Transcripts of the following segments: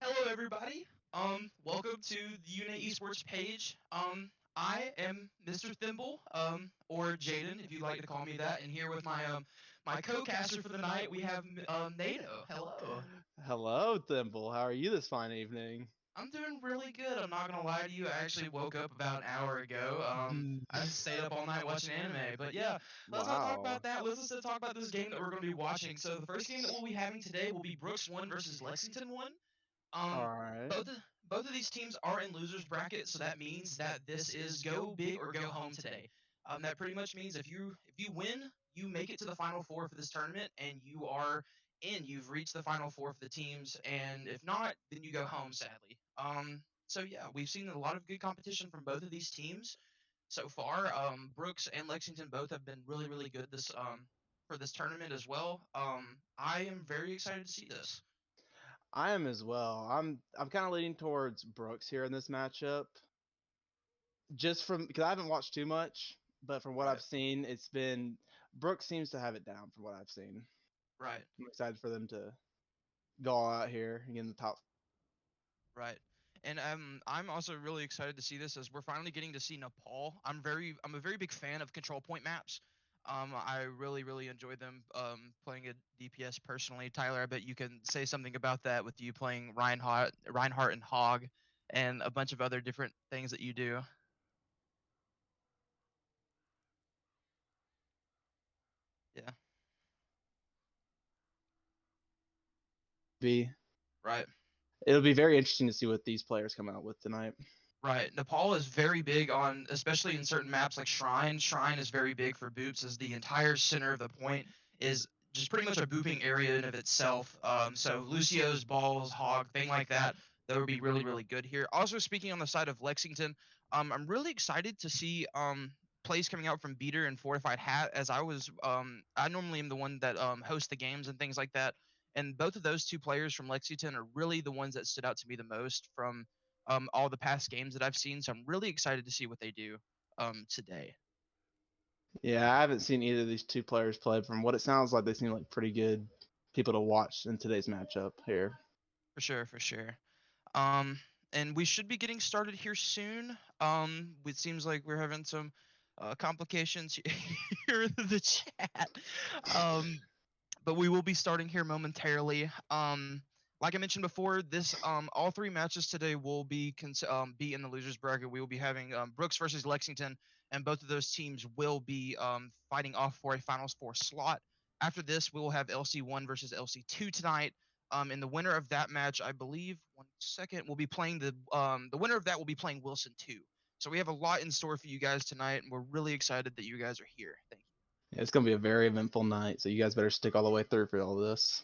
Hello, everybody. Welcome to the Unit Esports page. I am Mr. Thimble, or Jaden, if you'd like to call me that. And here with my co-caster for the night, we have Nato. Hello. Hello, Thimble. How are you this fine evening? I'm doing really good. I'm not gonna lie to you. I actually woke up about an hour ago. I stayed up all night watching anime. But yeah, let's not talk Wow. about that. Let's instead talk about this game that we're gonna be watching. So the first game that we'll be having today will be Brooks 1 versus Lexington 1. Um, All right. both of these teams are in losers bracket, so that means that this is go big or go home today. That pretty much means if you win, you make it to the final four for this tournament, and you are in. You've reached the final four for the teams, and if not, then you go home. Sadly. So yeah, we've seen a lot of good competition from both of these teams so far. Brooks and Lexington both have been really really good this for this tournament as well. I am very excited to see this. I am as well. I'm kind of leaning towards Brooks here in this matchup, just from because I haven't watched too much, but from what Right. I've seen, it's been Brooks seems to have it down from what I've seen. Right. I'm excited for them to go all out here and get in the top. Right. And I'm also really excited to see this as we're finally getting to see Nepal. I'm a very big fan of control point maps. I really really enjoy them. Playing a DPS personally. Tyler, I bet you can say something about that with you playing Reinhardt and Hog, and a bunch of other different things that you do. Yeah. Be Right. It'll be very interesting to see what these players come out with tonight. Right. Nepal is very big on, especially in certain maps like Shrine. Shrine is very big for boops, as the entire center of the point is just pretty much a booping area in of itself. So Lucio's balls, hog, thing like that, that would be really, really good here. Also, speaking on the side of Lexington, I'm really excited to see plays coming out from Beater and Fortified Hat, as I normally am the one that hosts the games and things like that. And both of those two players from Lexington are really the ones that stood out to me the most from all the past games that I've seen. So I'm really excited to see what they do today. Yeah, I haven't seen either of these two players play. From what it sounds like, they seem like pretty good people to watch in today's matchup here. For sure, for sure. Um, and we should be getting started here soon. It seems like we're having some complications here in the chat. Um, but we will be starting here momentarily. Like I mentioned before, this all three matches today will be in the losers bracket. We will be having Brooks versus Lexington, and both of those teams will be fighting off for a finals four slot. After this, we will have LC1 versus LC2 tonight. And the winner of that match, I believe, one second, will be playing the winner of that will be playing Wilson 2. So we have a lot in store for you guys tonight, and we're really excited that you guys are here. Thank you. Yeah, it's gonna be a very eventful night, so you guys better stick all the way through for all this.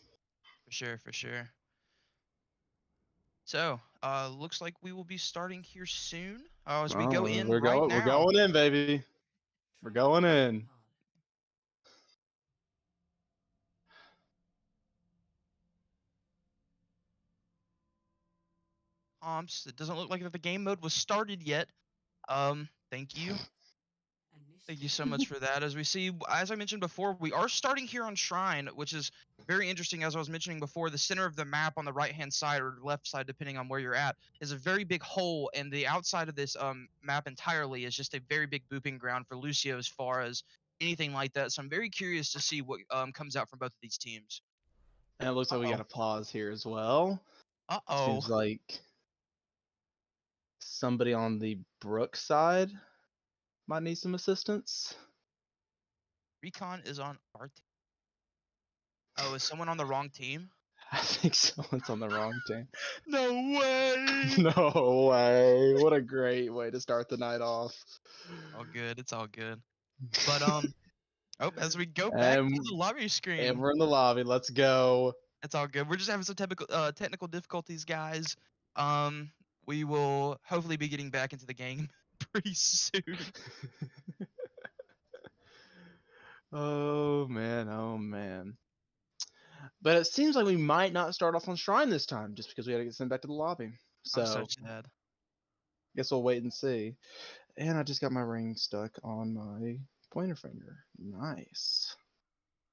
For sure, for sure. So, looks like we will be starting here soon. As we go Oh, in right we're now. going in, baby. We're going in. It doesn't look like that the game mode was started yet. Thank you. Thank you so much for that. As we see, as I mentioned before, we are starting here on Shrine, which is very interesting. As I was mentioning before, the center of the map on the right-hand side or left side, depending on where you're at, is a very big hole, and the outside of this map entirely is just a very big booping ground for Lucio as far as anything like that. So I'm very curious to see what comes out from both of these teams. And it looks like we got Uh-oh. a pause here as well. Uh-oh. Seems like somebody on the Brooks side might need some assistance. Recon is on our team. Oh, is someone on the wrong team? I think someone's on the wrong team. No way. No way. What a great way to start the night off. All good. It's all good. But oh, as we go back to And, the lobby and screen, we're in the lobby. Let's go. it's all good. We're just having some technical difficulties, guys. Um, we will hopefully be getting back into the game pretty soon. Oh man, oh man. But it seems like we might not start off on Shrine this time, just because we gotta get sent back to the lobby. I'm so So sad. guess we'll wait and see. And I just got my ring stuck on my pointer finger. Nice.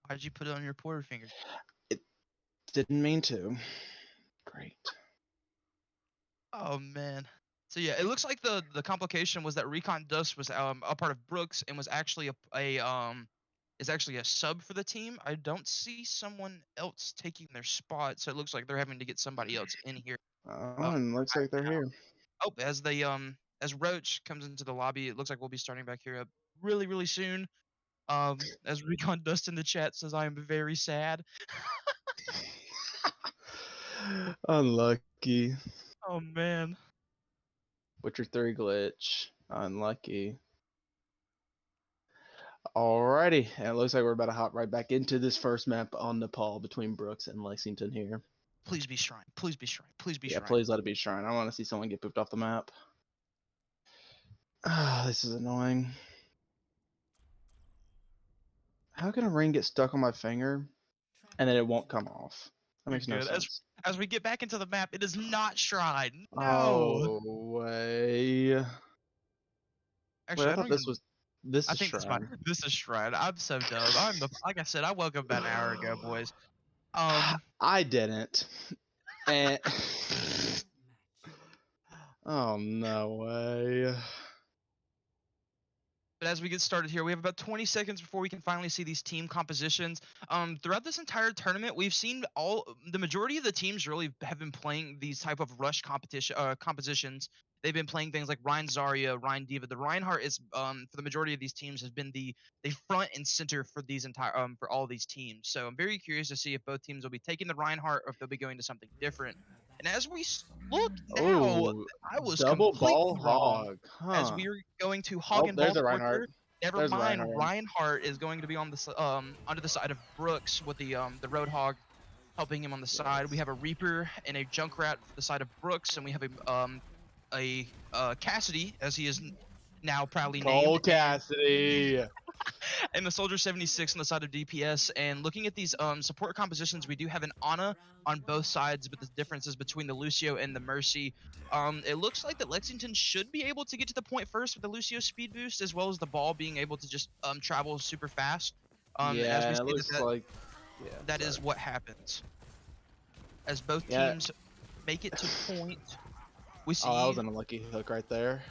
Why did you put it on your pointer finger? It didn't mean to. Great. Oh man. So yeah, it looks like the complication was that Recon Dust was a part of Brooks and was actually is actually a sub for the team. I don't see someone else taking their spot, so it looks like they're having to get somebody else in here. Oh, and looks Right like they're now. here. Oh, as Roach comes into the lobby, it looks like we'll be starting back here up really soon. As Recon Dust in the chat says, I am very sad. Unlucky. Oh man. Witcher 3 glitch. Unlucky. Alrighty, and it looks like we're about to hop right back into this first map on Nepal between Brooks and Lexington here. Please be Shrine. Please be Shrine. Please be Yeah, Shrine. please let it be Shrine. I want to see someone get pooped off the map. Ah, this is annoying. How can a ring get stuck on my finger and then it won't come off? That You're makes no good. sense. As we get back into the map, it is not Shrine. No. Oh, way. Wait, Actually, I I don't thought this even. was. This I is think this might. Shrine. This is Shrine. I'm so dumb. Like I said, I woke up about an hour ago, boys. I didn't. And. Oh, no way. But as we get started here, we have about 20 seconds before we can finally see these team compositions. Throughout this entire tournament, we've seen the majority of the teams really have been playing these type of rush compositions. They've been playing things like Ryan Zarya, Ryan Diva. The Reinhardt is for the majority of these teams has been the front and center for these entire for all these teams. So I'm very curious to see if both teams will be taking the Reinhardt or if they'll be going to something different. And as we look now, Oh, I was double ball completely wrong hog. as Huh. we are going to hog Oh, and ball there's a Reinhardt. torture. Never There's a mind, Reinhardt. Reinhardt is going to be on under the side of Brooks with the Roadhog helping him on the side. We have a Reaper and a Junkrat for the side of Brooks, and we have a Cassidy, as he is now proudly Cole named, Cassidy. and the Soldier 76 on the side of DPS. And looking at these support compositions, we do have an Ana on both sides, but the differences between the Lucio and the Mercy. It looks like that Lexington should be able to get to the point first with the Lucio speed boost, as well as the ball being able to just travel super fast. As we Yeah, see it looks like. Yeah, that sorry. is what happens. As both Yeah. teams make it to point, we Oh, that see. was an unlucky hook right there.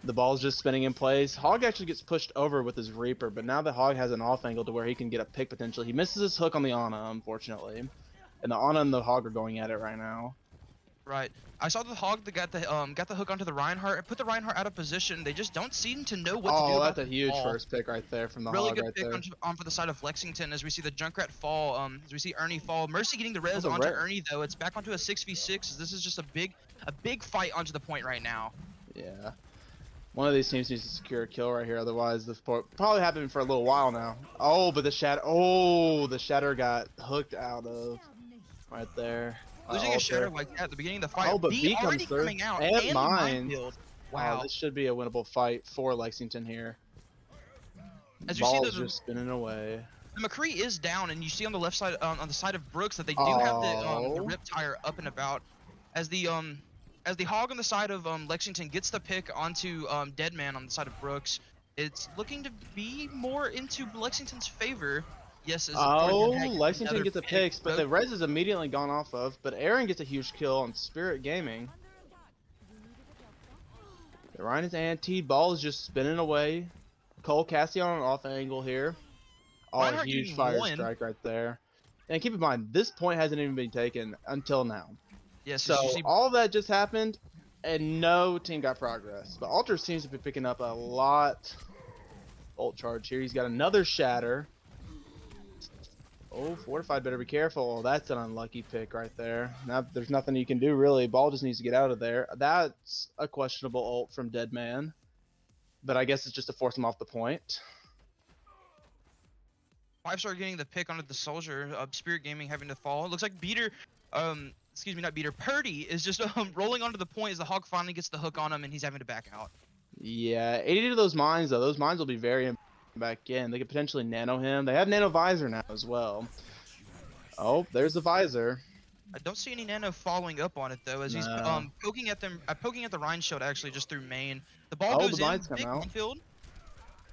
The ball's just spinning in place. Hog actually gets pushed over with his Reaper, but now the Hog has an off angle to where he can get a pick potentially. He misses his hook on the Ana, unfortunately. And the Ana and the Hog are going at it right now. Right. I saw the Hog that got the hook onto the Reinhardt and put the Reinhardt out of position. They just don't seem to know what to do Oh, about that's a the huge ball. first pick right there from the Really Hog good right pick there. on for the side of Lexington as we see the Junkrat fall. As we see Ernie fall. Mercy getting the res the onto res. Ernie though. It's back onto a 6v6. This is just a big fight onto the point right now. Yeah. One of these teams needs to secure a kill right here, otherwise this probably happened for a little while now. Oh, but the Shatter got hooked out of right there. Losing a shatter like that at the beginning of the fight. Oh, but B B already comes through. coming out And the mine. minefield. Oh, Wow. this should be a winnable fight for Lexington here. As you see Ball's just spinning away. the McCree is down, and you see on the left side, on the side of Brooks, that they do have the rip tire up and about. As the Hog on the side of Lexington gets the pick onto Deadman on the side of Brooks, it's looking to be more into Lexington's favor. Yes, as Lexington gets a pick, but the res is immediately gone off of. But Aaron gets a huge kill on Spirit Gaming. The Ryan is anti. Ball is just spinning away. Cole Cassidy on an off angle here. Oh, a huge fire strike right there. And keep in mind, this point hasn't even been taken until now. Yes, so all that just happened, and no team got progress. But Alter seems to be picking up a lot. Bolt charge here. He's got another shatter. Oh, Fortified better be careful. Oh, that's an unlucky pick right there. Now there's nothing you can do really. Ball just needs to get out of there. That's a questionable ult from Deadman. But I guess it's just to force him off the point. 5-star getting the pick onto the Soldier. Spirit Gaming having to fall. It looks like Beater, excuse me, not Beater, Purdy is just rolling onto the point as the Hog finally gets the hook on him and he's having to back out. Yeah, 80 to those mines though. Those mines will be very important back in. They could potentially nano him. They have nano visor now as well. Oh, there's the visor. I don't see any nano following up on it though, as he's poking at the Rhine shield actually just through main. The ball goes in, big field.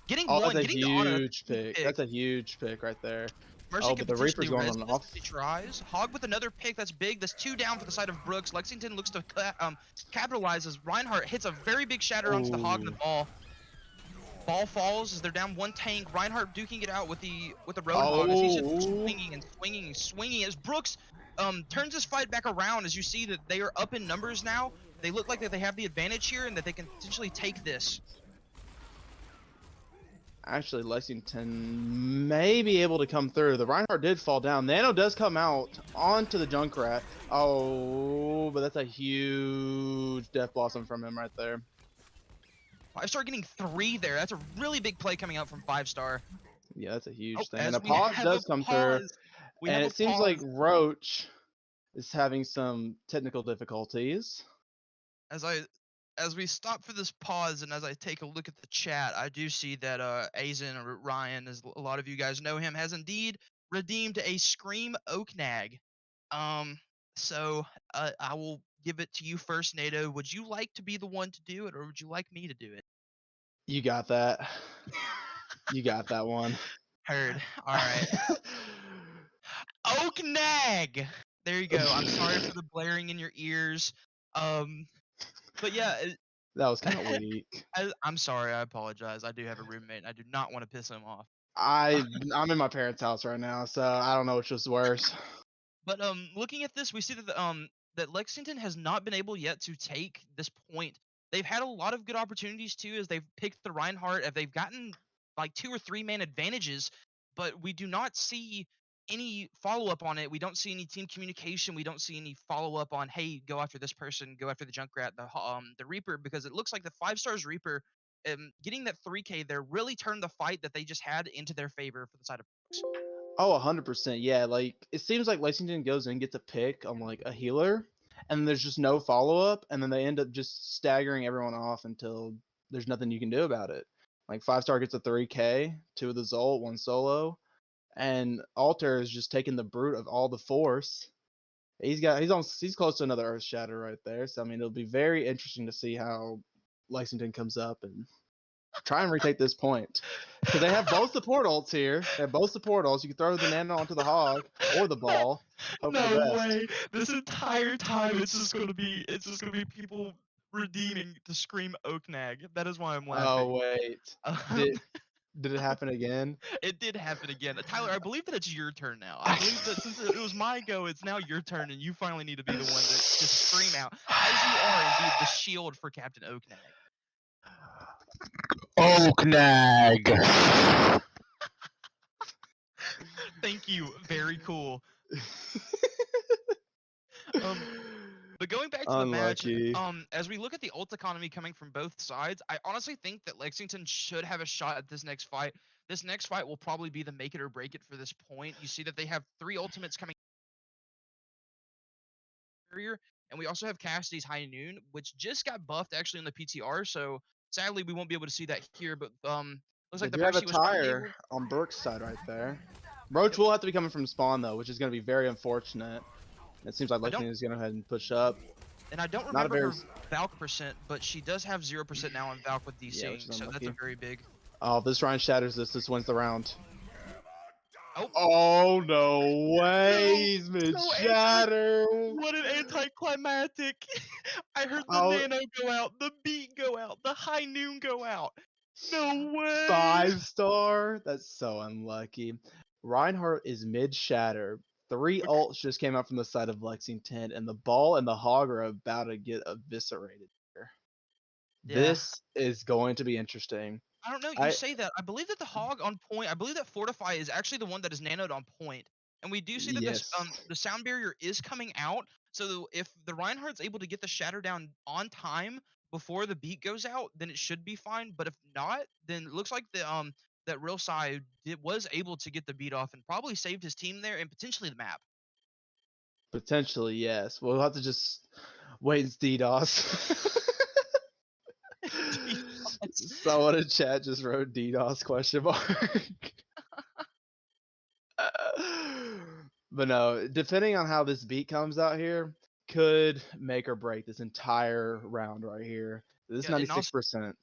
Getting one, that's a getting the honor. huge pick. That's a huge pick right there. Mercy Oh, could but the potentially Reaper's going res on this off. if he tries. Hog with another pick that's big. That's 2 down for the side of Brooks. Lexington looks to capitalize as Reinhardt hits a very big shatter onto the Hog and the Ooh. ball. Ball falls as they're down 1 tank. Reinhardt duking it out with the Roadhog as he's just Oh. swinging and swinging and swinging as Brooks turns his fight back around as you see that they are up in numbers now. They look like that they have the advantage here and that they can potentially take this. Actually, Lexington may be able to come through. The Reinhardt did fall down. Nano does come out onto the Junkrat. Oh, but that's a huge Death Blossom from him right there. 5-star getting 3 there. That's a really big play coming out from 5-star. Yeah, that's a Oh, huge thing. And as a we pause have a does come through. pause. We And have a it seems like pause. Roach is having some technical difficulties. As we stop for this pause and as I take a look at the chat, I do see that Azen or Ryan, as a lot of you guys know him, has indeed redeemed a Scream Oaknag. So I will give it to you first, NATO. Would you like to be the one to do it, or would you like me to do it? You got that. You got that one. Heard. All right. Oaknag. There you go. I'm sorry for the blaring in your ears. But yeah, That was kind of weak. I'm sorry. I apologize. I do have a roommate. And I do not want to piss him off. I'm in my parents' house right now, so I don't know which was worse. But looking at this, we see that that Lexington has not been able yet to take this point. They've had a lot of good opportunities too, as they've picked the Reinhardt, if they've gotten like 2 or 3 man advantages, but we do not see any follow up on it. We don't see any team communication. We don't see any follow up on, hey, go after this person, go after the Junkrat, the Reaper, because it looks like the 5-stars Reaper, getting that 3K there really turned the fight that they just had into their favor for the side of Brooks. Oh, 100%. Yeah, like it seems like Lexington goes in and gets a pick on like a healer, and there's just no follow up, and then they end up just staggering everyone off until there's nothing you can do about it. Like 5-star gets a 3K, 2 with the Zolt, 1 solo, and Alter is just taking the brute of all the force. He's close to another Earth Shatter right there. So I mean, it'll be very interesting to see how Lexington comes up and try and retake this point. Because they have both support ults here. They have both support ults. You can throw the nano onto the hog or the ball. Hope for the No best. way. This entire time it's just gonna be people redeeming to scream Oaknag. That is why I'm laughing. Oh wait. Um, Did it happen again? it did happen again. Tyler, I believe that it's your turn now. I believe that since it was my go, it's now your turn, and you finally need to be the one to just scream out, as you are indeed the shield for Captain Oaknag. Oaknag. Thank you. Very cool. But going back to the match, Unlucky. as we look at the ult economy coming from both sides, I honestly think that Lexington should have a shot at this next fight. This next fight will probably be the make it or break it for this point. You see that they have 3 ultimates coming earlier, and we also have Cassidy's High Noon, which just got buffed actually in the PTR. So sadly, we won't be able to see that here. But looks They like the do have a Mercy was finally able. tire on Brooks' side right there. Roach will have to be coming from spawn though, which is going to be very unfortunate. It seems like Lexington is going to go ahead and push up. And I don't Not a remember very her Valk percent, but she does have 0% now on Valk with Yeah, which DCing, is so that's unlucky. a very big. Oh, if this Ryan shatters this wins the round. Oh, Oh no way! He's mid shatter. what an anticlimactic! I heard the Oh, nano go out, the beat go out, the high noon go out. No way! 5-star. That's so unlucky. Reinhardt is mid shatter. 3 Okay. ults just came out from the side of Lexington, and the ball and the hog are about to get eviscerated here. Yeah. This is going to be interesting. I don't know. You I say that. I believe that the hog on point. I believe that Fortify is actually the one that is nanoed on point, and we do see that this yes. the sound barrier is coming out. So if the Reinhardt's able to get the shatter down on time before the beat goes out, then it should be fine. But if not, then it looks like the that Real Side was able to get the beat off and probably saved his team there and potentially the map. Potentially, yes. We'll have to just wait and see, DDoS. Someone in chat just wrote DDoS question mark. But no, depending on how this beat comes out here, could make or break this entire round right here. This Yeah, and also 96%.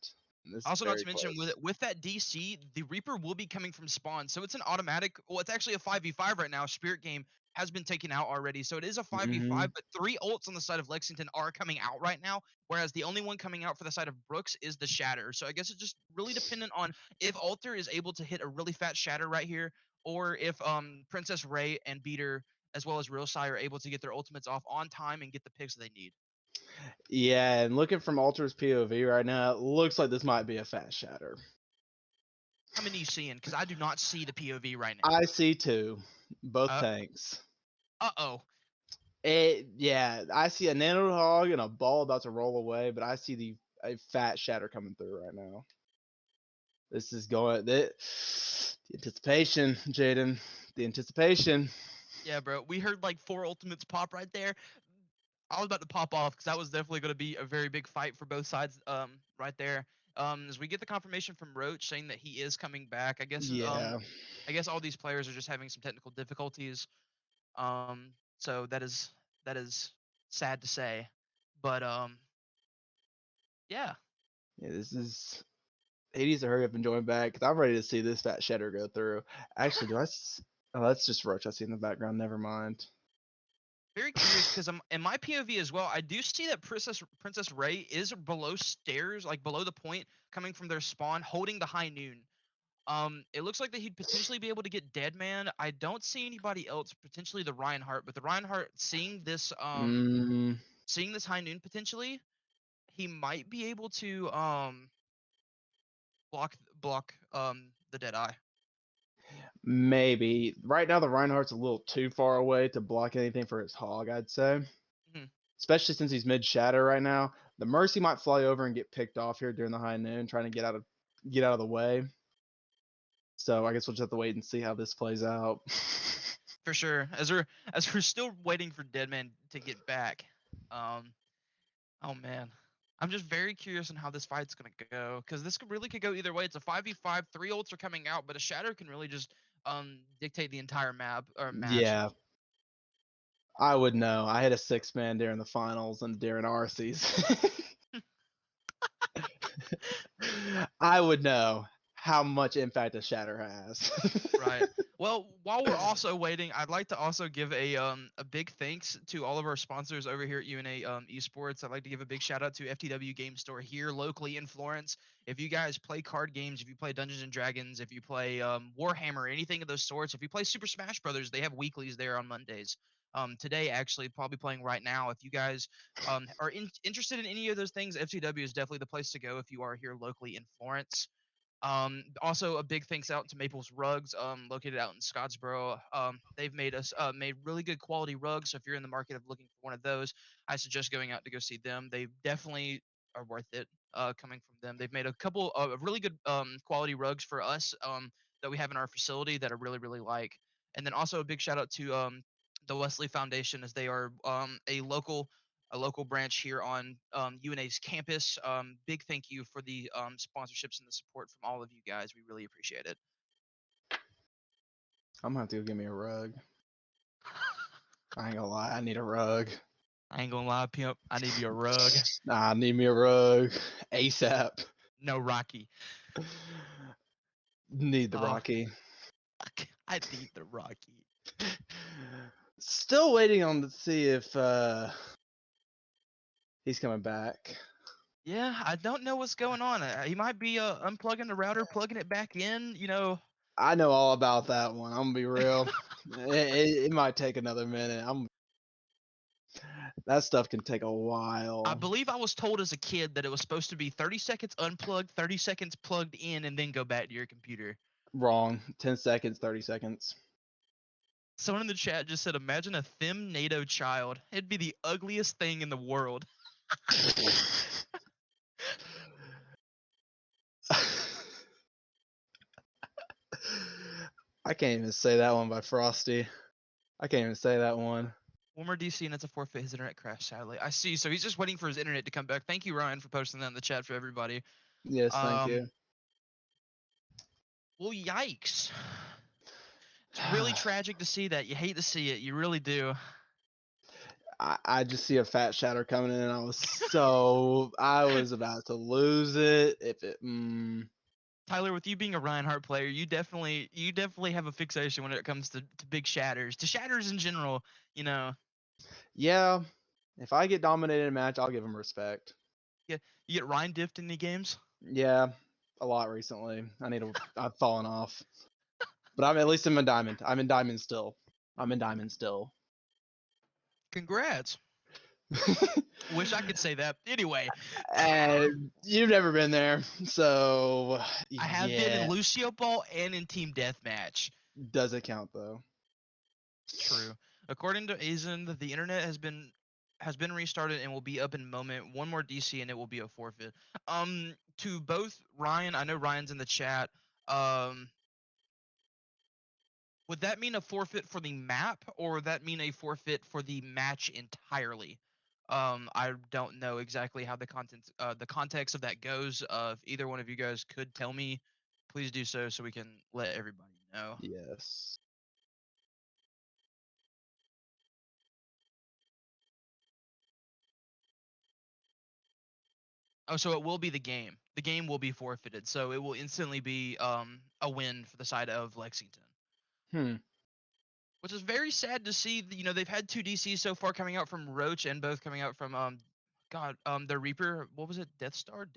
This is Also, not very to mention close. with that DC, the Reaper will be coming from spawn, so it's an automatic. Well, it's actually a 5v5 right now. Spirit Game has been taken out already, so it is a 5v5. Hmm. But 3 ults on the side of Lexington are coming out right now, whereas the only one coming out for the side of Brooks is the Shatter. So I guess it's just really dependent on if Alter is able to hit a really fat Shatter right here, or if Princess Ray and Beater as well as Real Sai are able to get their ultimates off on time and get the picks they need. Yeah, and looking from Ultra's POV right now, it looks like this might be a fast shatter. How many are you seeing? Because I do not see the POV right now. I see two, both Uh tanks. oh. Yeah, I see a nano hog and a ball about to roll away, but I see a fat shatter coming through right now. This is going the anticipation, Jaden. The anticipation. Yeah, bro. We heard like 4 ultimates pop right there. I was about to pop off because that was definitely going to be a very big fight for both sides. Right there. As we get the confirmation from Roach saying that he is coming back, Yeah. I guess all these players are just having some technical difficulties. So that is sad to say, but yeah. Yeah, this is. He needs to hurry up and join back because I'm ready to see this fat shatter go through. Actually, oh, that's just Roach I see in the background. Never mind. Very curious because I'm in my POV as well. I do see that Princess Ray is below stairs, like below the point, coming from their spawn, holding the high noon. It looks like that he'd potentially be able to get Deadman. I don't see anybody else, potentially the Reinhardt, but the Reinhardt Mm, seeing this high noon potentially, he might be able to block the Dead Eye. maybe. Right now, the Reinhardt's a little too far away to block anything for his hog, I'd say. Mhm. Especially since he's mid shatter right now. The Mercy might fly over and get picked off here during the high noon, trying to get out of the way. So I guess we'll just have to wait and see how this plays out. For sure. As we're still waiting for Deadman to get back. Oh man, I'm just very curious on how this fight's gonna go because this could go either way. It's a 5v5, 3 ults are coming out, but a Shatter can really just dictate the entire map or match. Yeah, I would know. I had a 6-man during the finals and during RCs. I would know how much impact a shatter has. Right. Well, while we're also waiting, I'd like to also give a big thanks to all of our sponsors over here at UNA Esports. I'd like to give a big shout out to FTW Game Store here locally in Florence. If you guys play card games, if you play Dungeons and Dragons, if you play Warhammer, anything of those sorts, if you play Super Smash Brothers, they have weeklies there on Mondays. Today, actually, probably playing right now. If you guys are interested in any of those things, FTW is definitely the place to go if you are here locally in Florence. Also a big thanks out to Maples Rugs, located out in Scottsboro. They've made really good quality rugs. So if you're in the market of looking for one of those, I suggest going out to go see them. They definitely are worth it. Coming from them, they've made a couple of really good quality rugs for us that we have in our facility that I really like. And then also a big shout out to the Wesley Foundation as they are a local branch here on UNA's campus. Big thank you for the sponsorships and the support from all of you guys. We really appreciate it. I'm gonna have to go get me a rug. I ain't gonna lie, I need a rug. I ain't gonna lie, pimp. I need you a rug. Nah, I need me a rug ASAP. No Rocky. Need the Oh, Rocky. I need the Rocky. Still waiting on to see if he's coming back. Yeah, I don't know what's going on. He might be unplugging the router, plugging it back in. I know all about that one. I'm gonna be real. It might take another minute. That stuff can take a I while. believe I was told as a kid that it was supposed to be 30 seconds unplugged, 30 seconds plugged in, and then go back to your computer. Wrong. 10 seconds, 30 seconds. Someone in the chat just said, imagine a thin NATO child. It'd be the ugliest thing in the world. I can't even say that one by Frosty. I can't even say that one. One more DC and it's a forfeit. His internet crashed, sadly. I see. So he's just waiting for his internet to come back. Thank you, Ryan, for posting that in the chat for everybody. Yes, thank you. Well, yikes. It's really tragic to see that. You hate to see it. You really do. I just see a fat shatter coming in, and I was about to lose it. If it, Tyler, with you being a Reinhardt player, you definitely have a fixation when it comes to big shatters, to shatters in general. You know, yeah, if I get dominated in a match, I'll give him respect. you get Ryan diffed in the games. Yeah, a lot recently. I've fallen off, but I'm at least in diamond. I'm in diamond still. Congrats. Wish I could say that. Anyway, And you've never been there, so I have been in yeah. Lucio Ball and in Team Deathmatch. Does it count though? True. According to Azen, the internet has been restarted and will be up in a moment. One more DC and it will be a forfeit. To both Ryan, I know Ryan's in the chat. Would that mean a forfeit for the map, or would that mean a forfeit for the match entirely? I don't know exactly how the context of that goes. If either one of you guys could tell me, please do so we can let everybody know. Yes. Oh, so it will be the game. The game will be forfeited, so it will instantly be a win for the side of Lexington. Which is very sad to see. You know, they've had 2 DCs so far coming out from Roach and both coming out from the Reaper. What was it? Dead Star?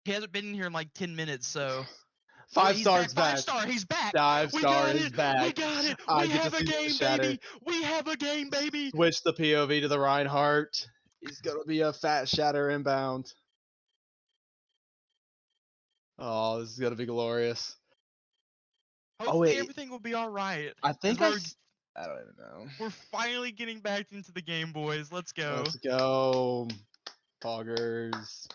He hasn't been in here in like 10 minutes, so. Oh, wait, Five he's back. stars 5 back. star. He's back. 5-star got is it. back. We got it. I We get to have a see the game, shatter. baby. We have a game, baby. Switch the POV to the Reinhardt. He's gonna be a fat shatter inbound. Oh, this is gonna be glorious. Hopefully everything will be all right. I think I don't even know. We're finally getting back into the game, boys. Let's go. Let's go, Poggers.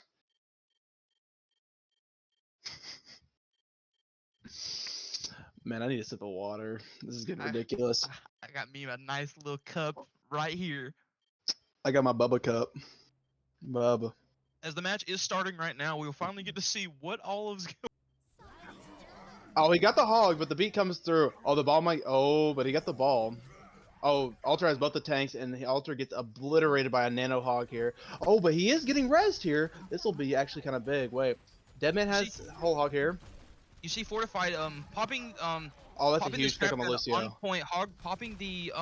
Man, I need a sip of water. This is getting ridiculous. I got me a nice little cup right here. I got my Bubba cup. Bubba. As the match is starting right now, we will finally get to see what Olive's going. Oh, he got the hog, but the beat comes through. Oh, the ball might. Oh, but he got the ball. Oh, Alter has both the tanks, and the Alter gets obliterated by a nano hog here. Oh, but he is getting rezzed here. This will be actually kind of big. Wait, Deadman has whole hog here. You see Fortified popping Oh, that's a huge pick on the Lucio. On point hog popping the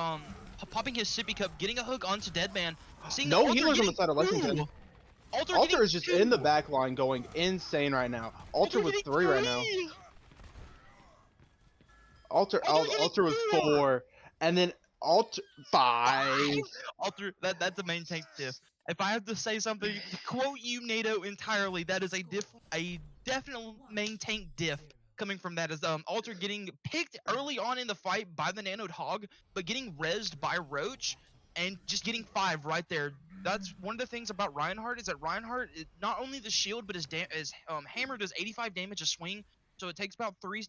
popping his sippy cup, getting a hook onto Deadman. No healers on the side of Lexington. Alter is just 2. in the back line going insane right now. Alter with 3 right now. Alter with 4, and then Alter 5. Alter, that's a main tank diff. If I have to say something, to quote you, NATO, entirely, that is a definite main tank diff coming from that. Is Alter getting picked early on in the fight by the nanoed hog, but getting rezzed by Roach and just getting 5 right there. That's one of the things about Reinhardt, is that Reinhardt, not only the shield, but his hammer does 85 damage a swing, so it takes about 2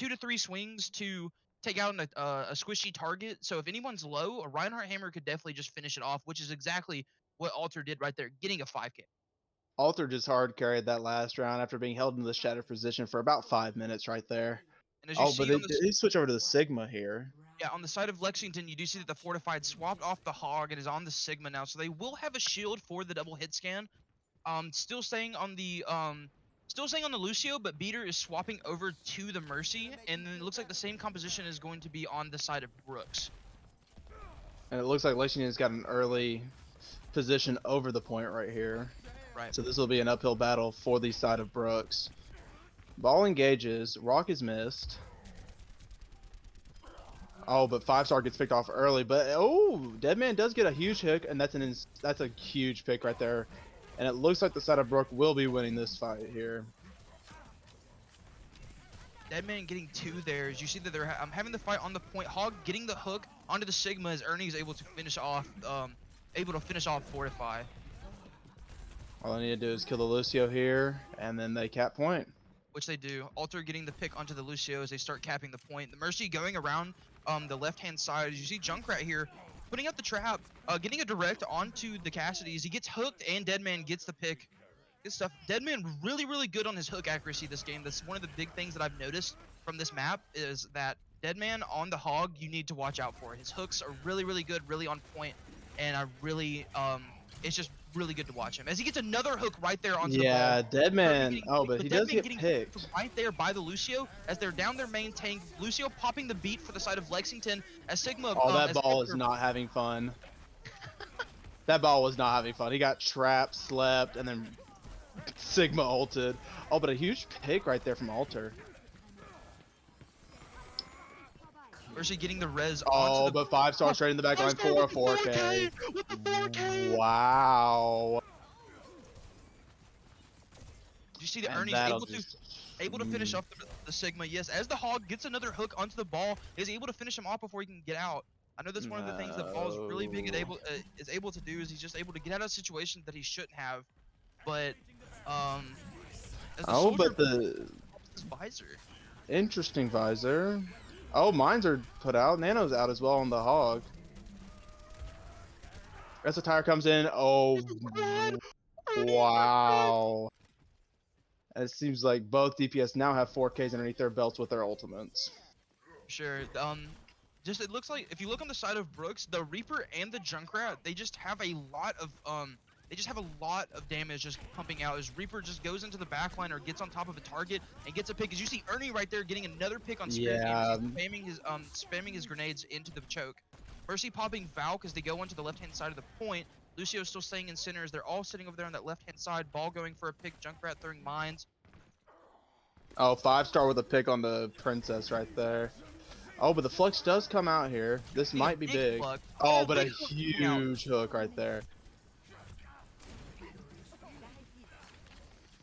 to 3 swings to take out a squishy target. So if anyone's low, a Reinhardt hammer could definitely just finish it off, which is exactly what Alter did right there, getting a 5k. Alter just hard carried that last round after being held in the shatter position for about 5 minutes right there. And as you see, but they switch over to the Sigma here. Yeah, on the side of Lexington, you do see that the Fortified swapped off the Hog and is on the Sigma now, so they will have a shield for the double hit scan. Still staying on the Lucio, but Beater is swapping over to the Mercy, and then it looks like the same composition is going to be on the side of Brooks. And it looks like Lexington's got an early position over the point right here. Right. So this will be an uphill battle for the side of Brooks. Ball engages. Rock is missed. Oh, but 5-star gets picked off early. But oh, Deadman does get a huge hook, and that's a huge pick right there. And it looks like the side of Brook will be winning this fight here. Deadman getting 2 there. As you see that they're having the fight on the point. Hog getting the hook onto the Sigma as Ernie is able to finish off Fortify. All I need to do is kill the Lucio here, and then they cap point. Which they do. Alter getting the pick onto the Lucio as they start capping the point. The Mercy going around the left-hand side. As you see Junkrat here putting out the trap, getting a direct onto the Cassidys. He gets hooked, and Deadman gets the pick. Good stuff. Deadman really, really good on his hook accuracy this game. That's one of the big things that I've noticed from this map, is that Deadman on the Hog, you need to watch out for. His hooks are really good, really on point, and I really it's just really good to watch him. As he gets another hook right there onto the ball. Yeah, Deadman. Oh, but The he does Deadman get getting picked. right there by the Lucio as they're down their main tank. Lucio popping the beat for the side of Lexington as Sigma Oh, that as ball is Hector. not having fun. That ball was not having fun. He got trapped, slept, and then Sigma ulted. Oh, but a huge pick right there from Alter. Mercy getting the res onto Oh, the but 5-star straight in the back line for a 4K. with the 4K. Wow. Did you see that And Ernie's that'll just... able to finish off the Sigma? Yes, as the Hog gets another hook onto the ball, is able to finish him off before he can get out. I know that's one of the things that Ball is really big at is able to do is he's just able to get out of situations that he shouldn't have. But as the Oh, soldier but the his visor. interesting visor. Oh, mines are put out. Nano's out as well on the Hog. As the tire comes in, oh, wow. And it seems like both DPS now have 4Ks underneath their belts with their ultimates. Sure. Just it looks like if you look on the side of Brooks, the Reaper and the Junkrat, they just have a lot of damage just pumping out as Reaper just goes into the backline or gets on top of a target and gets a pick. As you see Ernie right there getting another pick on Spirit Yeah. spamming his grenades into the choke. Mercy popping Valk as they go onto the left hand side of the point. Lucio's still staying in centers. They're all sitting over there on that left hand side. Ball going for a pick. Junkrat throwing mines. Oh, 5-star with a pick on the Princess right there. Oh, but the Flux does come out here. This might be big. Flux. Oh, but a huge hook right there.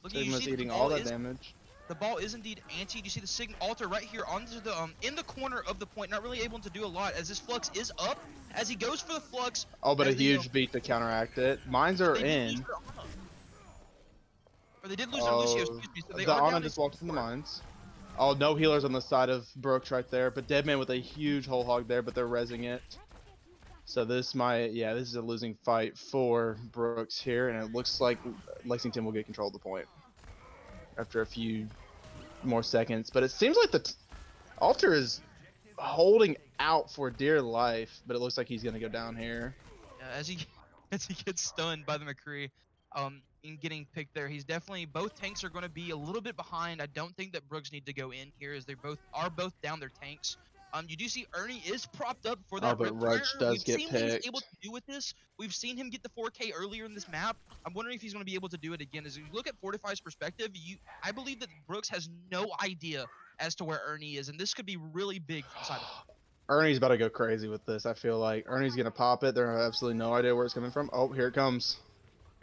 Look, Sigma's eating all that damage. The ball is indeed anti. You see the Sigma Alter right here onto the in the corner of the point, not really able to do a lot as this Flux is up as he goes for the Flux. Oh, but a huge beat to counteract it. Mines are in. Or they did lose their Lucio, excuse me. So they the are Ana down just walked in the mines. Oh, no healers on the side of Brooks right there, but Deadman with a huge whole hog there, but they're rezzing it. So this might, yeah, this is a losing fight for Brooks here, and it looks like Lexington will get control of the point after a few more seconds. But it seems like the Alter is holding out for dear life, but it looks like he's gonna go down here. Yeah, as he gets stunned by the McCree, in getting picked there, he's definitely both tanks are going to be a little bit behind. I don't think that Brooks need to go in here as they both down their tanks. You do see Ernie is propped up for that Oh, but rip Roach fire. does We've get seen what he's picked. able to do with this. We've seen him get the 4K earlier in this map. I'm wondering if he's going to be able to do it again. As you look at Fortify's perspective, I believe that Brooks has no idea as to where Ernie is, and this could be really big for the side of him. Ernie's about to go crazy with this. I feel like Ernie's gonna pop it. They have absolutely no idea where it's coming from. Oh, here it comes.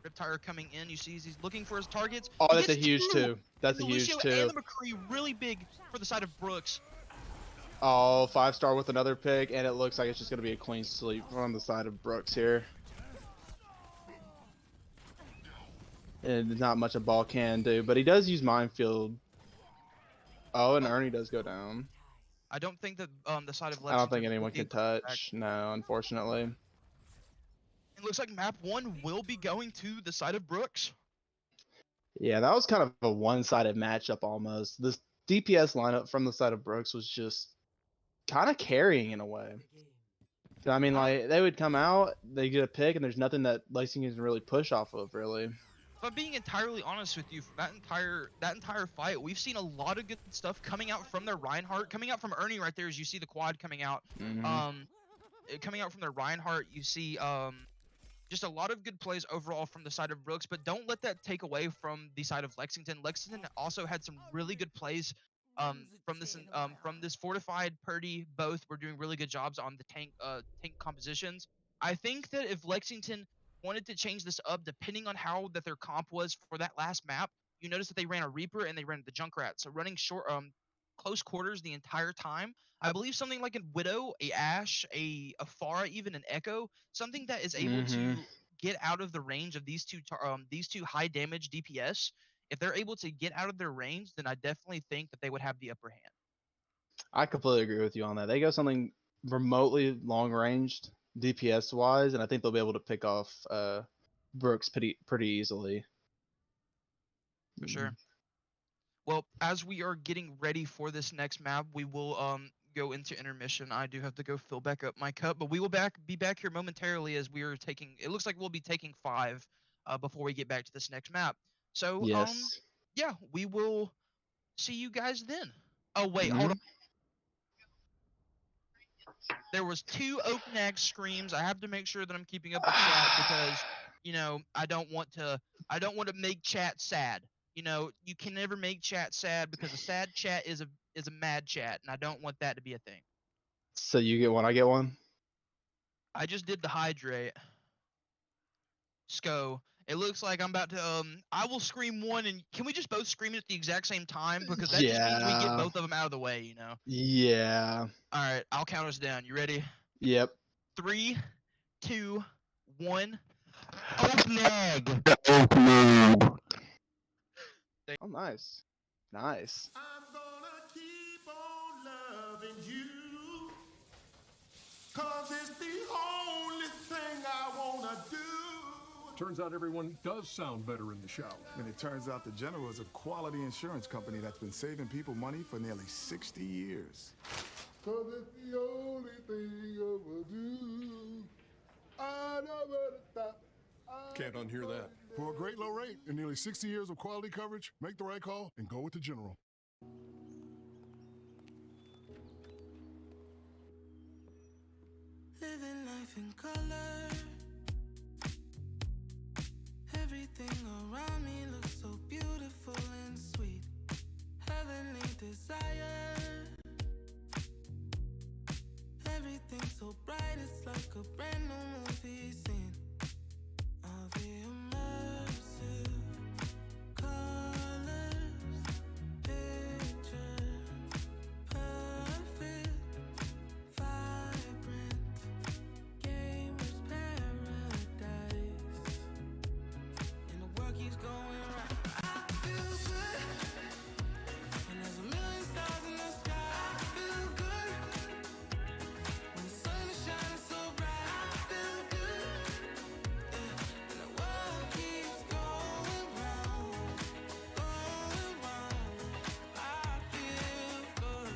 Riptire coming in. You see he's looking for his targets. Oh, that's a huge two. That's a huge Lucio two. and the McCree really big for the side of Brooks. Oh, 5-star with another pick, and it looks like it's just gonna be a clean sweep on the side of Brooks here. And not much a ball can do, but he does use minefield. Oh, and Ernie does go down. I don't think that the side of Lexington. I don't think anyone can touch. No, unfortunately. It looks like map 1 will be going to the side of Brooks. Yeah, that was kind of a one-sided matchup almost. This DPS lineup from the side of Brooks was just kind of carrying in a way. I mean, like, they would come out, they get a pick, and there's nothing that Lexington can really push off of, really. But being entirely honest with you, that entire fight, we've seen a lot of good stuff coming out from their Reinhardt, coming out from Ernie right there as you see the quad coming out. Coming out from their Reinhardt, you see just a lot of good plays overall from the side of Brooks, but don't let that take away from the side of Lexington. Lexington also had some really good plays from this fortified. Purdy both were doing really good jobs on the tank compositions. I think that if Lexington wanted to change this up, depending on how that their comp was for that last map, you notice that they ran a Reaper and they ran the Junkrat. So running close quarters the entire time. I believe something like a Widow, a Ashe, a Pharah, even an Echo, something that is able to get out of the range of these two high damage DPS. If they're able to get out of their range, then I definitely think that they would have the upper hand. I completely agree with you on that. They go something remotely long ranged DPS wise, and I think they'll be able to pick off Brooks pretty easily. For sure. Well, as we are getting ready for this next map, we will go into intermission. I do have to go fill back up my cup, but we will be back here momentarily as we are taking. It looks like we'll be taking 5 before we get back to this next map. So Yes. yeah, we will see you guys then. Oh wait, hold on. Mhm. There was 2 Oaknag screams. I have to make sure that I'm keeping up with chat because I don't want to make chat sad. You can never make chat sad because a sad chat is a mad chat, and I don't want that to be a thing. So you get one, I get one. I just did the hydrate. Sco. It looks like I'm about to I will scream one, and can we just both scream at the exact same time, because that just means we get Yeah. both of them out of the way. Yeah. All right, I'll count us down. You ready? Yep. 3, 2, 1. Oaknag. Oh, nice. Nice. I'm gonna keep on loving you, 'cause it's the only thing I wanna do. Turns out everyone does sound better in the shower. And it turns out the General is a quality insurance company that's been saving people money for nearly 60 years. 'Cause it's the only thing I will do. I never stop. Can't unhear that. For a great low rate and nearly 60 years of quality coverage, make the right call and go with the General. Living life in color. Everything around me looks so beautiful and sweet. Heavenly desire. Everything so bright, it's like a brand new movie scene. All the immersive colors, picture perfect, vibrant, gamer's paradise, and the world keeps going right. I feel good, and there's a million stars in the sky. I feel good, when the sun is shining so bright. I feel good, yeah, and the world keeps going round, going round. I feel good.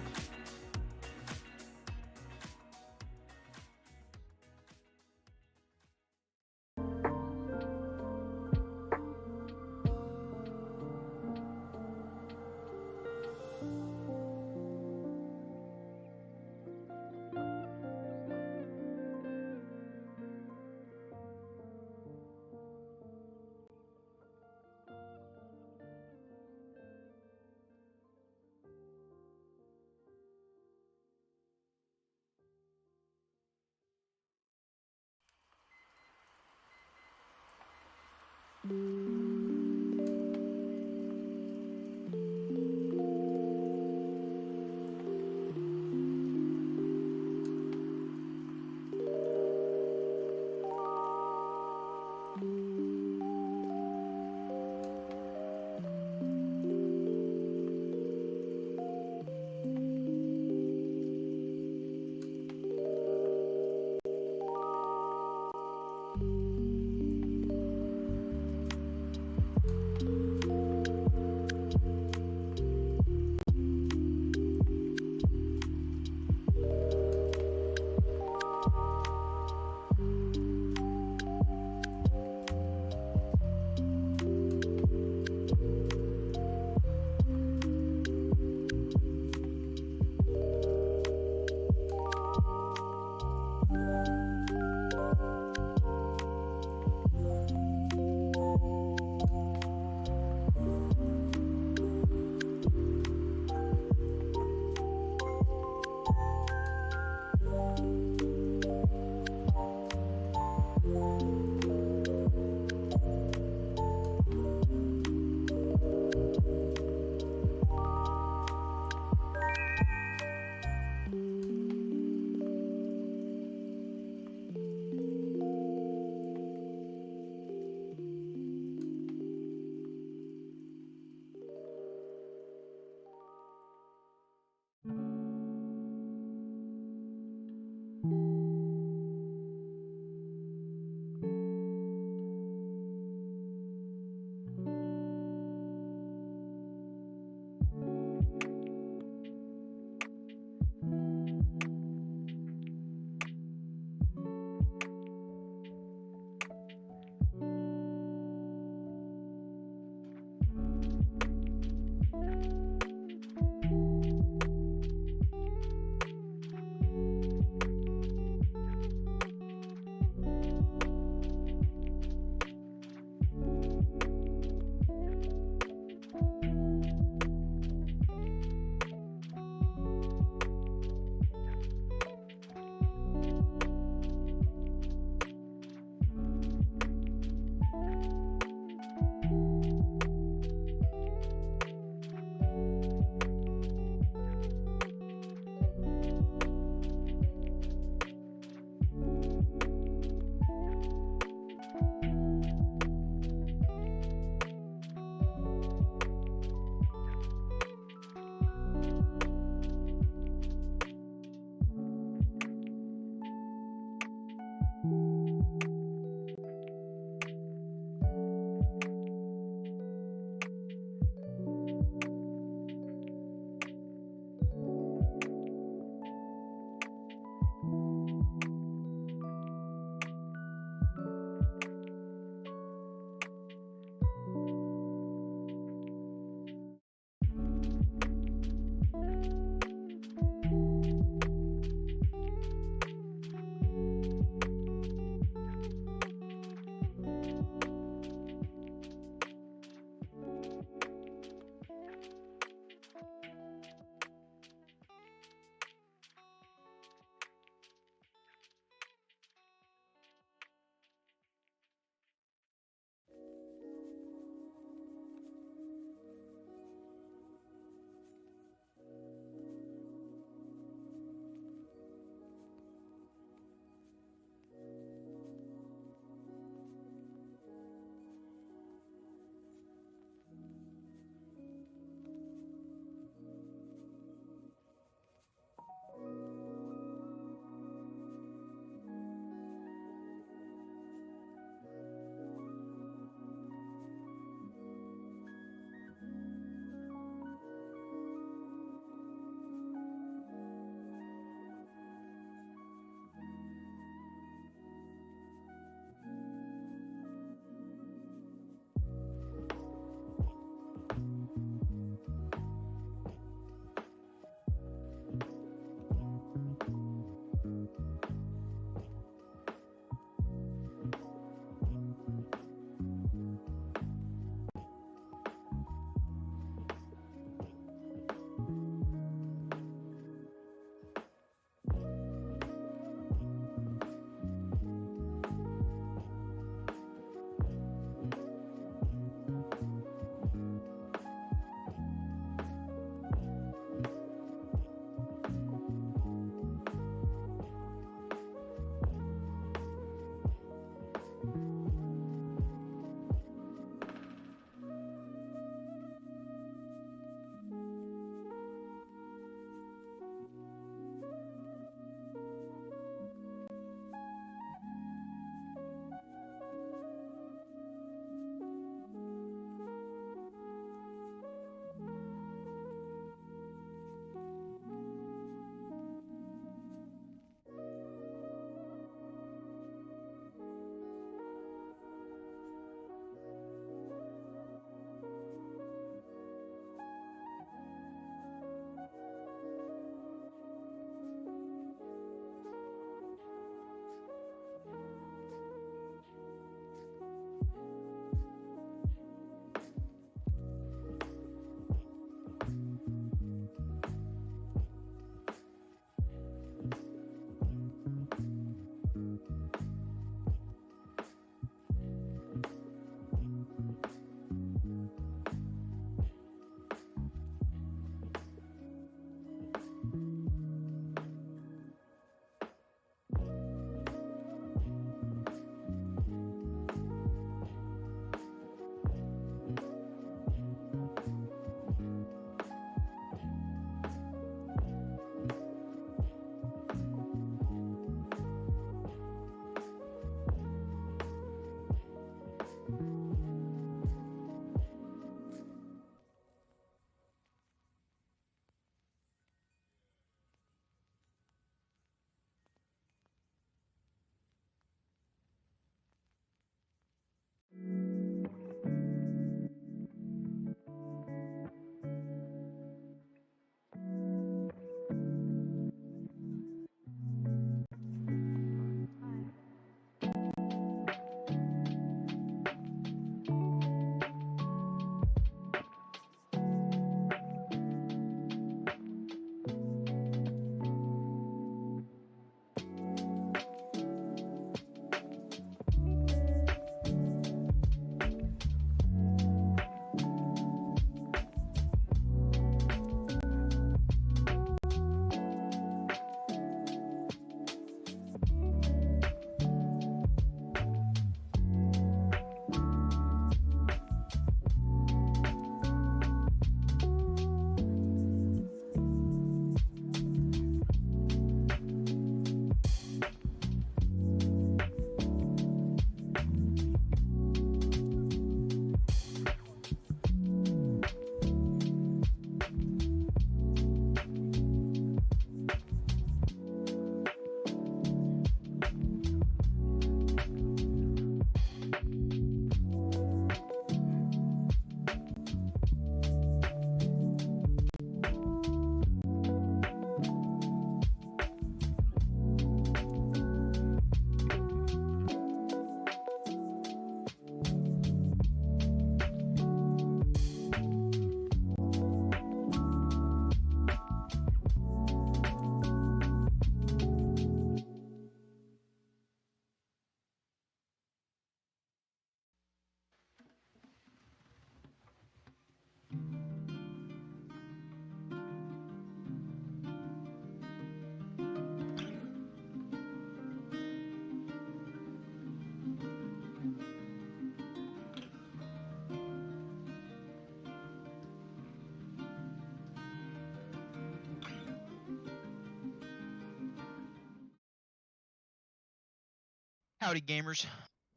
Howdy gamers,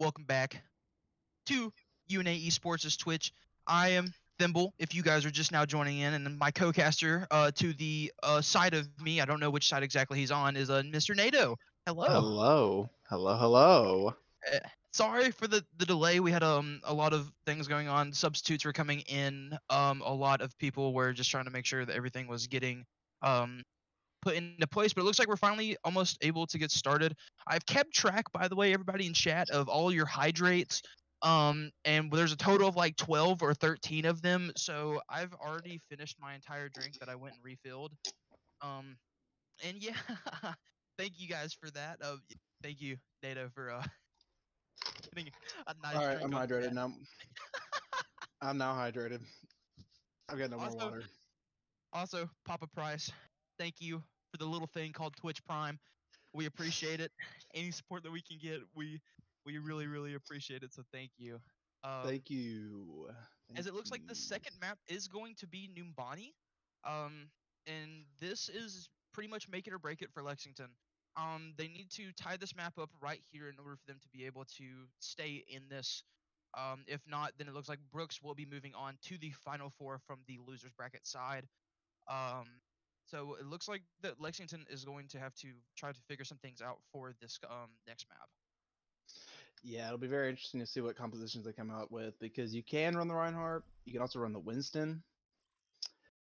welcome back to UNA Esports' Twitch. I am Thimble, if you guys are just now joining in, and then my co-caster to the side of me, I don't know which side exactly he's on, is Mr. NATO. Hello. Hello. Uh, Sorry for the delay. We had a lot of things going on. Substitutes were coming in. A lot of people were just trying to make sure that everything was getting um put into place, but it looks like we're finally almost able to get started. I've kept track, by the way, everybody in chat, of all your hydrates. And there's a total of like 12 or 13 of them. So I've already finished my entire drink that I went and refilled. And yeah, thank you guys for that. Thank you, Data, for getting a nice All right, drink I'm on hydrated chat. now. I'm now hydrated. I've got no more Also, water. also, Papa Price, thank you for the little thing called Twitch Prime. We appreciate it. Any support that we can get, we really appreciate it. So thank you. Thank you. As Thank it looks like the you. second map is going to be Numbani, and this is pretty much make it or break it for Lexington. They need to tie this map up right here in order for them to be able to stay in this. If not, then it looks like Brooks will be moving on to the final four from the losers bracket side. Um, so it looks like that Lexington is going to have to try to figure some things out for this next map. Yeah, it'll be very interesting to see what compositions they come out with because you can run the Reinhardt, you can also run the Winston.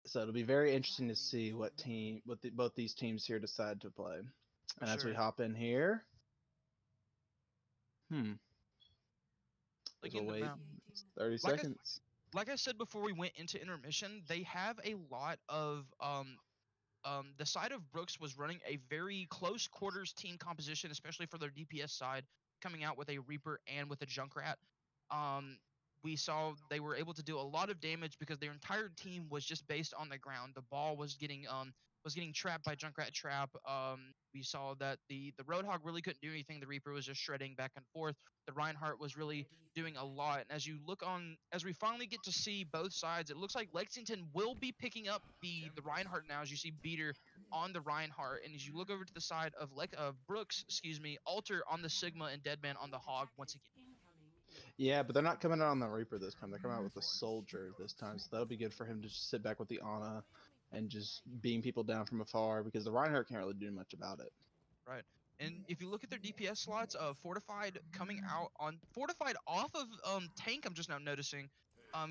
So it'll be very interesting to see what both these teams here decide to play. For And as we sure. hop in here, Like we'll in the wait map. 30 Like I seconds. like I said before we went into intermission, they have a lot of the side of Brooks was running a very close quarters team composition, especially for their DPS side, coming out with a Reaper and with a Junkrat. Um, we saw they were able to do a lot of damage because their entire team was just based on the ground. The ball was getting trapped by Junkrat trap. We saw that the Roadhog really couldn't do anything. The Reaper was just shredding back and forth. The Reinhardt was really doing a lot. And as we finally get to see both sides, it looks like Lexington will be picking up the Reinhardt now. As you see Beater on the Reinhardt, and as you look over to the side of Brooks, Alter on the Sigma and Deadman on the Hog once again. Yeah, but they're not coming out on the Reaper this time. They're coming out with the Soldier this time. So that'll be good for him to just sit back with the Ana and just beam people down from afar because the Reinhardt can't really do much about it. Right. And if you look at their DPS slots, Fortified off of Tank, I'm just now noticing.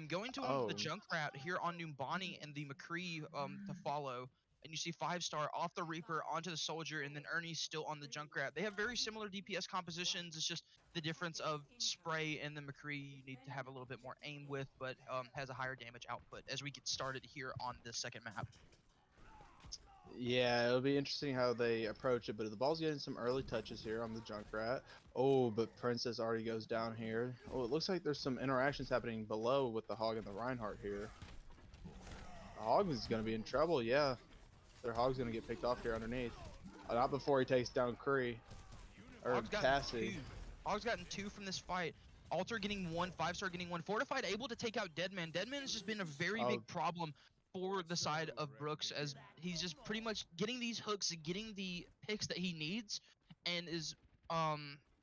Going to one with the Junkrat here on Numbani and the McCree to follow. And you see 5-star off the Reaper onto the Soldier, and then Ernie's still on the Junkrat. They have very similar DPS compositions. It's just the difference of Spray and the McCree you need to have a little bit more aim with, but has a higher damage output as we get started here on this second map. Yeah, it'll be interesting how they approach it, but the ball's getting some early touches here on the Junkrat. Oh, but Princess already goes down here. Oh, it looks like there's some interactions happening below with the Hog and the Reinhardt here. The Hog is going to be in trouble, yeah. Their Hog's going to get picked off here underneath. Not before he takes down Curry. Or Cassie. Hog's gotten 2 from this fight. Alter getting 1, 5-star getting 1. Fortified able to take out Deadman. Deadman has just been a very big problem for the side of Brooks, as he's just pretty much getting these hooks and getting the picks that he needs, and is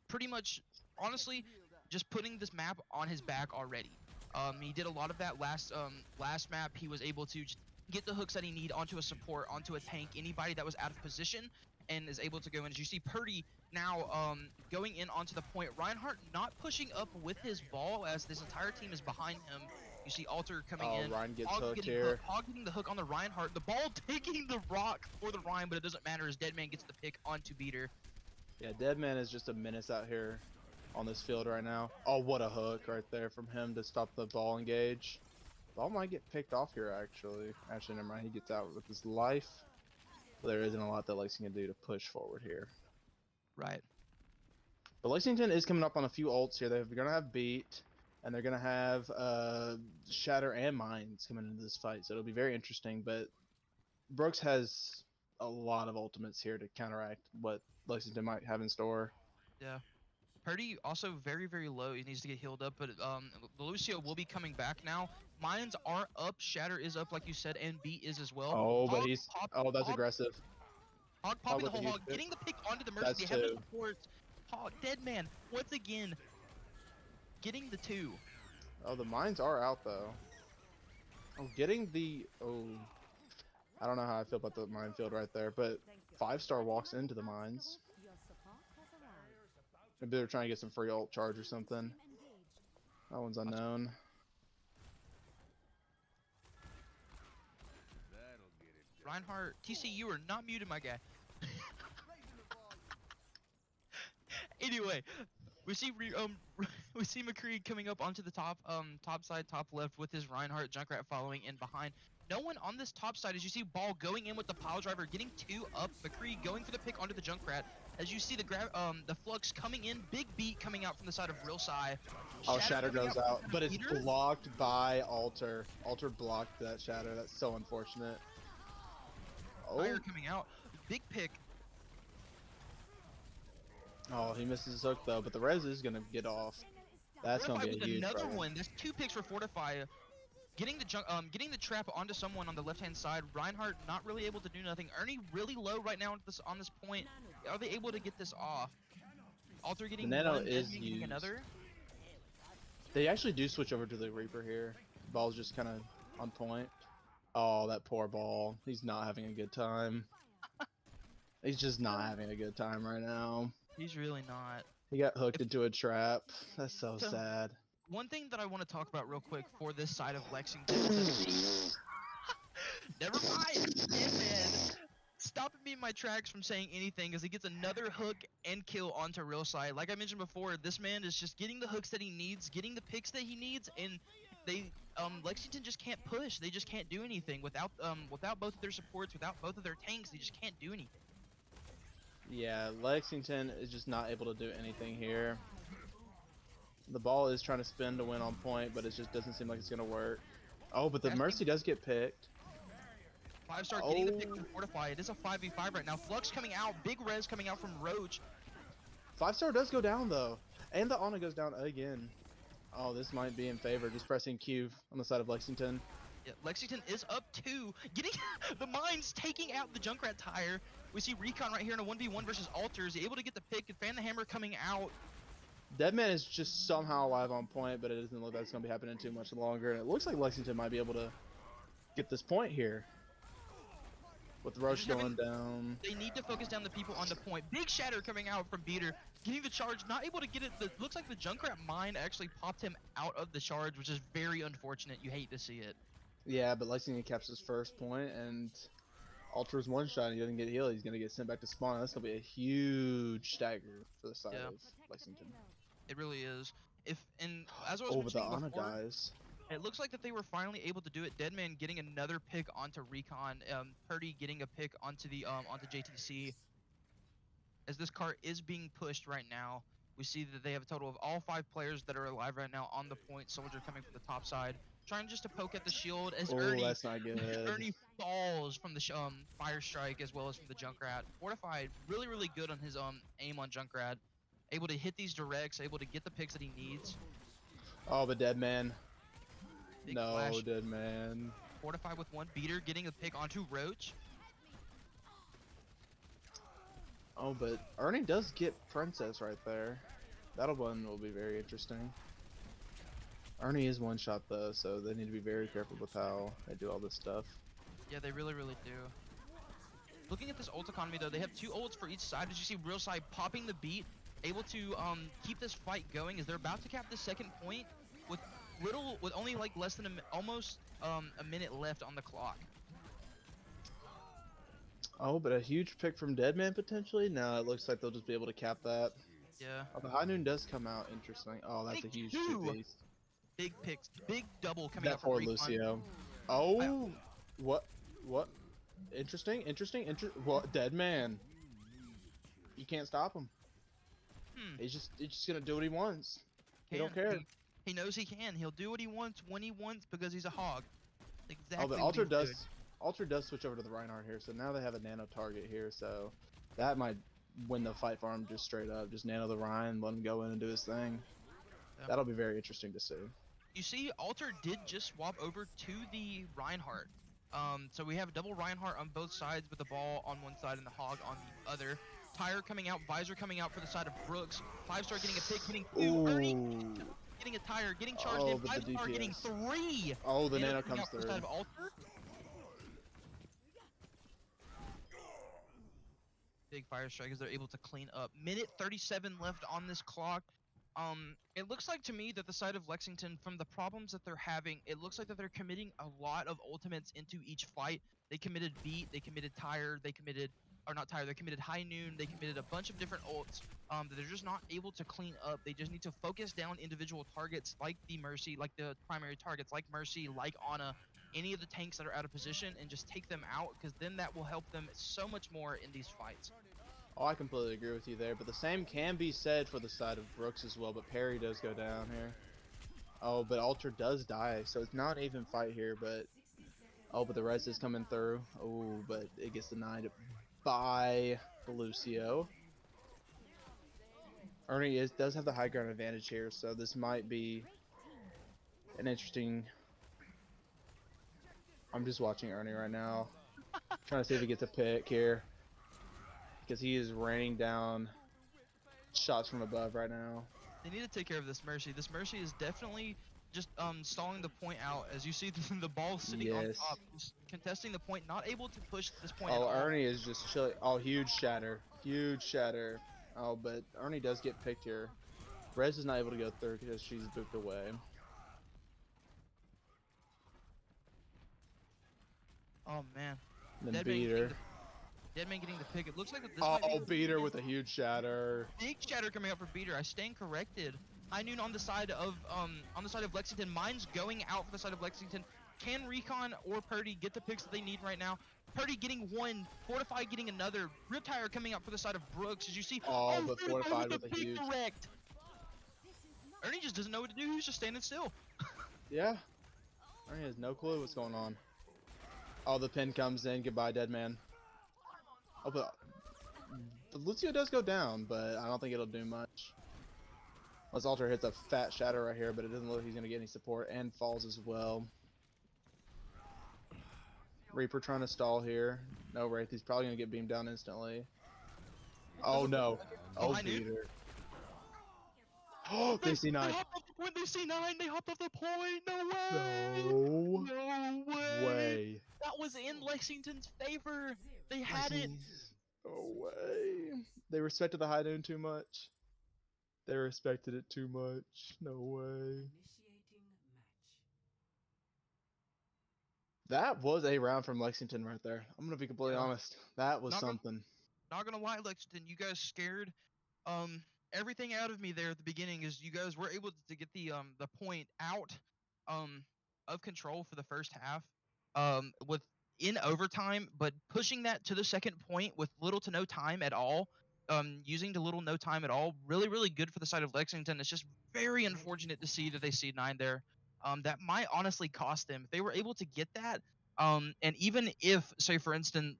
pretty much honestly just putting this map on his back already. He did a lot of that last map. He was able to just get the hooks that he need onto a support, onto a tank, anybody that was out of position, and is able to go in. As you see Purdy now going in onto the point. Reinhardt not pushing up with his ball as this entire team is behind him. You see Alter coming in. Ryan gets Hog hooked getting here. Hog getting the hook on the Reinhardt. The ball taking the rock for the Ryan, but it doesn't matter as Deadman gets the pick onto Beater. Yeah, Deadman is just a menace out here on this field right now. Oh, what a hook right there from him to stop the ball engage. Ball might get picked off here, actually. Actually, never mind. He gets out with his life. There isn't a lot that Lexington can do to push forward here. Right. But Lexington is coming up on a few ults here. They're going to have Beat, and they're going to have Shatter and Mines coming into this fight. So it'll be very interesting. But Brooks has a lot of ultimates here to counteract what Lexington might have in store. Yeah. Purdy also very, very low. He needs to get healed up, but Lucio will be coming back now. Mines are up, Shatter is up, like you said, and Beat is as well. Oh, but he's... Oh, that's aggressive. Hog popping the whole Hog, getting the pick onto the Mercy. They have the supports. Hog, Deadman, once again, getting the 2. Oh, the mines are out though. Oh, getting the I don't know how I feel about the minefield right there, but 5-star walks into the mines. Maybe they're trying to get some free ult charge or something. That one's unknown. Reinhardt, TC, you are not muted, my guy. Anyway, we see we see McCree coming up onto the top side, top left with his Reinhardt Junkrat following in behind. No one on this top side as you see Ball going in with the pile driver, getting 2 up. McCree going for the pick onto the Junkrat. As you see the Flux coming in, big beat coming out from the side of Real Sai. Oh, Shatter coming goes out, but it's Peter. blocked by Alter. Alter blocked that Shatter. That's so unfortunate. Fire Oh, coming out, big pick. oh, he misses his hook though, but the res is gonna get off. That's gonna Fortify be a with huge another problem. one. There's 2 picks for Fortify. Getting the trap onto someone on the left-hand side. Reinhardt not really able to do nothing. Ernie really low right now on this point. Are they able to get this off? Alter getting The nano one, is Deadman getting used. another. They actually do switch over to the Reaper here. Ball's just kind of on point. Oh, that poor Ball. He's not having a good time. He's just not having a good time right now. He's really not. He got hooked into a trap. That's so So- sad. One thing that I want to talk about real quick for this side of Lexington is never mind. Deadman stopping me in my tracks from saying anything as he gets another hook and kill onto Real Side. Like I mentioned before, this man is just getting the hooks that he needs, getting the picks that he needs, and they Lexington just can't push. They just can't do anything without both of their supports, without both of their tanks. They just can't do anything. Yeah, Lexington is just not able to do anything here. The Ball is trying to spin to win on point, but it just doesn't seem like it's gonna work. Oh, but the Mercy does get picked. 5-star getting the pick from Fortify. It is a 5v5 right now. Flux coming out, big res coming out from Roach. 5-star does go down though, and the Ana goes down again. Oh, this might be in favor. Just pressing Q on the side of Lexington. Yeah, Lexington is up 2, getting the mines taking out the Junkrat tire. We see Recon right here in a 1v1 versus Alters, able to get the pick, and Fan the Hammer coming out. Deadman is just somehow alive on point, but it doesn't look like it's going to be happening too much longer. And it looks like Lexington might be able to get this point here. With Roach going down. They need to focus down the people on the point. Big Shatter coming out from Beater, getting the charge, not able to get it. Looks like the Junkrat mine actually popped him out of the charge, which is very unfortunate. You hate to see it. Yeah, but Lexington caps his first point, and Ultra's one shot and he doesn't get healed. He's going to get sent back to spawn. That's going to be a huge stagger for the side of Lexington. It really is. As I was Over the mentioning Ana before, guys. it looks like that they were finally able to do it. Deadman getting another pick onto Recon. Purdy getting a pick onto the onto JTC. As this cart is being pushed right now, we see that they have a total of all 5 players that are alive right now on the point. Soldier coming from the top side, trying just to poke at the shield as Oh, Ernie that's not good. Ernie falls from the fire strike as well as from the Junkrat. Fortified really good on his aim on Junkrat. Able to hit these directs, able to get the picks that he needs. Oh, but Deadman. Big No, flash. Deadman. Fortified with one Beater, getting a pick onto Roach. Oh, but Ernie does get Princess right there. That'll one will be very interesting. Ernie is one shot though, so they need to be very careful with how they do all this stuff. Yeah, they really do. Looking at this ult economy though, they have 2 ults for each side. As you see Real Side popping the beat, able to keep this fight going as they're about to cap the second point with only like less than almost a minute left on the clock. Oh, but a huge pick from Deadman potentially? No, it looks like they'll just be able to cap that. Yeah. Oh, the High Noon does come out interesting. Oh, that's a Big huge 2. 2-piece. Big picks, big double coming That out from poor Recon. Lucio. Oh, what? Interesting. What? Deadman. You can't stop him. He's just gonna do what he wants. He don't care. He knows he can. He'll do what he wants when he wants because he's a hog. Exactly. Oh, but what he's doing. Alter does switch over to the Reinhardt here, so now they have a nano target here, so that might win the fight for him just straight up. Just nano the Ryan, let him go in and do his thing. Yeah. That'll be very interesting to see. You see, Alter did just swap over to the Reinhardt. So we have a double Reinhardt on both sides with the Ball on one side and the Hog on the other. Tire coming out, Visor coming out for the side of Brooks. 5-star getting a pick, getting 2. Ernie Ooh. getting a tire, getting charged Oh, in. but the 5-star getting DPS. 3. Oh, the Nano nano coming comes out for the through. side of Alter. Big fire strike as they're able to clean up. Minute 37 left on this clock. It looks like to me that the side of Lexington, from the problems that they're having, it looks like that they're committing a lot of ultimates into each fight. They committed Beat, they committed Tire, they committed, or not Tire, they committed High Noon, they committed a bunch of different ults that they're just not able to clean up. They just need to focus down individual targets like the Mercy, like the primary targets like Mercy, like Ana, any of the tanks that are out of position, and just take them out, because then that will help them so much more in these fights. Oh, I completely agree with you there, but the same can be said for the side of Brooks as well, but Perry does go down here. Oh, but Alter does die, so it's not an even fight here, but... Oh, but the res is coming through. Oh, but it gets denied by Lucio. Ernie does have the high ground advantage here, so this might be an interesting... I'm just watching Ernie right now. Trying to see if he gets a pick here. Because he is raining down shots from above right now. They need to take care of this Mercy. This Mercy is definitely just stalling the point out. As you see the ball sitting on Yes. top, just contesting the point, not able to push this point Oh, at all. Ernie is just chilling. Oh, huge shatter. Huge shatter. Oh, but Ernie does get picked here. Rez is not able to go through because she's booped away. Oh man. Then Deadman beat getting her. Deadman getting the pick. It looks like that this Oh, might be beat her with a huge shatter. big shatter coming out for Beater. I stand corrected. High Noon on the side of Lexington. Mine's going out for the side of Lexington. Can Recon or Purdy get the picks that they need right now? Purdy getting one, Fortify getting another. Riptire coming out for the side of Brooks. As you see, Oh, but Fortified with a big huge. direct. Ernie just doesn't know what to do. He's just standing still. Yeah. Ernie has no clue what's going on. Oh, the pin comes in. Goodbye, dead man. Oh, but the Lucio does go down, but I don't think it'll do much. Unless Alter hits a fat shatter right here, but it doesn't look like he's going to get any support, and falls as well. Reaper trying to stall here. No Wraith, he's probably going to get beamed down instantly. Oh no. Oh, I knew. Peter. Oh, they see 9. They hopped off the point. They see 9. They hopped off the point. No way. No No way. way. That was in Lexington's favor. They had it. No way. They respected the high noon too much. They respected it too much. No way. That was a round from Lexington right there. I'm gonna be completely Yeah. honest. That was Not gonna- something. Not gonna lie, Lexington, you guys scared everything out of me there at the beginning. Is you guys were able to get the point out of control for the first half with in overtime, but pushing that to the second point with little to no time at all. Using to little no time at all, really good for the side of Lexington. It's just very unfortunate to see that they see 9 there. That might honestly cost them. If they were able to get that, and even if, say for instance,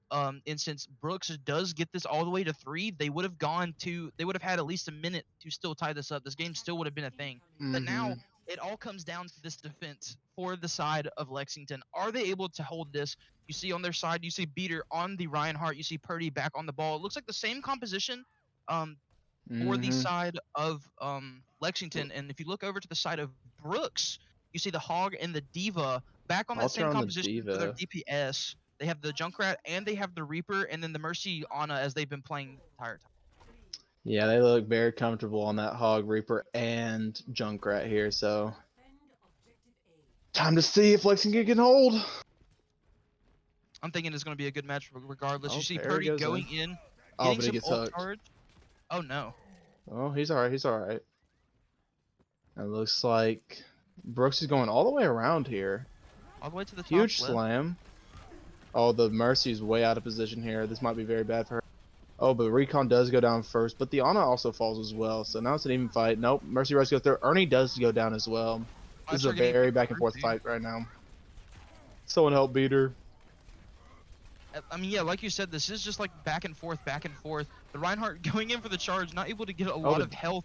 Brooks does get this all the way to 3, they would have had at least a minute to still tie this up. This game still would have been a thing. But now it all comes down to this defense for the side of Lexington. Are they able to hold this? You see on their side, you see Beater on the Reinhardt, you see Purdy back on the ball. It looks like the same composition for the side of Lexington. And if you look over to the side of Brooks, you see the Hog and the Diva back on that Alter same on the composition for their Diva. DPS. They have the Junkrat and they have the Reaper, and then the Mercy Ana as they've been playing the entire time. Yeah, they look very comfortable on that Hog, Reaper, and Junkrat here, so time to see if Lexington can hold. I'm thinking it's going to be a good match regardless. Oh, You see Perry Purdy goes going in, Oh, getting but he some gets ult hooked. charge. Oh no. Oh, he's alright, he's alright. It looks like Brooks is going all the way around here. All the way to the top Huge left. slam. Oh, the Mercy's way out of position here. This might be very bad for her. Oh, but Recon does go down first, but the Ana also falls as well. So now it's an even fight. Nope, Mercy Res goes through. Ernie does go down as well. This is a very back and forth fight right now. Someone help Beater. I mean, yeah, like you said, this is just like back and forth, back and forth. The Reinhardt going in for the charge, not able to get a lot but of health.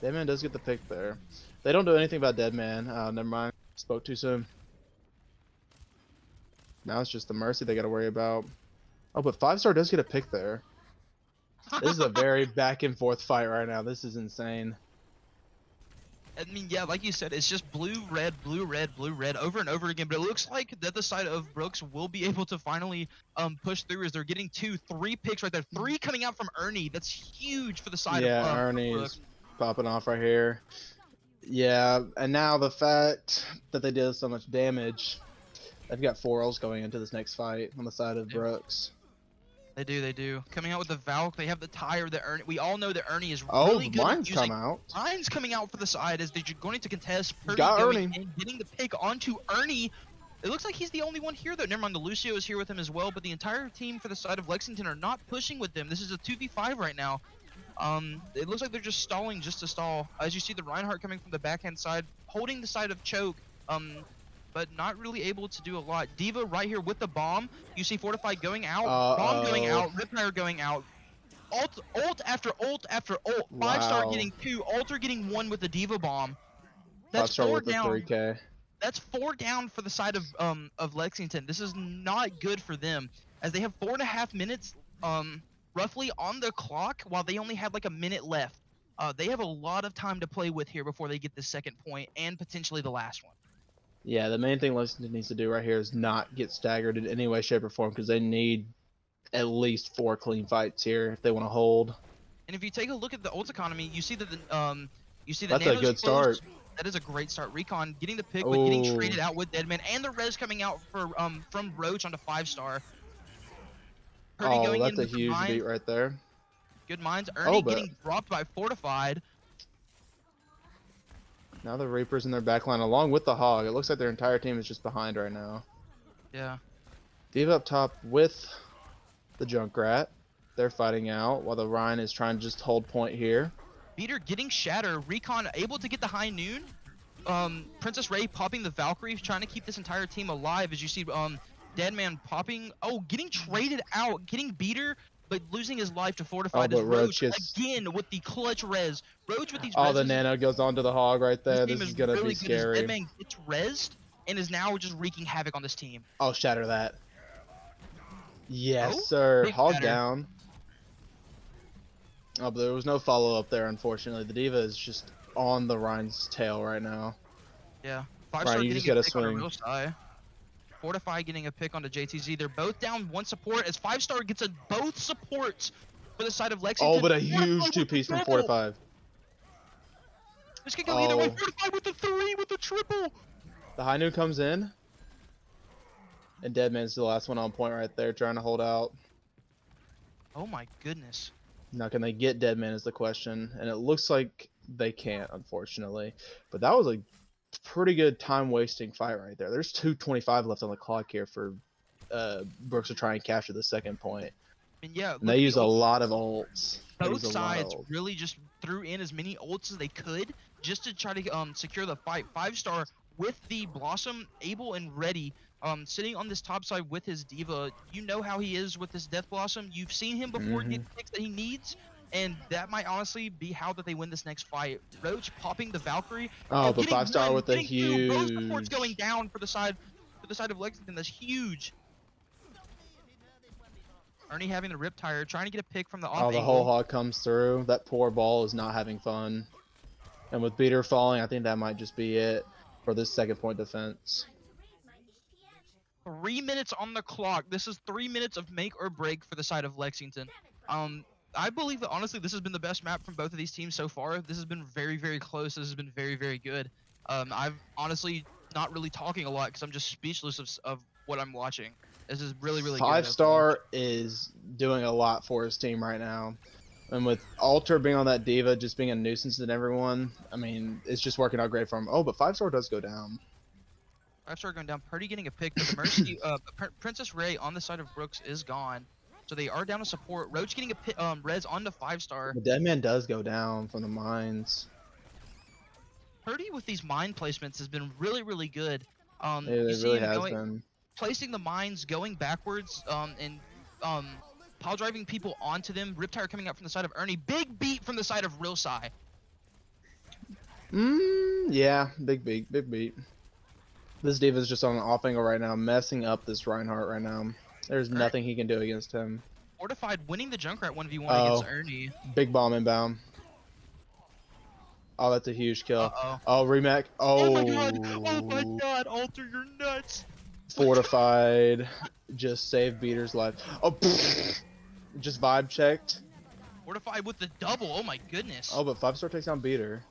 Deadman does get the pick there. They don't do anything about Deadman. Never mind. Spoke too soon. Now it's just the Mercy they gotta worry about. Oh, but 5-star does get a pick there. This is a very back and forth fight right now. This is insane. I mean, yeah, like you said, it's just blue, red, blue, red, blue, red over and over again. But it looks like that the side of Brooks will be able to finally push through as they're getting 3 picks right there. 3 coming out from Ernie. That's huge for the side Yeah, of Ernie's Brooks. popping off right here. Yeah, and now the fact that they did so much damage, they've got 4 L's going into this next fight on the side of Yeah. Brooks. They do. Coming out with the Valk, they have the tire that Ernie. We all know that Ernie is Oh, really good at mine's using. come out. Mine's coming out for the side as they're going to contest. Purdy Got going Ernie. in, getting the pick onto Ernie. It looks like he's the only one here though. Never mind, the Lucio is here with him as well, but the entire team for the side of Lexington are not pushing with them. This is a 2v5 right now. It looks like they're just stalling just to stall. As you see the Reinhardt coming from the backhand side, holding the side of Choke, but not really able to do a lot. Diva right here with the bomb. You see Fortify going out, bomb going out, Riptire going out. Ult after ult after ult. 5-star Wow. getting 2, Alter getting 1 with the Diva bomb. That's 5-star 4 with the down. 3K. That's 4 down for the side of Lexington. This is not good for them as they have 4.5 minutes roughly on the clock while they only have like a minute left. They have a lot of time to play with here before they get the second point and potentially the last one. Yeah, the main thing Lexington needs to do right here is not get staggered in any way, shape, or form because they need at least 4 clean fights here if they want to hold. And if you take a look at the ult economy, you see that the That's a Nano's good close. start. That is a great start. Recon getting the pick, but getting Ooh. traded out with Deadman, and the res coming out for from Roach onto 5-star. Purdy Oh, going that's in a with the huge mine. beat right there. Good mines. Ernie but- getting dropped by Fortified. Now the Reapers in their backline along with the Hog. It looks like their entire team is just behind right now. Yeah. Diva up top with the Junkrat. They're fighting out while the Ryan is trying to just hold point here. Beater getting Shatter. Recon able to get the high noon. Princess Ray popping the Valkyrie, trying to keep this entire team alive. As you see, Deadman popping. Oh, getting traded out. Getting Beater, but losing his life to Fortified Oh, as but Roach Roach gets- again with the clutch res. Roach with these Oh, the reses. Nano goes onto the Hog right there. This This team is gonna really be good as scary. Deadman gets rezzed and is now just wreaking havoc on this team. I'll shatter that. Yes, Oh, sir. big Hog shatter. down. Oh, but there was no follow up there, unfortunately. The Diva is just on the Ryan's tail right now. Yeah. Right, 5-star you getting just a gotta pick on a swing. real side. Fortify getting a pick onto JTZ. They're both down 1 support as 5-star gets a both supports for the side of Lexington. Oh, but a Fortify huge with the 2-piece from double. 45. This could go either way. Oh. Fortify with the 3 with the triple. The high noon comes in. And Deadman's the last one on point right there, trying to hold out. Oh my goodness. Now, can they get Deadman is the question. And it looks like they can't, unfortunately. But that was a pretty good time-wasting fight right there. There's 2:25 left on the clock here for Brooks to try and capture the second point. And yeah, And they use a lot of ults. They both use a lot of sides ults. really just threw in as many ults as they could just to try to secure the fight. 5-star with the Blossom able and ready, sitting on this top side with his Diva. You know how he is with this Death Blossom. You've seen him before get the picks that he needs, and that might honestly be how that they win this next fight. Roach popping the Valkyrie. Oh, but getting 5-star one, with a getting two. Both supports huge... going down for the side of Lexington. That's huge. Ernie having the rip tire, trying to get a pick from the off Oh, the angle. whole hog comes through. That poor ball is not having fun. And with Beater falling, I think that might just be it for this second point defense. 3 minutes on the clock. This is 3 minutes of make or break for the side of Lexington. I believe that honestly this has been the best map from both of these teams so far. This has been very, very close. This has been very, very good. I've honestly not really talking a lot because I'm just speechless of what I'm watching. This is really, really good. 5-star is doing a lot for his team right now. And with Alter being on that Diva, just being a nuisance to everyone, I mean, it's just working out great for him. Oh, but 5-star does go down. 5-star going down. Purdy getting a pick, but the Mercy, Princess Ray on the side of Brooks is gone. So they are down to support. Roach getting a res onto 5-star. The Deadman does go down from the mines. Purdy with these mine placements has been really, really good. Yeah, You it see really him has going, been. placing the mines, going backwards, and pile driving people onto them. Riptire coming out from the side of Ernie. Big beat from the side of Real Sai. Yeah, big beat, big beat. This Diva's just on an off angle right now, messing up this Reinhardt right now. There's nothing he can do against him. Fortified winning the Junkrat 1v1 Oh, against Ernie. big bomb inbound. Oh, that's a huge kill. Uh-oh. Oh, remake. Oh my Oh, god, Alter, you're nuts. Fortified. Just saved Beater's life. Oh, pfft. Just vibe checked. Fortified with the double, oh my goodness. Oh, but 5-star takes down Beater.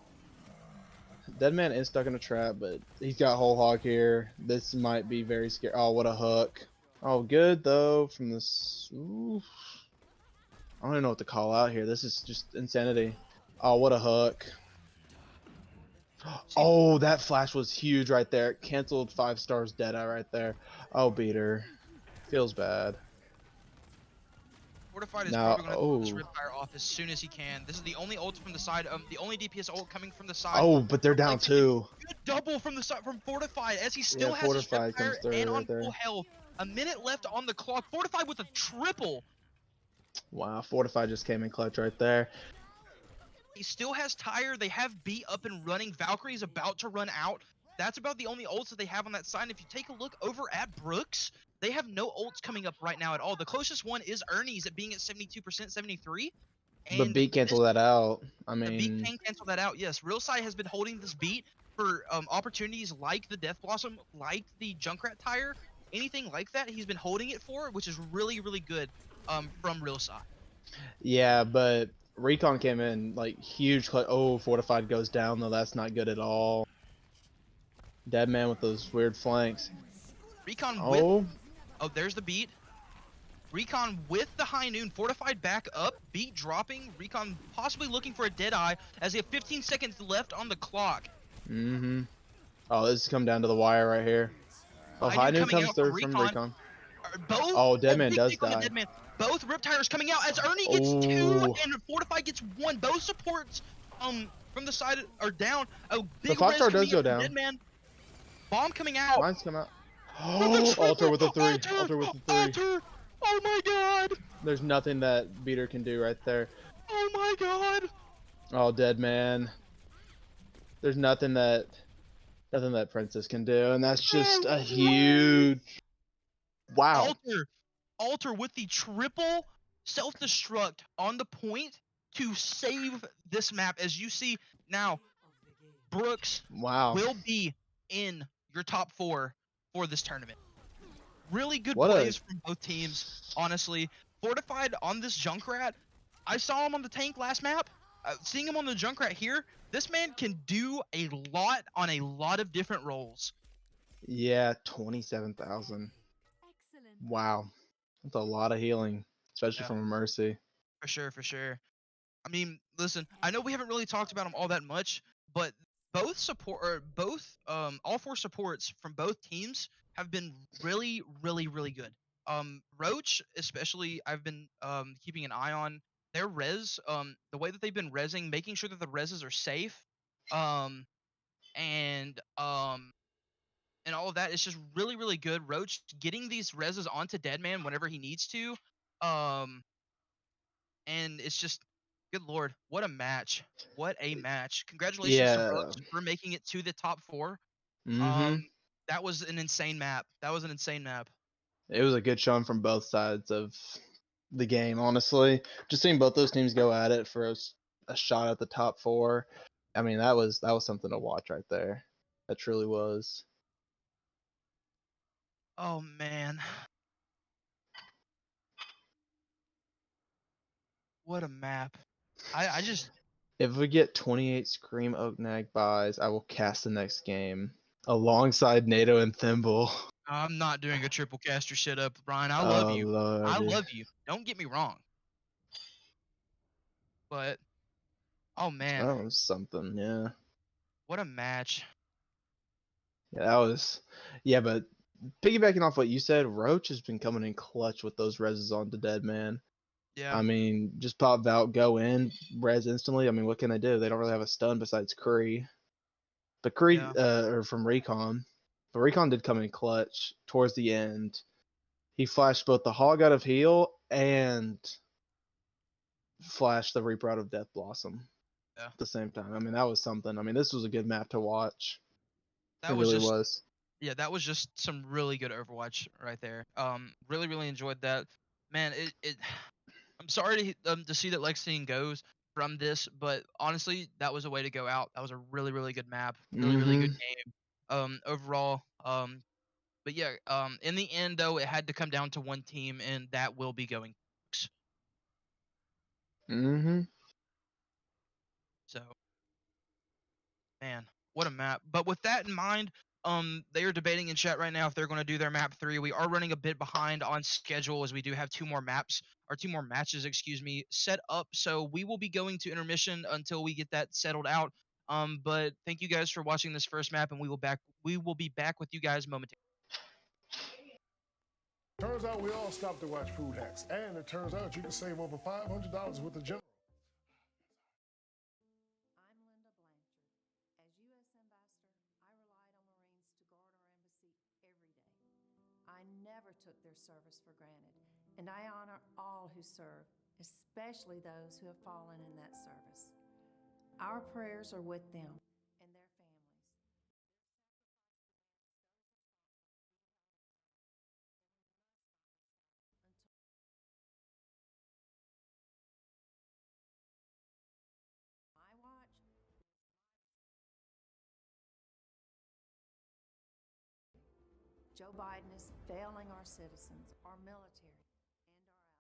Deadman is stuck in a trap, but he's got whole hog here. This might be very scary. Oh, what a hook. Oh, good though from this. Ooh. I don't even know what to call out here. This is just insanity. Oh, what a hook. Oh, that flash was huge right there. It canceled 5 stars Deadeye right there. Oh, Beater. Feels bad. Fortified is Now, probably going to pull this oh. Riptire off as soon as he can. This is the only ult from the side, the only DPS ult coming from the side. Oh, but they're down Lexington, too. good double from the side from Fortified as he still Yeah, has his Fortified Riptire comes through and on right there. full health. A minute left on the clock. Fortified with a triple. Wow, Fortified just came in clutch right there. He still has Tire. They have B up and running. Valkyrie's about to run out. That's about the only ults that they have on that side. And if you take a look over at Brooks, they have no ults coming up right now at all. The closest one is Ernie's at being at 72%, 73. But And beat cancel that out. I the beat mean, can cancel that out. Yes, Realside has been holding this beat for opportunities like the Death Blossom, like the Junkrat Tire, anything like that. He's been holding it for, which is really, really good from Realside. yeah, but Recon came in like huge. Oh, Fortified goes down though. That's not good at all. Deadman with those weird flanks. Recon with Oh, there's the beat. Recon with the high noon, Fortified back up, beat dropping, Recon possibly looking for a Deadeye as they have 15 seconds left on the clock. mm-hmm. Oh, this has come down to the wire right here. Oh, High Noon coming comes out through from Recon. Both, Oh, Deadman big does pick on the die. Deadman. Both Riptires coming out as Ernie gets 2 Oh. and Fortified gets 1. Both supports from the side are down. A big 5-star res does coming go out from down. Deadman. Bomb coming out. Mine's come out. From the Oh, Alter with a 3. Alter, Alter with a 3. Alter. Oh my god. There's nothing that Beater can do right there. Oh my god. Oh, Deadman. There's nothing that Princess can do, and that's just a huge. Wow. Alter with the triple self-destruct on the point to save this map. As you see now, Brooks Wow. will be in your top 4 for this tournament. Really good What a- plays from both teams, honestly. Fortified on this Junkrat. I saw him on the tank last map. Seeing him on the Junkrat here, this man can do a lot on a lot of different roles. Yeah, 27,000. Excellent. Wow. That's a lot of healing, especially Yeah. from a Mercy. For sure, for sure. I mean, listen, I know we haven't really talked about him all that much, but all 4 supports from both teams have been really, really, really good. Roach, especially, I've been keeping an eye on their res, the way that they've been resing, making sure that the reses are safe, and all of that is just really, really good. Roach getting these reses onto Deadman whenever he needs to, and it's just, good lord, what a match! What a match! Congratulations to Yeah. Brooks for making it to the top 4. Mm-hmm. That was an insane map. It was a good showing from both sides of the game, honestly. Just seeing both those teams go at it for a shot at the top 4. I mean, that was something to watch right there. That truly was. Oh man. What a map. I just If we get 28 Scream Oaknag buys, I will cast the next game alongside NATO and Thimble. I'm not doing a triple caster shit up, Brian. I Oh, love you. I Lordy. love you. Don't get me wrong. But oh man, That was something, yeah. what a match. Yeah, that was. Yeah, but piggybacking off what you said, Roach has been coming in clutch with those reses onto Deadman. Yeah. I mean, just pop out, go in, res instantly. I mean, what can they do? They don't really have a stun besides Curry. But Curry, Yeah. or from Recon. But Recon did come in clutch towards the end. He flashed both the Hog out of heal and flashed the Reaper out of Death Blossom Yeah. at the same time. I mean, that was something. I mean, this was a good map to watch. That It was really just was. Yeah, that was just some really good Overwatch right there. Really, really enjoyed that. Man, it I'm sorry to see that Lexington goes from this, but honestly, that was a way to go out. That was a really, really good map, really, really good Mm-hmm. game. Overall, but yeah, in the end though, it had to come down to one team, and that will be going. Bucks. Mm-hmm. So, man, what a map. But with that in mind, they are debating in chat right now if they're going to do their map 3. We are running a bit behind on schedule as we do have two more maps or two more matches, excuse me, set up. So we will be going to intermission until we get that settled out. But thank you guys for watching this first map, and we will be back with you guys momentarily. Turns out we all stopped to watch food hacks, and it turns out you can save over $500 with the general. I'm Linda Blanchard. As U.S. Ambassador, I relied on Marines to guard our embassy every day. I never took their service for granted, and I honor all who serve, especially those who have fallen in that service. Our prayers are with them and their families. Until my watch, Joe Biden is failing our citizens, our military, and our allies.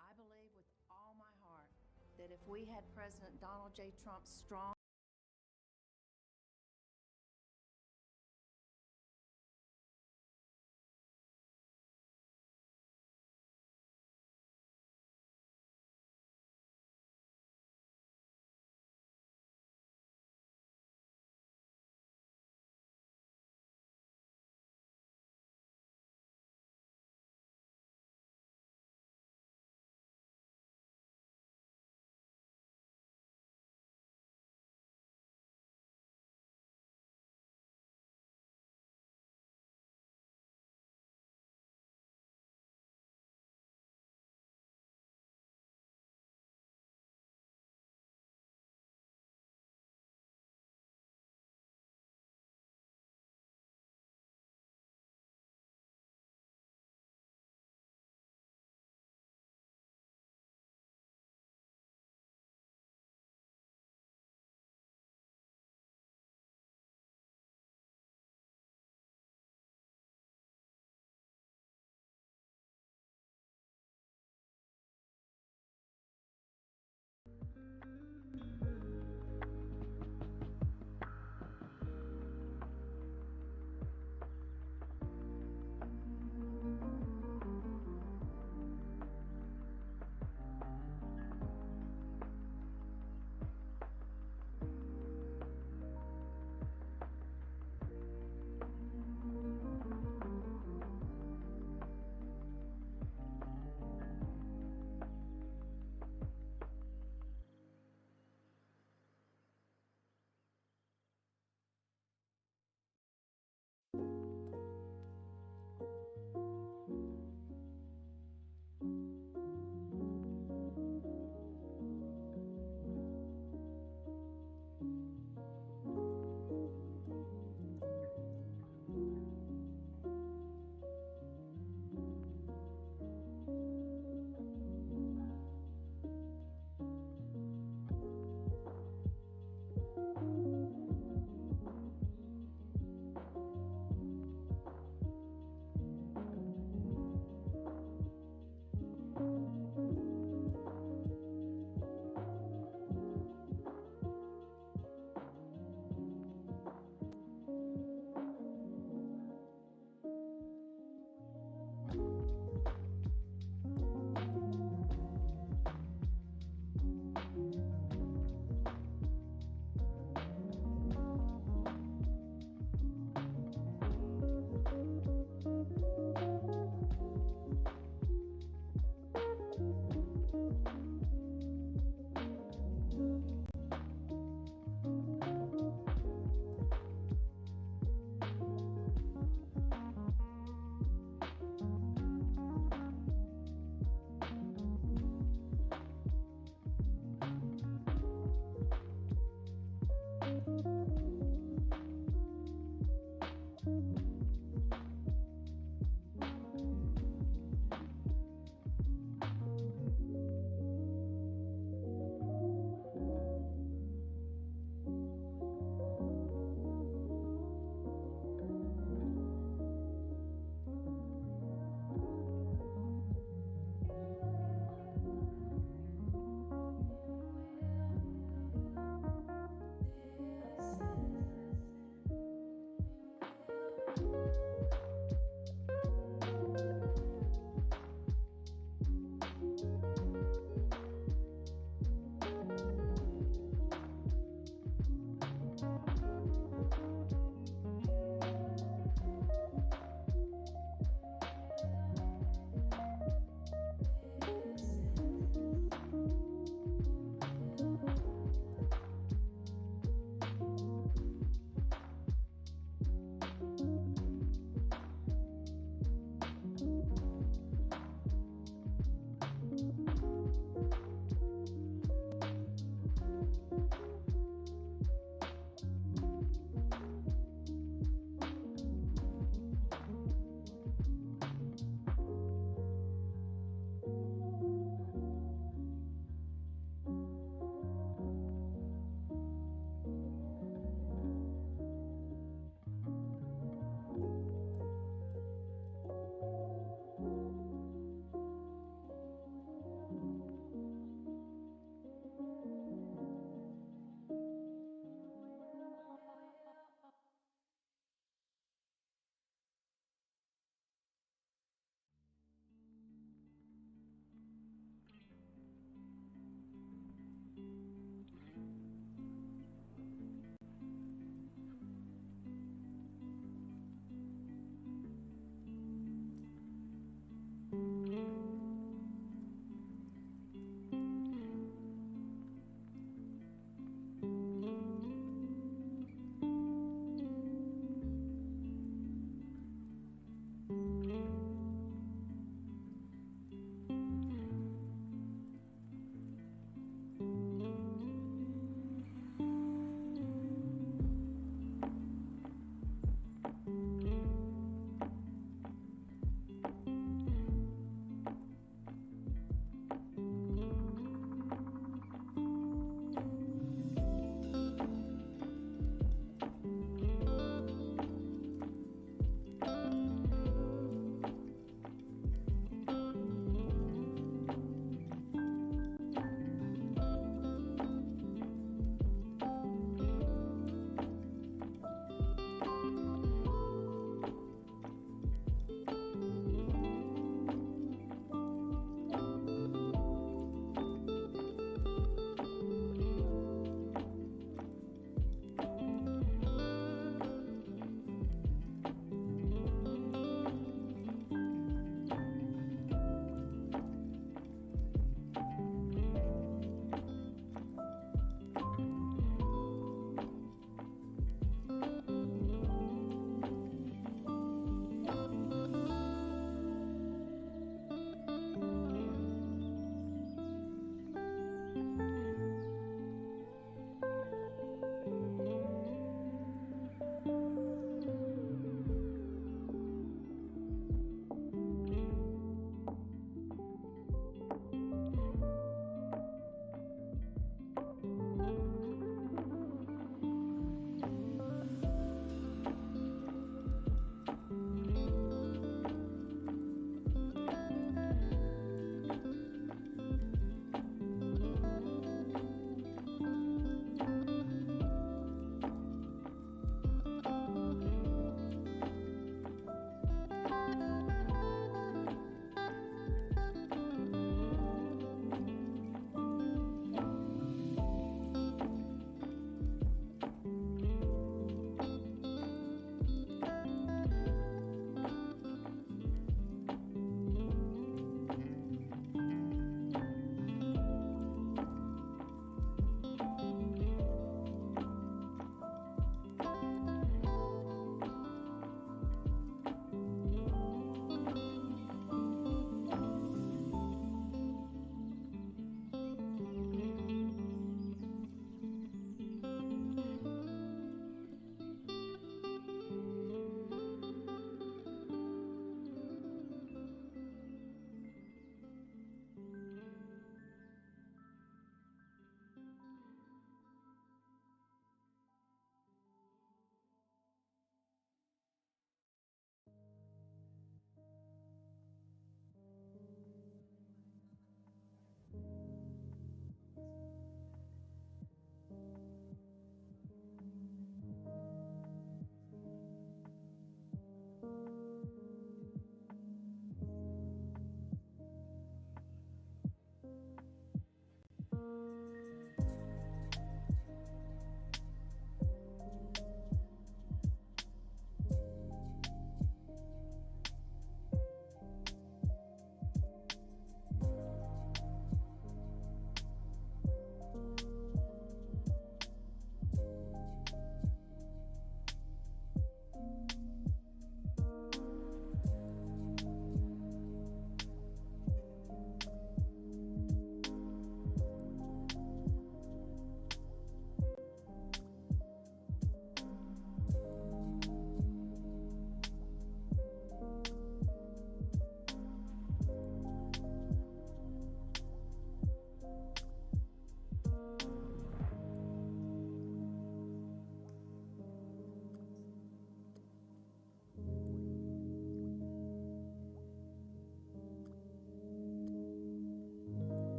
I believe with all my heart that if we had President Donald J. Trump's strong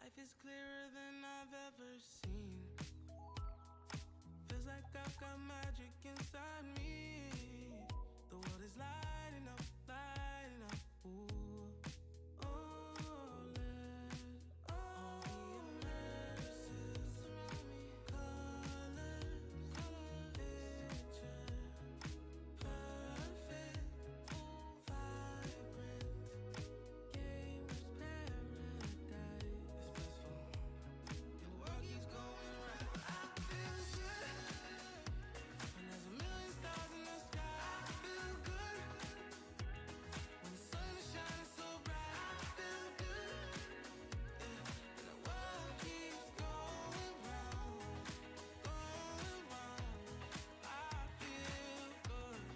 Life is clearer than I've ever seen. Feels like I've got magic inside me. The world is lighting up, lighting up. Ooh, oh, let all the images around me. Colors, picture, perfect, vibrant. Gamer's paradise. It's blissful. And the world keeps going round. I feel good. When there's a million stars in the sky, I feel good. When the sun is shining so bright, I feel good. Yeah. And the world keeps going round, going round. I feel good.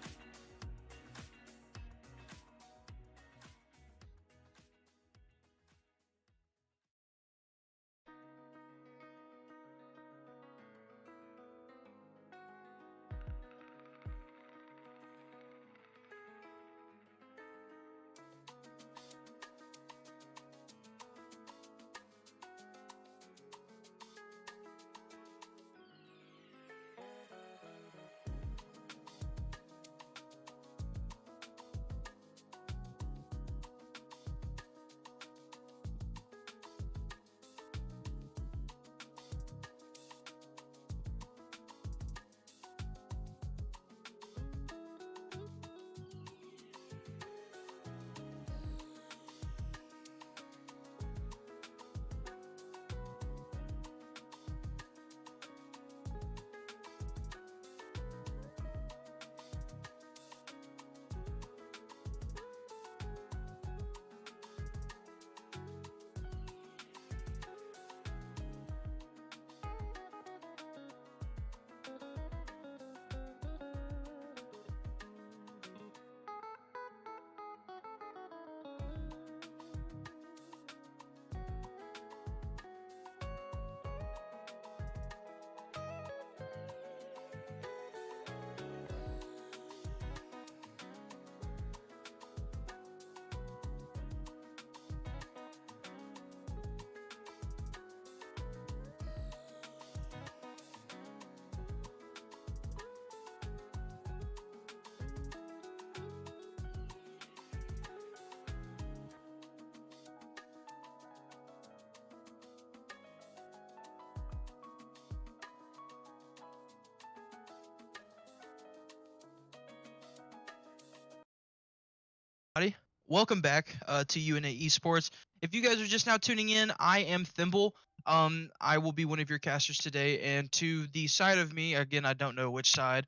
Everybody, welcome back to UNA Esports. If you guys are just now tuning in, I am Thimble. I will be one of your casters today, and to the side of me, again, I don't know which side,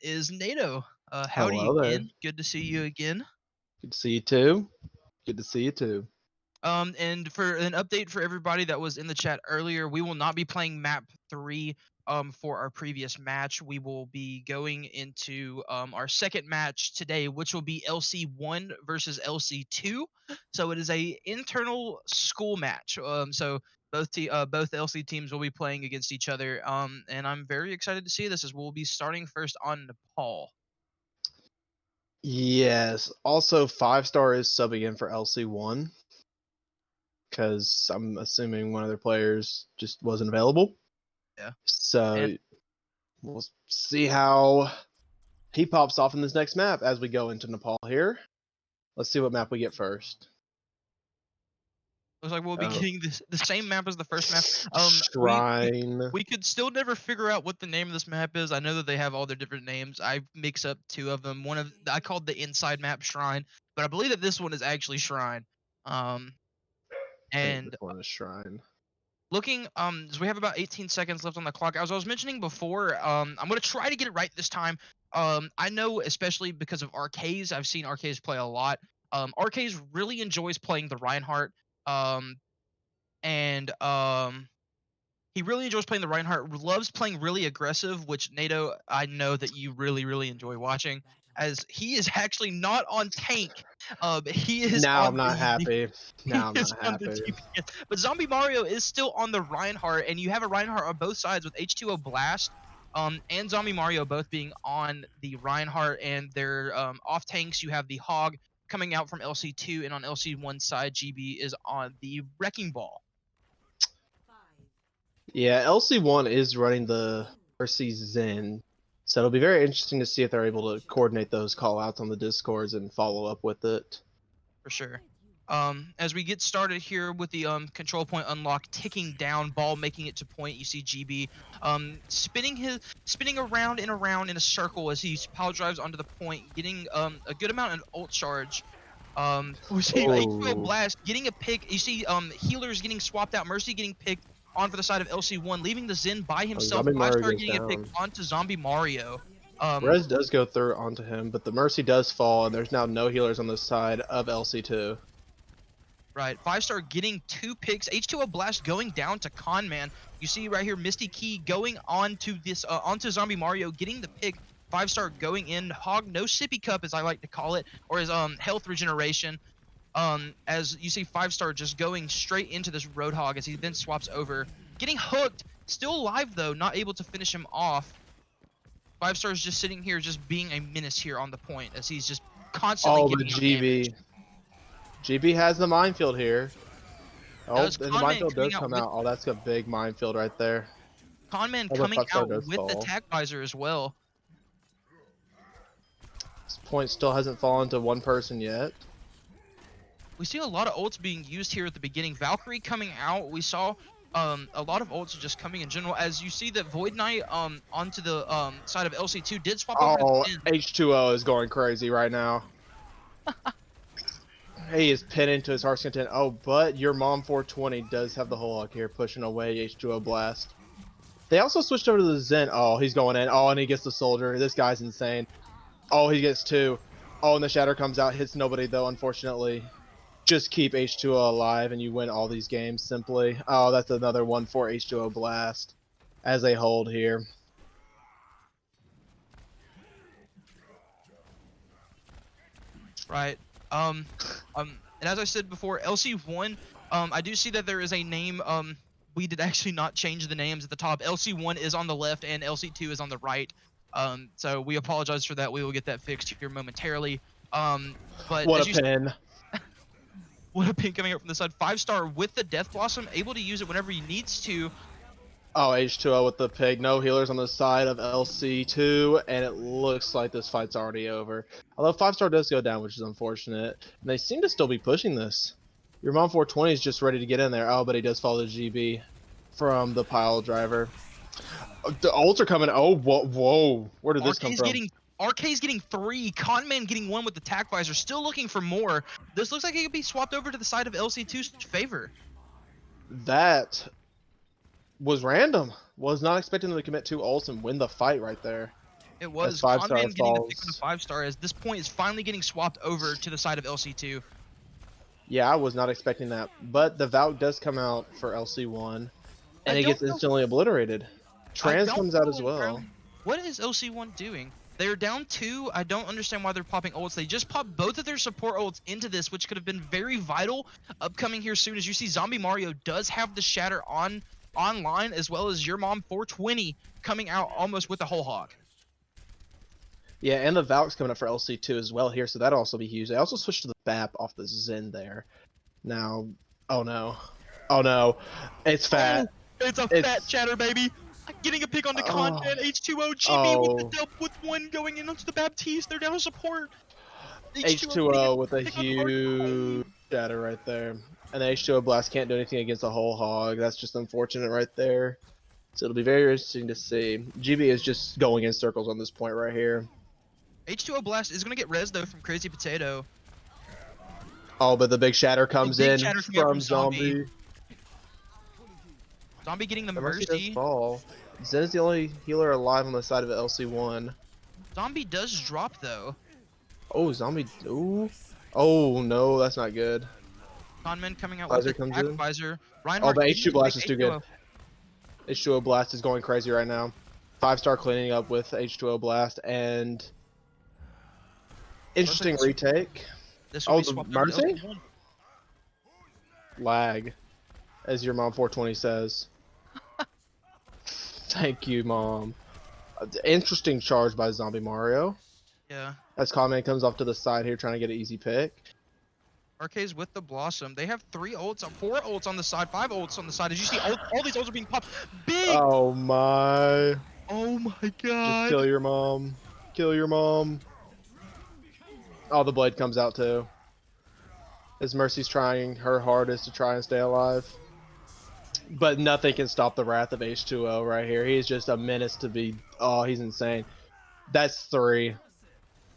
is NATO. Howdy Hello there. again. Good to see you again. Good to see you too. Good to see you too. And for an update for everybody that was in the chat earlier, we will not be playing map 3 for our previous match. We will be going into our second match today, which will be LC1 versus LC2. So it is a internal school match. So both LC teams will be playing against each other. And I'm very excited to see this, as we'll be starting first on Nepal. Yes. Also, 5-star is subbing in for LC1 because I'm assuming one of their players just wasn't available. Yeah. So And we'll see how he pops off in this next map as we go into Nepal here. Let's see what map we get first. looks like we'll be getting the same map as the first map. Shrine. We could still never figure out what the name of this map is. I know that they have all their different names. I mix up two of them. I called the inside map Shrine, but I believe that this one is actually Shrine. I think And this one is Shrine. looking, so we have about 18 seconds left on the clock. As I was mentioning before, I'm gonna try to get it right this time. I know, especially because of Arcaze, I've seen Arcaze play a lot. Arcaze really enjoys playing the Reinhardt. And he really enjoys playing the Reinhardt, loves playing really aggressive, which NATO, I know that you really, really enjoy watching, as he is actually not on tank. He is Now on I'm not happy. Now I'm he is not on the happy. DPS. But Zombie Mario is still on the Reinhardt, and you have a Reinhardt on both sides with H2O Blast and Zombie Mario both being on the Reinhardt, and their off tanks. You have the Hog coming out from LC2, and on LC1 side, GB is on the Wrecking Ball. Yeah, LC1 is running the RC Zen, so it'll be very interesting to see if they're able to coordinate those call-outs on the Discords and follow up with it. For sure. As we get started here with the control point unlock ticking down, ball making it to point. You see GB spinning around and around in a circle as he pile drives onto the point, getting a good amount of ult charge. We see H2O Oh. Blast getting a pick. You see healers getting swapped out, Mercy getting picked on for the side of LC1, leaving the Zen by himself. Zombie Mario Five-star goes getting a pick down. onto Zombie Mario. Rez does go through onto him, but the Mercy does fall, and there's now no healers on the side of LC2. Right, 5-star getting 2 picks. H2O Blast going down to Conman. You see right here, Misty Key going on to this onto Zombie Mario, getting the pick. 5-star going in. Hog no sippy cup, as I like to call it, or his health regeneration. As you see 5-star just going straight into this Roadhog as he then swaps over, getting hooked. Still alive though, not able to finish him off. 5-star is just sitting here, just being a menace here on the point as he's just constantly Oh, but giving him damage. GB has the minefield here. Oh, Does and the Conman minefield coming does out come with- out. Oh, that's a big minefield right there. Conman Oh, but coming 5-star out does with the fall. tac visor as well. This point still hasn't fallen to one person yet. We see a lot of ults being used here at the beginning. Valkyrie coming out. We saw a lot of ults just coming in general. As you see that Void Knight onto the side of LC2 did swap over to Oh, the Zen. H2O is going crazy right now. He is pinning to his heart's content. Oh, but your mom 420 does have the whole hog here, pushing away H2O Blast. They also switched over to the Zen. Oh, he's going in. Oh, and he gets the soldier. This guy's insane. Oh, he gets 2. Oh, and the shatter comes out, hits nobody though, unfortunately. Just keep H2O alive and you win all these games simply. Oh, that's another one for H2O Blast as they hold here. Right. And as I said before, LC1, I do see that there is a name, we did actually not change the names at the top. LC1 is on the left and LC2 is on the right. So we apologize for that. We will get that fixed here momentarily. But What as a you pin. what a pin coming up from the side. 5-star with the Death Blossom, able to use it whenever he needs to. Oh, H2O with the pig. No healers on the side of LC2, and it looks like this fight's already over. Although 5-star does go down, which is unfortunate. And they seem to still be pushing this. Your mom 420 is just ready to get in there. Oh, but he does follow GB from the pile driver. The ults are coming. Oh, whoa. Where did this come from? RK's getting 3, Conman getting 1 with the tac visor, still looking for more. This looks like it could be swapped over to the side of LC2's favor. That was random. Was not expecting them to commit 2 ults and win the fight right there. It was As 5-star Conman getting the pick falls. with the 5-star as this point is finally getting swapped over to the side of LC2. Yeah, I was not expecting that. But the Valk does come out for LC1, and I it gets don't know- instantly obliterated. Trans don't comes out know as well. What is LC1 doing? They're down 2. I don't understand why they're popping ults. They just popped both of their support ults into this, which could have been very vital upcoming here soon. As you see, Zombie Mario does have the shatter online, as well as your mom 420 coming out almost with the whole hog. Yeah, and the Valk's coming up for LC2 as well here, so that'll also be huge. They also switched to the BAP off the Zen there. Now, oh no. Oh no. It's fat. It's a fat shatter, baby. Getting a pick on the content. H2O GB with 1 going in onto the Baptiste. They're down to support. H2O with a pick on huge shatter right there. And the H2O Blast can't do anything against a whole hog. That's just unfortunate right there. So it'll be very interesting to see. GB is just going in circles on this point right here. H2O Blast is going to get res though from Crazy Potato. Oh, but the big shatter comes in shatter coming out from from Zombie. Zombie. Zombie getting the Does Mercy. fall. Zen is the only healer alive on the side of LC1. Zombie does drop though. Oh, Zombie. Ooh. Oh, no, that's not good. Conman coming out Visor with the comes attack in. visor. Oh, Reinhardt but getting H2 the Blast pick. is too good. H2O Blast is going crazy right now. 5-star cleaning up with H2O Blast and interesting retake. This will Oh, be the swapped over to Mercy? LC1. Lag, as your mom 420 says. Thank you, mom. Interesting charge by Zombie Mario. Yeah. As Conman comes off to the side here trying to get an easy pick. Arcade's with the Blossom. They have 3 ults, 4 ults on the side, 5 ults on the side. As you see, all these ults are being popped. Big! Oh my. Oh my Just god. kill your mom. Kill your mom. Oh, the blade comes out too. As Mercy's trying her hardest to try and stay alive. But nothing can stop the wrath of H2O right here. He's just a menace to be... Oh, he's insane. That's 3.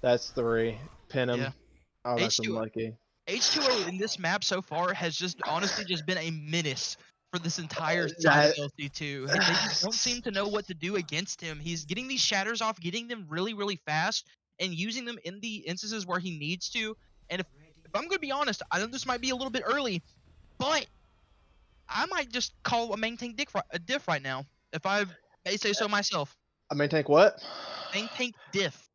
That's 3. Pin him. Yeah. Oh, that's H2O, unlucky. H2O in this map so far has just honestly just been a menace for this entire side That... of LC2. They just don't seem to know what to do against him. He's getting these shatters off, getting them really, really fast, and using them in the instances where he needs to. And if I'm going to be honest, I know this might be a little bit early, but I might just call a main tank diff right now, if I may say so myself. I main tank what? Main tank diff.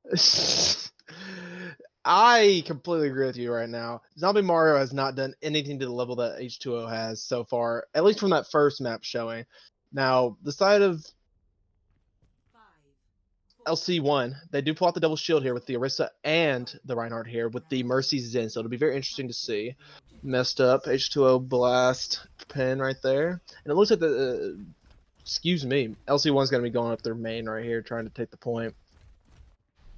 I completely agree with you right now. Zombie Mario has not done anything to the level that H2O has so far, at least from that first map showing. Now, the side of LC1, they do pull out the double shield here with the Orisa and the Reinhardt here with the Mercy Zen, so it'll be very interesting to see. Messed up H2O blast pin right there. And it looks like the, excuse me, LC1's going to be going up their main right here trying to take the point.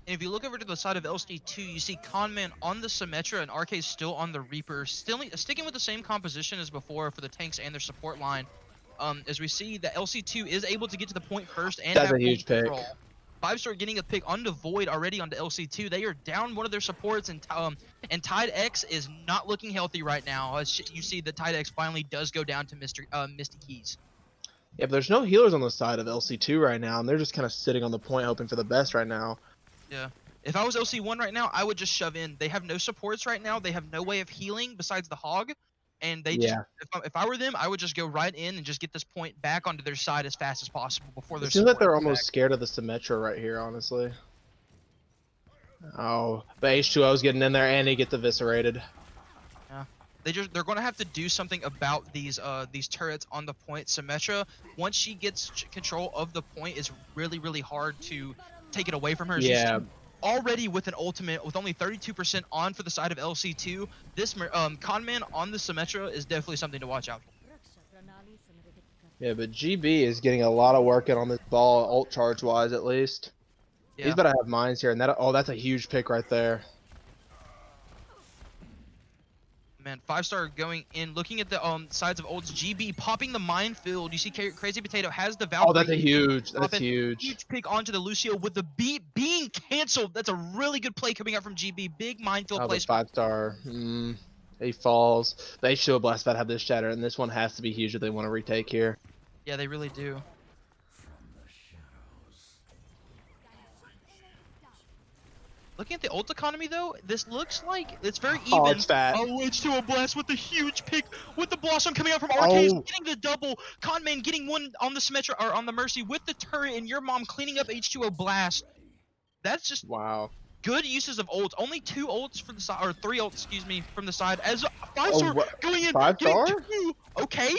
And if you look over to the side of LC2, you see Conman on the Symmetra and RK still on the Reaper, sticking with the same composition as before for the tanks and their support line. As we see that LC2 is able to get to the point first and That's have a huge pick. control. 5-star getting a pick onto Void already onto LC2. They are down one of their supports, and Tide X is not looking healthy right now. As you see, the Tide X finally does go down to Misty Keys. Yeah, but there's no healers on the side of LC2 right now, and they're just kind of sitting on the point hoping for the best right now. Yeah. If I was LC1 right now, I would just shove in. They have no supports right now. They have no way of healing besides the Hog. And they just, if I were them, I would just go right in and just get this point back onto their side as fast as possible before their It seems like they're almost back. scared of the Symmetra right here, honestly. Oh, but H2O's getting in there and he gets eviscerated. Yeah. They're going to have to do something about these turrets on the point. Symmetra, once she gets control of the point, is really, really hard to take it away from her. Yeah. Already with an ultimate with only 32% on for the side of LC2, this Conman on the Symmetra is definitely something to watch out for. Yeah, but GB is getting a lot of work in on this ball, ult charge wise at least. Yeah. He's about to have mines here, and that's a huge pick right there. Man, 5-star going in, looking at the sides of ults. GB popping the minefield. You see Crazy Potato has the Valkyrie. Oh, that's huge. Huge pick onto the Lucio with the beat being canceled. That's a really good play coming out from GB. Big minefield Oh, placement. 5-star. He falls. The H2O Blast about to have this shatter, and this one has to be huge if they want to retake here. Yeah, they really do. Looking at the ult economy though, this looks like it's very even. Oh, it's fat. Oh, H2O Blast with the huge pick with the Blossom coming out from Arcade, Oh. getting the double. Conman getting one on the Symmetra or on the Mercy with the turret, and your mom cleaning up H2O Blast. That's just Wow. good uses of ults. Only 2 ults for the side, or 3 ults, excuse me, from the side. As 5-star going in, 5-star? getting 2. Okay.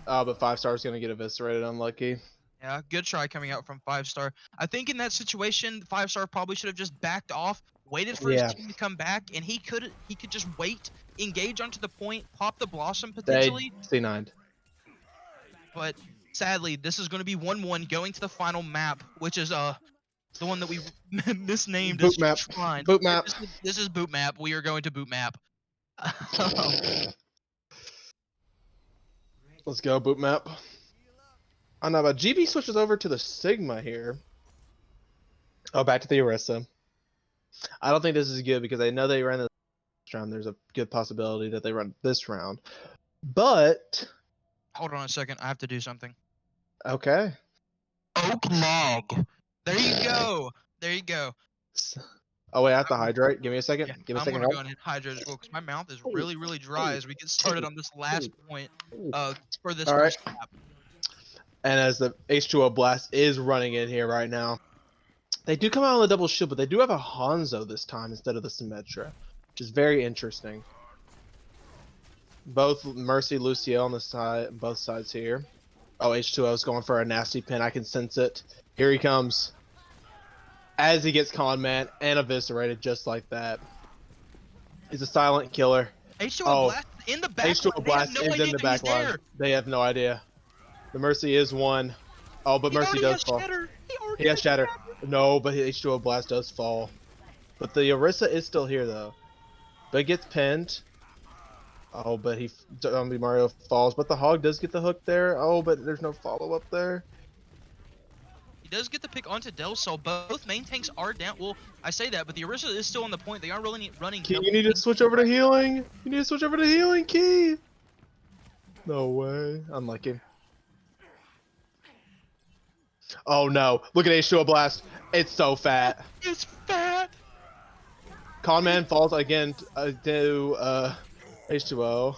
Oh, but 5-star is gonna get eviscerated. Unlucky. Yeah, good try coming out from 5-star. I think in that situation, 5-star probably should have just backed off, waited for his team to come back, and he could just wait, engage onto the point, pop the Blossom potentially. C9. But sadly, this is going to be 1-1 going to the final map, which is the one that we misnamed as Shrine. Boot map. This is boot map. We are going to boot map. Let's go, boot map. Oh no, but GB switches over to the Sigma here. Oh, back to the Orisa. I don't think this is good because I know they ran this round. There's a good possibility that they run this round. But... Hold on a second. I have to do something. Okay. Oak log. There you go. There you go. Oh wait, I have to hydrate. Give me a second. Yeah, Give me a I'm second. gonna go and hydrate as well because my mouth is really, really dry as we get started on this last point for this first map. And as the H2O Blast is running in here right now, they do come out on the double shield, but they do have a Hanzo this time instead of the Symmetra, which is very interesting. Both Mercy, Lucio on the side, both sides here. Oh, H2O is going for a nasty pin. I can sense it. Here he comes. As he gets Conman and eviscerated just like that. He's a silent killer. H2O Oh, Blast in the back H2O line. They have Blast no is idea in the that he's back line. there. They have no idea. The Mercy is one. Oh, but He Mercy already does has fall. Shatter. He already He has has Shatter. No, but H2O Blast does fall. But the Orisa is still here, though. But it gets pinned. Oh, but Zombie Mario falls. But the Hog does get the hook there. Oh, but there's no follow-up there. He does get the pick onto Del Sol. Both main tanks are down. Well, I say that, but the Orisa is still on the point. They are running. Key, you need to switch over to healing. You need to switch over to healing, Key. No way. Unlucky. Oh no. Look at H2O Blast. It's so fat. It's fat. Conman falls again to H2O.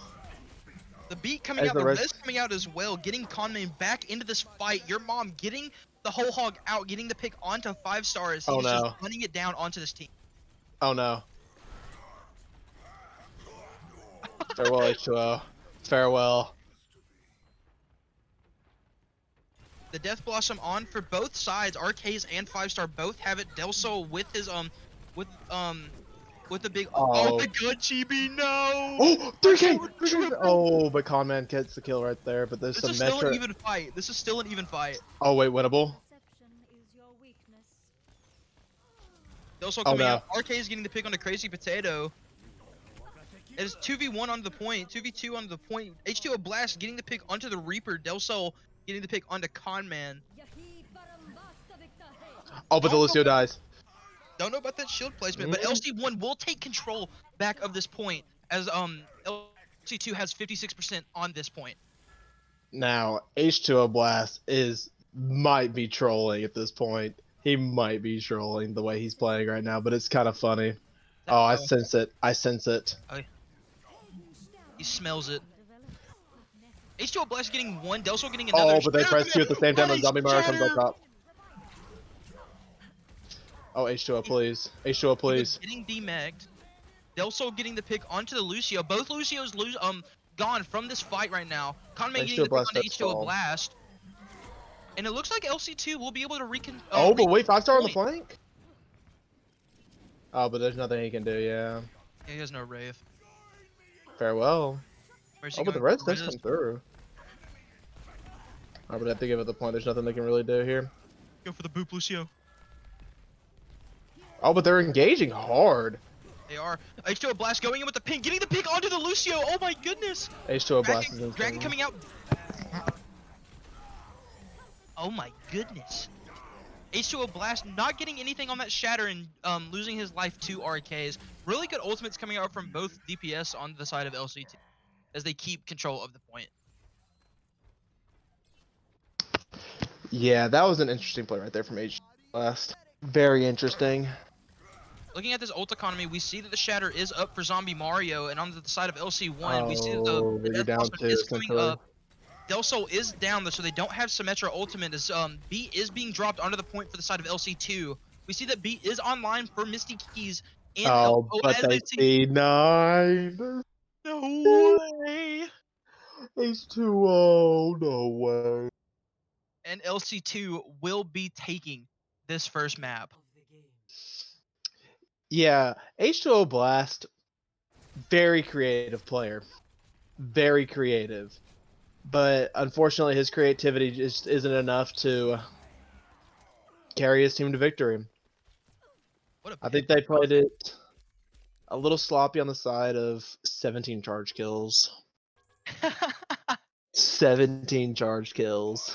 The beat coming As out, the the rest- res coming out as well, getting Conman back into this fight. Your mom getting the whole hog out, getting the pick onto 5 stars. He's Oh, just no. running it down onto this team. Oh no. Farewell, H2O. Farewell. The Death Blossom on for both sides. RKs and 5-star both have it. Del Sol with his with the big oh my god, Chibi, no! Oh, 3K! 3K! Oh, but Conman gets the kill right there. But there's This some is still Metro. an even fight. This is still an even fight. Oh wait, winnable. Del Sol Oh, coming no. out. RK is getting the pick on the Crazy Potato. It is 2v1 on the point, 2v2 on the point. H2O Blast getting the pick onto the Reaper. Del Sol getting the pick onto Conman. Oh, but the Lucio dies. Don't know about that shield placement, but LC1 will take control back of this point as LC2 has 56% on this point. Now, H2O Blast might be trolling at this point. He might be trolling the way he's playing right now, but it's kind of funny. Oh, I sense it. I sense it. He smells it. H2O Blast getting one, Del Sol getting another. Oh, but they press 2 at the same time when Zombie Mario comes up top. Oh, H2O, please. H2O, please. Getting demagged. Del Sol getting the pick onto the Lucio. Both Lucios gone from this fight right now. Conman getting the pick onto H2O Blast. And it looks like LC2 will be able to oh, but wait, 5-star on the flank? Oh, but there's nothing he can do, yeah. Yeah, he has no Wraith. Farewell. Oh, but the rest does come through. Oh, but I think at the point, there's nothing they can really do here. Go for the boop, Lucio. Oh, but they're engaging hard. They are. H2O Blast going in with the ping, getting the pick onto the Lucio. Oh my goodness. H2O Blast is Dragon insane. coming out. Oh my goodness. H2O Blast not getting anything on that Shatter and losing his life to RKs. Really good ultimates coming out from both DPS on the side of LCT as they keep control of the point. Yeah, that was an interesting play right there from H2O Blast. Very interesting. Looking at this ult economy, we see that the Shatter is up for Zombie Mario, and on the side of LC1, we see that the you're Death down Blossom too, is coming essentially. up. Del Sol is down, so they don't have Symmetra ultimate as B is being dropped onto the point for the side of LC2. We see that B is online for Misty Keys. And but they see 9. No way. H2O, no way. And LC2 will be taking this first map. Yeah, H2O Blast, very creative player. Very creative. But unfortunately, his creativity just isn't enough to carry his team to victory. I think they played it a little sloppy on the side of 17 charge kills. 17 charge kills.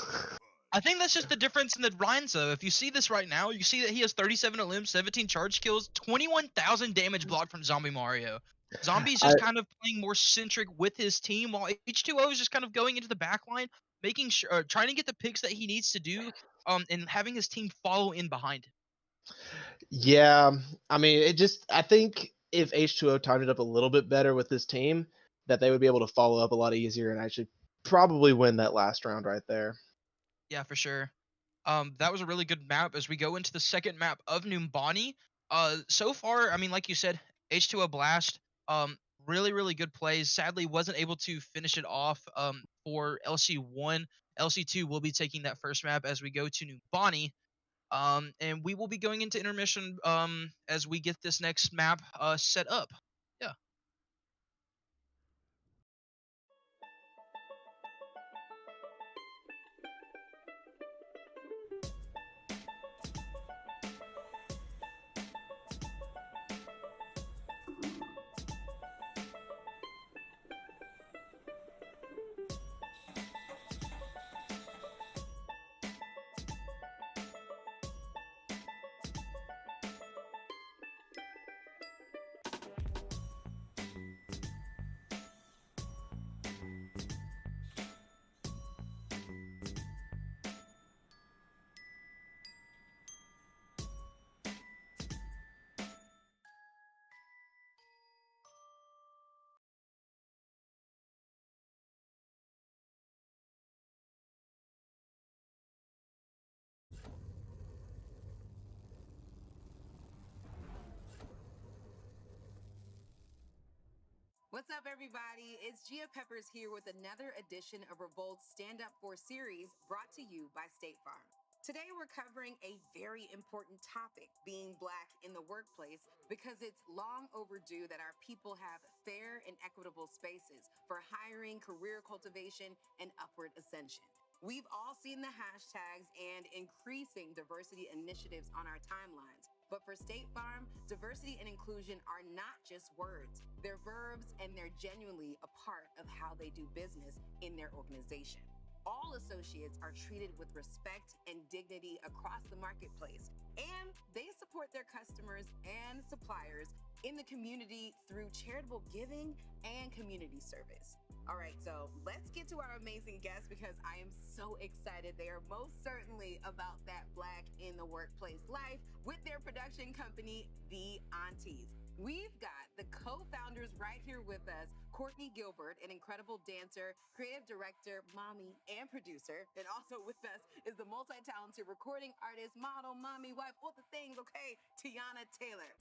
I think that's just the difference in the Rhines, though. If you see this right now, you see that he has 37 at limb, 17 charge kills, 21,000 damage blocked from Zombie Mario. Zombie's just kind of playing more centric with his team, while H2O is just kind of going into the back line, making sure, trying to get the picks that he needs to do, and having his team follow in behind him. Yeah, I mean, I think if H2O timed it up a little bit better with his team, that they would be able to follow up a lot easier and actually probably win that last round right there. Yeah, for sure. That was a really good map as we go into the second map of Numbani. So far, I mean, like you said, H2O Blast, really, really good plays. Sadly, wasn't able to finish it off for LC1. LC2 will be taking that first map as we go to Numbani. And we will be going into intermission as we get this next map set up. Yeah. What's up, everybody? It's Gia Peppers here with another edition of Revolt's Stand Up For series brought to you by State Farm. Today, we're covering a very important topic, being Black in the workplace, because it's long overdue that our people have fair and equitable spaces for hiring, career cultivation, and upward ascension. We've all seen the hashtags and increasing diversity initiatives on our timelines. But for State Farm, diversity and inclusion are not just words. They're verbs, and they're genuinely a part of how they do business in their organization. All associates are treated with respect and dignity across the marketplace, and they support their customers and suppliers in the community through charitable giving and community service. All right, so let's get to our amazing guests because I am so excited. They are most certainly about that Black in the workplace life with their production company, The Aunties. We've got the co-founders right here with us, Courtney Gilbert, an incredible dancer, creative director, mommy, and producer. And also with us is the multi-talented recording artist, model, mommy, wife, all the things, okay, Tiana Taylor.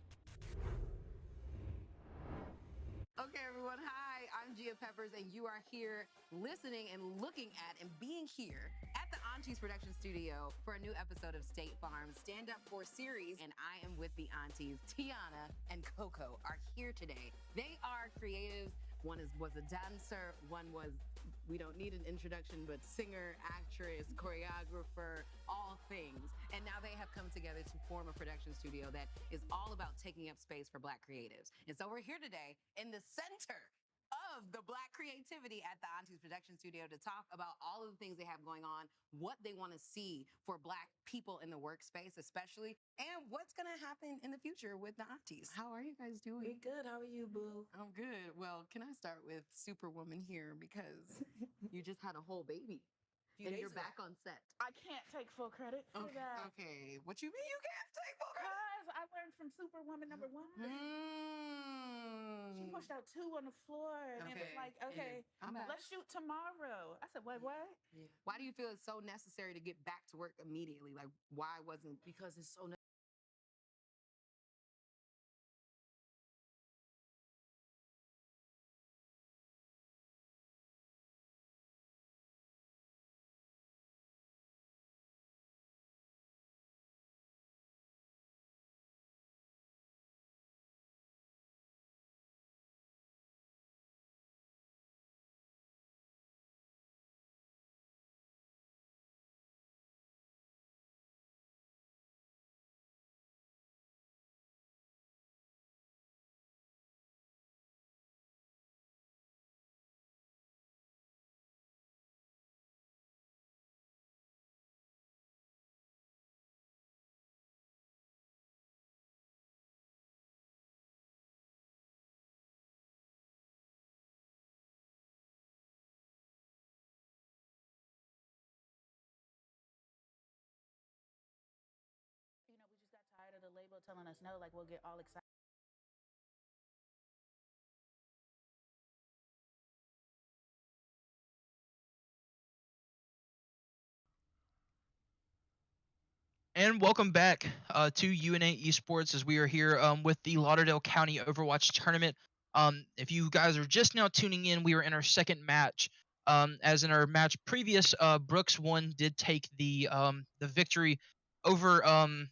Okay, everyone. Hi, I'm Gia Peppers, and you are here listening and looking at and being here at the Aunties Production Studio for a new episode of State Farm's Stand Up For series. And I am with the Aunties. Tiana and Coco are here today. They are creatives. One was a dancer. One was, we don't need an introduction, but singer, actress, choreographer, all things. And now they have come together to form a production studio that is all about taking up space for Black creatives. And so we're here today in the center of the Black creativity at the Aunties Production Studio to talk about all of the things they have going on, what they want to see for Black people in the workspace, especially, and what's going to happen in the future with the Aunties. How are you guys doing? We good. How are you, boo? I'm good. Well, can I start with Superwoman here because you just had a whole baby and you're back on set. I can't take full credit for that. Okay. What you mean you can't take full credit? Because I learned from Superwoman number 1. She pushed out 2 on the floor, and it was like, okay, let's shoot tomorrow. I said, what? Yeah. Why do you feel it's so necessary to get back to work immediately? Like, why wasn't? Because it's so we just got tired of the label telling us no, like we'll get all excited. And welcome back to UNA Esports as we are here with the Lauderdale County Overwatch tournament. If you guys are just now tuning in, we are in our second match. As in our match previous, Brooks won did take the victory over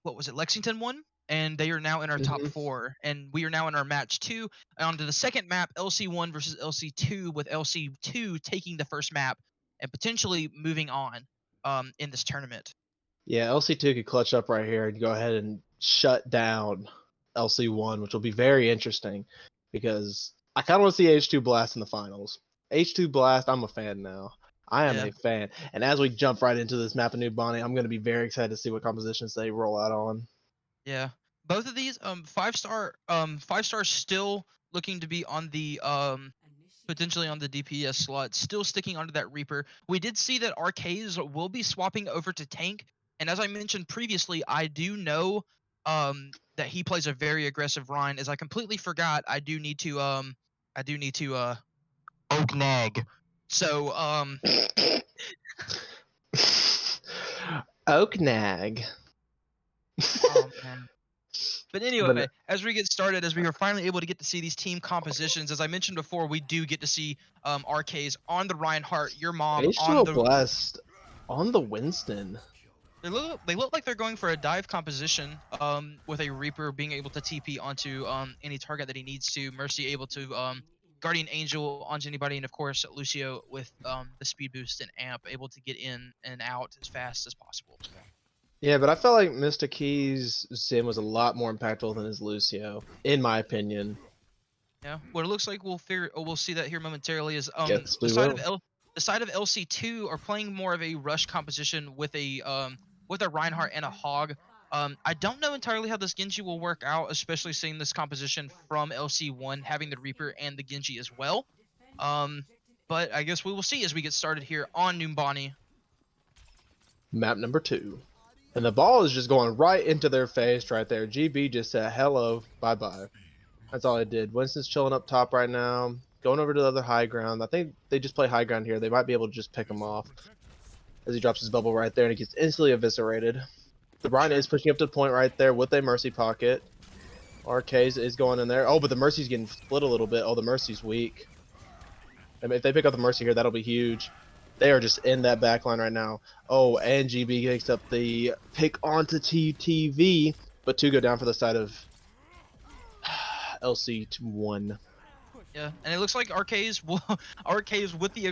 what was it? Lexington won, and they are now in our top 4. And we are now in our match 2. On to the second map, LC1 versus LC2, with LC2 taking the first map and potentially moving on in this tournament. Yeah, LC2 could clutch up right here and go ahead and shut down LC1, which will be very interesting because I kind of want to see H2 Blast in the finals. H2 Blast, I'm a fan now. I am a fan. And as we jump right into this map of New Bonnie, I'm going to be very excited to see what compositions they roll out on. Yeah. Both of these 5-star 5-star still looking to be on the potentially on the DPS slot, still sticking onto that Reaper. We did see that Arcaze will be swapping over to tank, and as I mentioned previously, I do know that he plays a very aggressive Rhine. As I completely forgot, I do need to Oak Nag. So Oak Nag. oh man. But anyway, as we get started, as we are finally able to get to see these team compositions, as I mentioned before, we do get to see RKs on the Reinhardt, your mom on H2O the. Blast on the Winston. They look like they're going for a dive composition, with a Reaper being able to TP onto any target that he needs to. Mercy able to Guardian Angel onto anybody, and of course Lucio with the speed boost and amp able to get in and out as fast as possible. Yeah, but I felt like Mr. Key's Sim was a lot more impactful than his Lucio, in my opinion. Yeah, what it looks like we'll see that here momentarily is Yes, the we side will. of the side of LC2 are playing more of a rush composition with a Reinhardt and a Hog. I don't know entirely how this Genji will work out, especially seeing this composition from LC1 having the Reaper and the Genji as well. But I guess we will see as we get started here on Numbani. Map number 2. And the ball is just going right into their face right there. GB just said hello, bye-bye. That's all I did. Winston's chilling up top right now. Going over to the other high ground. I think they just play high ground here. They might be able to just pick him off. As he drops his bubble right there and he gets instantly eviscerated. The Ryan is pushing up to the point right there with a Mercy pocket. RK's is going in there. Oh, but the Mercy's getting split a little bit. Oh, the Mercy's weak. I mean, if they pick up the Mercy here, that'll be huge. They are just in that back line right now. Oh, and GB picks up the pick onto TTV, but 2 go down for the side of LC1. Yeah, and it looks like RK's with the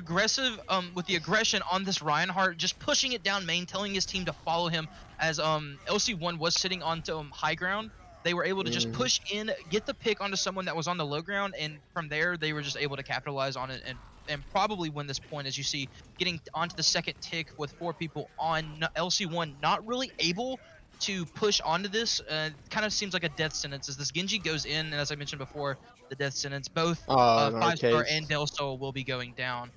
aggression on this Reinhardt, just pushing it down main, telling his team to follow him as LC1 was sitting onto high ground. They were able to just push in, get the pick onto someone that was on the low ground, and from there they were just able to capitalize on it and probably win this point, as you see, getting onto the second tick with 4 people on LC1, not really able to push onto this. Kind of seems like a death sentence as this Genji goes in, and as I mentioned before, the death sentence, both 5-star and Del Sol will be going down.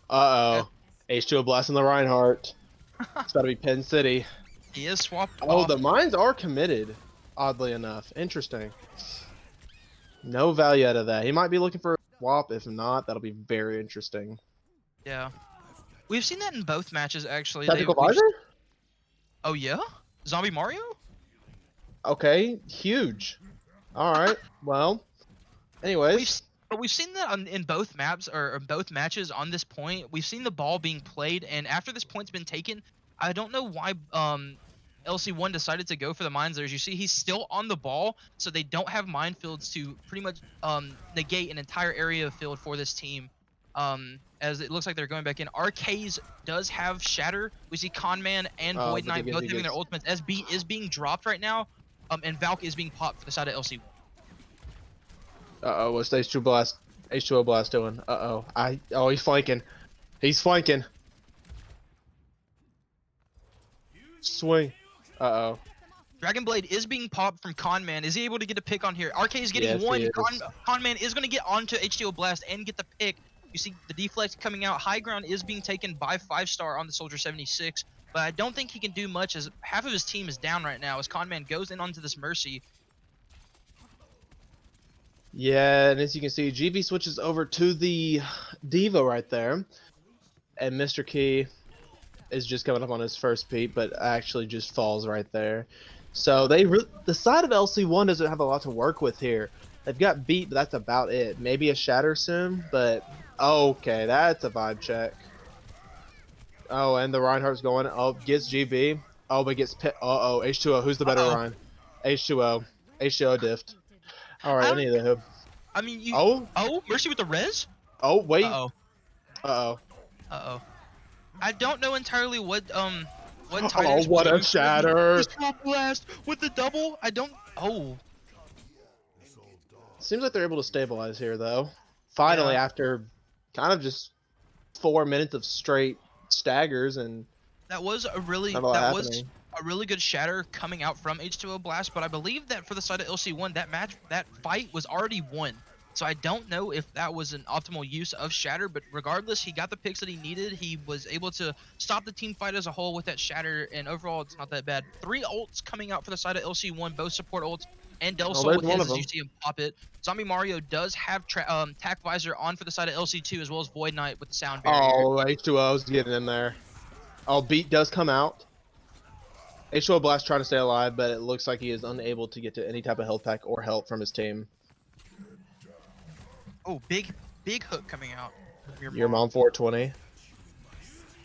Uh-oh. H2O blasting the Reinhardt. It's about to be Penn City. He is swapped off. The mines are committed, oddly enough. Interesting. No value out of that. He might be looking for a swap. If not, that'll be very interesting. Yeah. We've seen that in both matches, actually. Tactical visor? Oh, yeah? Zombie Mario? Okay, huge. Alright, well. Anyways. We've seen that in both maps, or both matches on this point. We've seen the ball being played, and after this point's been taken, I don't know why LC1 decided to go for the mines there. As you see, he's still on the ball, so they don't have minefields to pretty much negate an entire area of field for this team. As it looks like they're going back in. RK's does have Shatter. We see Conman and Void Knight both having their ultimates. SB is being dropped right now, and Valk is being popped for the side of LC1. Uh-oh, what's H2O Blast doing? Uh-oh. Oh, he's flanking. He's flanking. Swing. Uh-oh. Dragon Blade is being popped from Conman. Is he able to get a pick on here? RK is getting one. Conman is going to get onto H2O Blast and get the pick. You see the deflect coming out. High ground is being taken by 5-star on the Soldier 76, but I don't think he can do much as half of his team is down right now as Conman goes in onto this Mercy. Yeah, and as you can see, GB switches over to the Diva right there, and Mr. Key is just coming up on his first peep, but actually just falls right there. So the side of LC1 doesn't have a lot to work with here. They've got beat, but that's about it. Maybe a Shatter Sim, but okay, that's a vibe check. Oh, and the Reinhardt's going. Oh, gets GB. Oh, but gets pit. Uh-oh, H2O. Who's the better Ryan? H2O. H2O diffed. Alright, any of them. I mean, you. Oh, Mercy with the res? Oh, wait. Uh-oh. I don't know entirely what Titan's Oh, what a shatter! Blast with the double. I don't. Oh. Seems like they're able to stabilize here, though. Finally, after kind of just 4 minutes of straight staggers, and that was a really good shatter coming out from H2O Blast, but I believe that for the side of LC1, that fight was already won. So I don't know if that was an optimal use of shatter, but regardless, he got the picks that he needed. He was able to stop the team fight as a whole with that shatter, and overall, it's not that bad. 3 ults coming out for the side of LC1, both support ults, and Del Sol with his as you see him pop it. Zombie Mario does have Tac Visor on for the side of LC2, as well as Void Knight with the sound barrier. Oh, H2O's getting in there. Oh, beat does come out. H2O Blast trying to stay alive, but it looks like he is unable to get to any type of health pack or help from his team. Oh, big hook coming out. Your mom 420.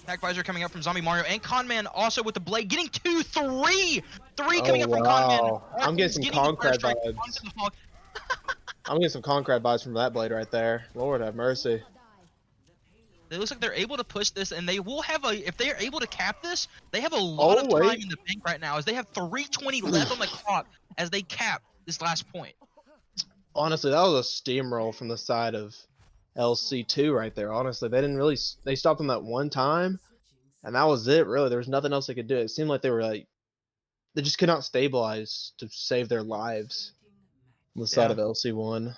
Attack visor coming up from Zombie Mario and Conman also with the blade, getting 2, 3 coming Oh up from Conman. wow! I'm getting some Concrete vibes. Onto the hog. I'm getting some Concrete vibes from that blade right there. Lord have mercy. It looks like they're able to push this, and they will have a. If they are able to cap this, they have a lot of time in the bank right now, as they have 3:20 left on the clock as they cap this last point. Honestly, that was a steamroll from the side of LC2 right there. Honestly, they stopped them that one time, and that was it. Really, there was nothing else they could do. It seemed like they just could not stabilize to save their lives on the side of LC1.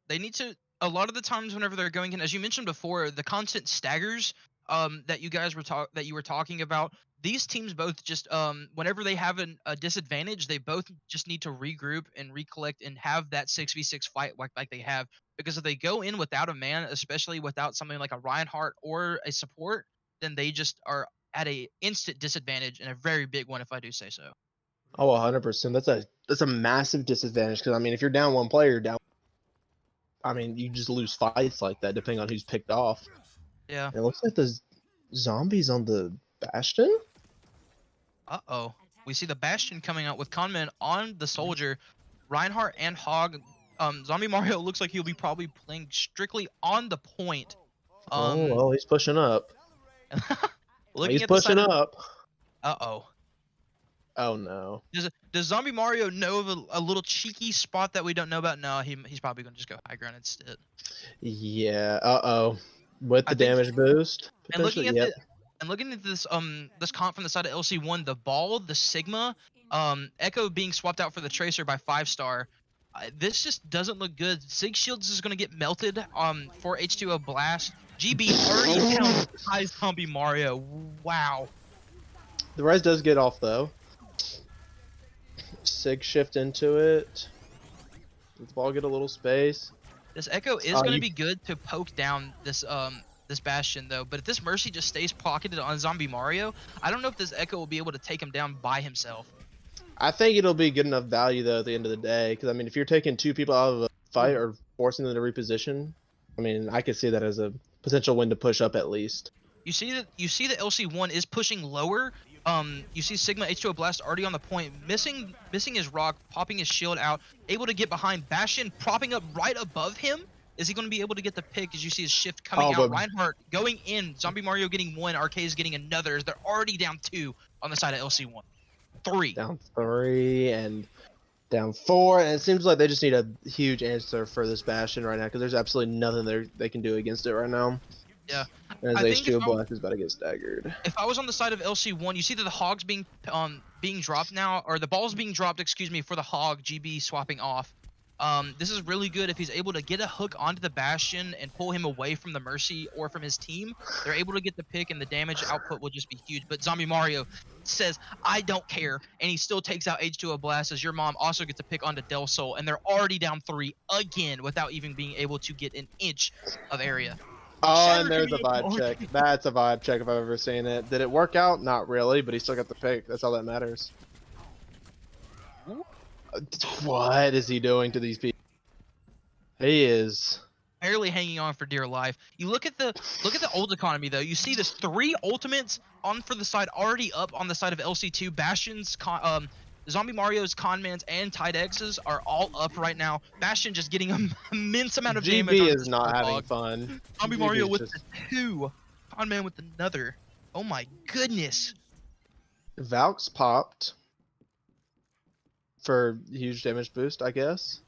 They need to. A lot of the times, whenever they're going in, as you mentioned before, the constant staggers that you were talking about. These teams both just whenever they have a disadvantage, they both just need to regroup and recollect and have that 6v6 fight like they have. Because if they go in without a man, especially without something like a Reinhardt or a support, then they just are at a instant disadvantage, and a very big one, if I do say so. Oh, 100%. That's a massive disadvantage because I mean, if you're down one player, you're down. I mean, you just lose fights like that depending on who's picked off. Yeah. And it looks like the zombies on the Bastion. Uh-oh. We see the Bastion coming out with Conman on the Soldier. Reinhardt and Hog. Zombie Mario looks like he'll be probably playing strictly on the point. Oh, well, he's pushing up. He's pushing up. Uh-oh. Oh, no. Does Zombie Mario know of a little cheeky spot that we don't know about? No, he's probably going to just go high ground instead. Yeah, uh-oh. With the damage boost. And looking at this this comp from the side of LC1, the Ball, the Sigma, Echo being swapped out for the Tracer by 5-star. This just doesn't look good. Sig Shields is going to get melted for H2O Blast. GB already down high Zombie Mario. Wow. The res does get off, though. Sig shift into it. Let the ball get a little space. This Echo is going to be good to poke down this this Bastion, though. But if this Mercy just stays pocketed on Zombie Mario, I don't know if this Echo will be able to take him down by himself. I think it'll be good enough value, though, at the end of the day. Because, I mean, if you're taking 2 people out of a fight or forcing them to reposition, I mean, I could see that as a potential win to push up at least. You see that LC1 is pushing lower. You see Sigma H2O Blast already on the point, missing his rock, popping his shield out, able to get behind Bastion, propping up right above him. Is he going to be able to get the pick? As you see his shift coming out, Reinhardt going in, Zombie Mario getting 1, Arcade's getting another. As they're already down 2 on the side of LC1. 3. Down 3 and down 4, and it seems like they just need a huge answer for this Bastion right now because there's absolutely nothing they can do against it right now. Yeah. As H2O Blast is about to get staggered. If I was on the side of LC1, you see that the Hog's being dropped now, or the ball's being dropped, excuse me, for the Hog, GB swapping off. This is really good if he's able to get a hook onto the Bastion and pull him away from the Mercy or from his team. They're able to get the pick, and the damage output will just be huge. But Zombie Mario says, I don't care, and he still takes out H2O Blast as your mom also gets a pick onto Del Sol, and they're already down 3 again without even being able to get an inch of area. Oh, and there's a vibe check. That's a vibe check if I've ever seen it. Did it work out? Not really, but he still got the pick. That's all that matters. What is he doing to these people? He is barely hanging on for dear life. You look at the ult economy though. You see this 3 ultimates on for the side already up on the side of LC2. Bastion's Zombie Mario's, Conman's, and Tide X's are all up right now. Bastion just getting an immense amount of damage. GB is not having fun. Zombie Mario with the 2. Conman with another. Oh my goodness. Valk's popped for huge damage boost, I guess.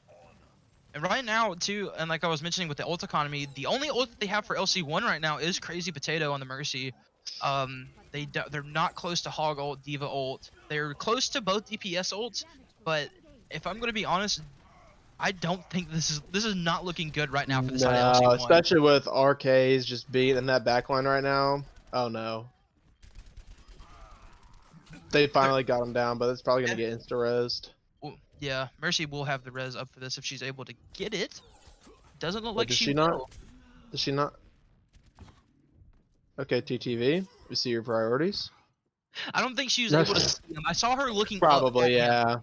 And right now, too, and like I was mentioning with the ult economy, the only ult that they have for LC1 right now is Crazy Potato on the Mercy. They're not close to Hog ult, Diva ult. They're close to both DPS ults, but if I'm going to be honest, I don't think this is not looking good right now for the side of LC1. Especially with RKs just being in that backline right now. Oh no. They finally got him down, but it's probably going to get insta-resed. Well, yeah, Mercy will have the res up for this if she's able to get it. Doesn't look like does she she will. not? Does she not? Okay, TTV, we see your priorities. I don't think she was No, able to see him. I saw her looking up at probably, him, yeah.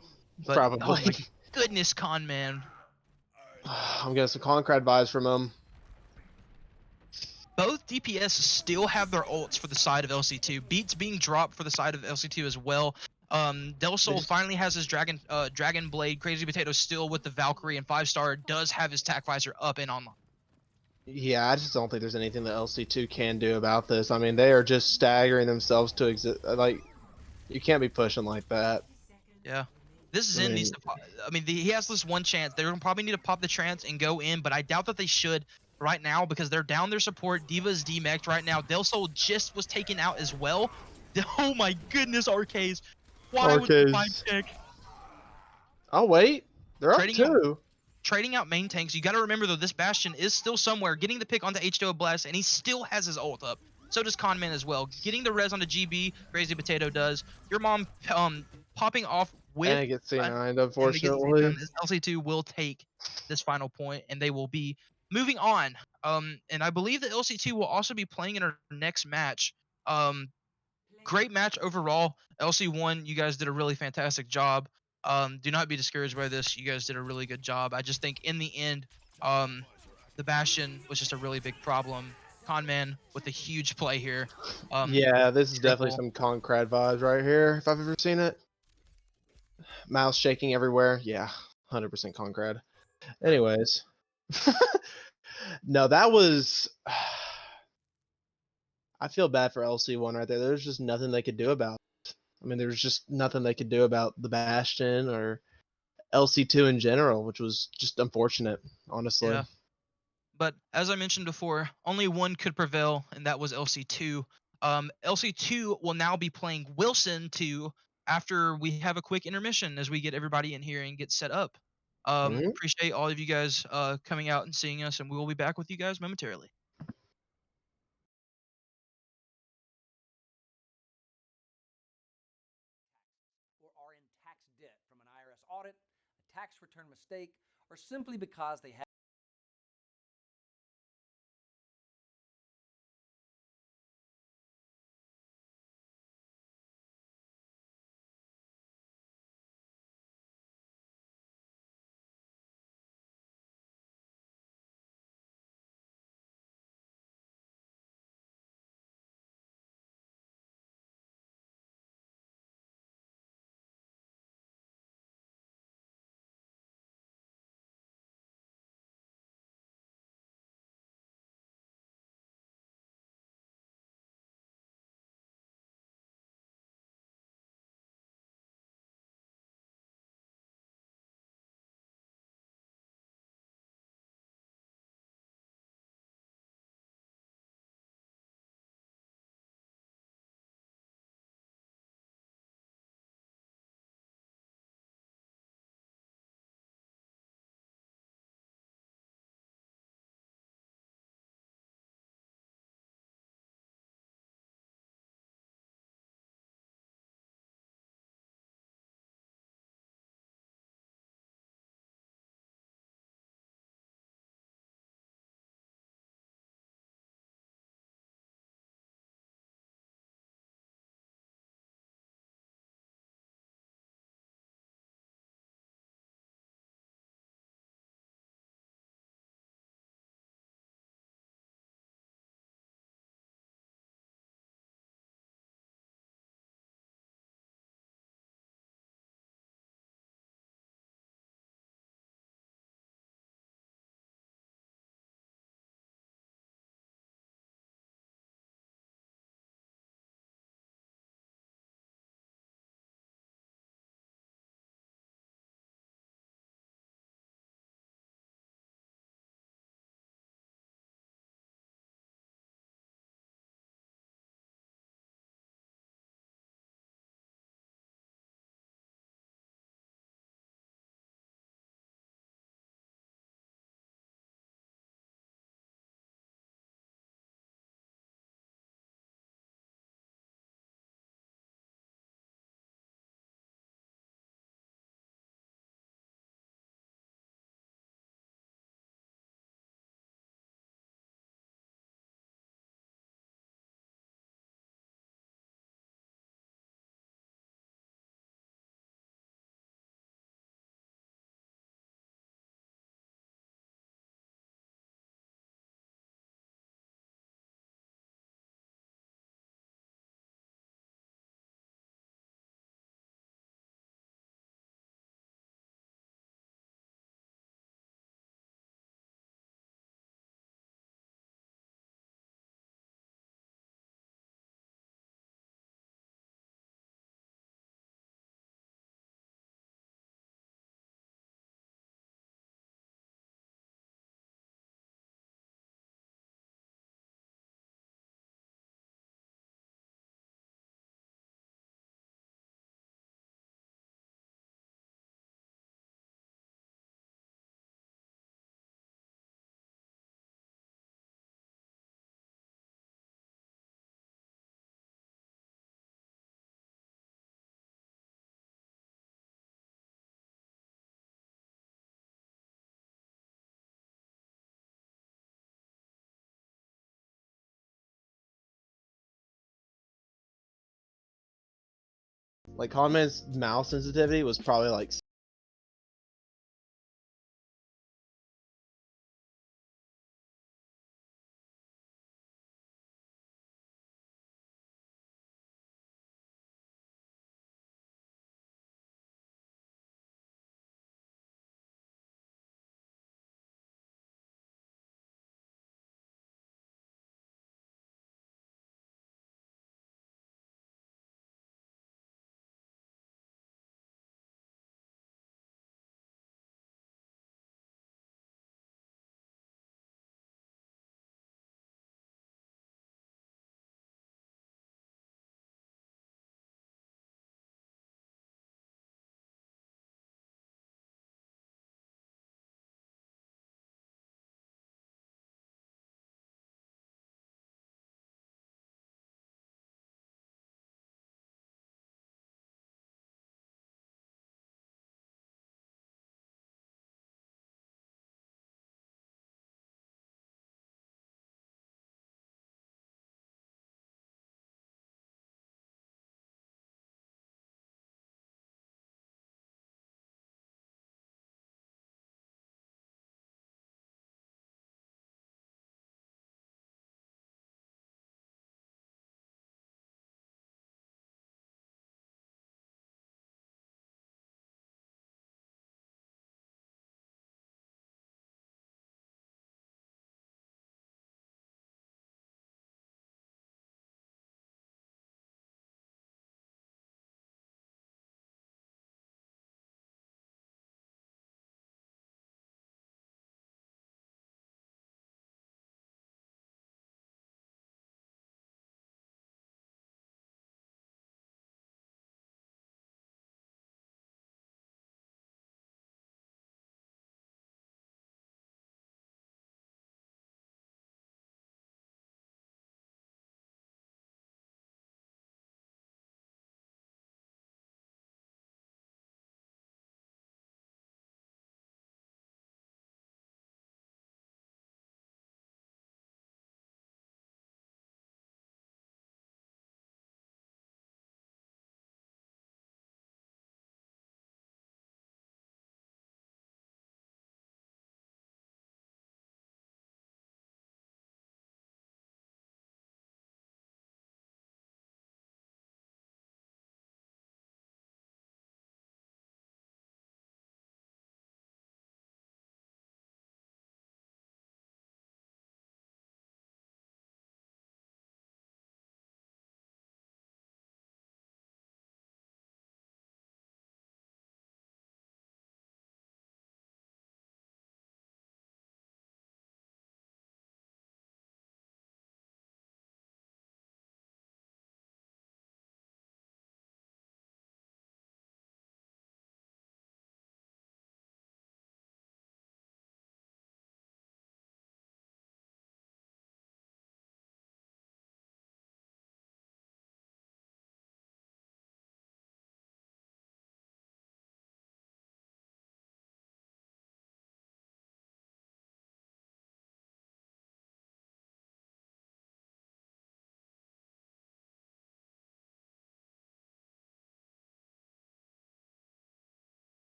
but oh my Probably. goodness, con man. I'm getting some Concrete vibes from him. Both DPS still have their ults for the side of LC2. Beats being dropped for the side of LC2 as well. Del Sol finally has his Dragon Blade. Crazy Potato still with the Valkyrie, and 5-star does have his Tac Visor up and online. Yeah, I just don't think there's anything that LC2 can do about this. I mean, they are just staggering themselves to exist. Like, you can't be pushing like that. Yeah. This I Zen needs mean, to pop. I mean, he has this one chance. They're gonna probably need to pop the trance and go in, but I doubt that they should right now because they're down their support. Diva's DMAXed right now. Del Sol just was taken out as well. Oh my goodness, RKs. Why was the vibe Arcades. check? Oh, wait. They're up Trading out too. trading out main tanks. You got to remember though, this Bastion is still somewhere. Getting the pick onto H2O Blast, and he still has his ult up. So does Conman as well. Getting the res onto GB, Crazy Potato does. Your mom popping off with And it gets C9'd, and they get the unfortunately. LC2 will take this final point, and they will be moving on. And I believe that LC2 will also be playing in our next match. Great match overall. LC1, you guys did a really fantastic job. Do not be discouraged by this. You guys did a really good job. I just think in the end, the Bastion was just a really big problem. Conman with a huge play here. Yeah, this is definitely Triple. some Concrete vibes right here, if I've ever seen it. Mouse shaking everywhere. Yeah, 100% Concrete. Anyways. No, that was. I feel bad for LC1 right there. There's just nothing they could do about it. I mean, there's just nothing they could do about the Bastion or LC2 in general, which was just unfortunate, honestly. Yeah. But as I mentioned before, only one could prevail, and that was LC2. LC2 will now be playing Wilson 2 after we have a quick intermission as we get everybody in here and get set up. Mhm. Appreciate all of you guys coming out and seeing us, and we will be back with you guys momentarily. Or are in tax debt from an IRS audit, a tax return mistake, or simply because they have Like Conman's mouse sensitivity was probably like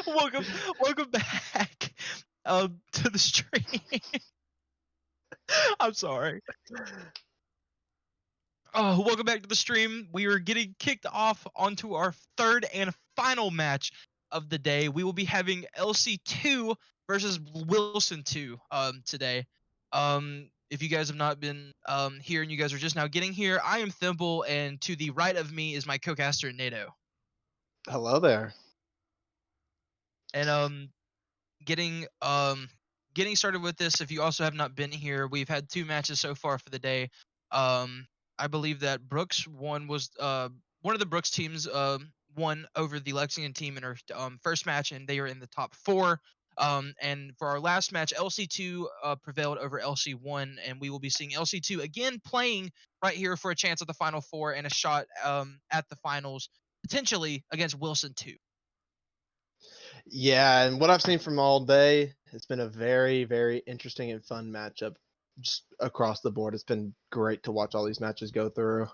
welcome back to the stream. I'm sorry. Welcome back to the stream. We are getting kicked off onto our third and final match of the day. We will be having LC2 versus Wilson 2 today. If you guys have not been here and you guys are just now getting here, I am Thimble, and to the right of me is my co-caster NATO. Hello there. And getting started with this, if you also have not been here, we've had 2 matches so far for the day. I believe that Brooks one of the Brooks teams won over the Lexington team in our first match, and they are in the top 4. And for our last match, LC2 prevailed over LC1, and we will be seeing LC2 again playing right here for a chance at the Final 4 and a shot at the finals, potentially against Wilson 2. Yeah, and what I've seen from all day, it's been a very, very interesting and fun matchup just across the board. It's been great to watch all these matches go through.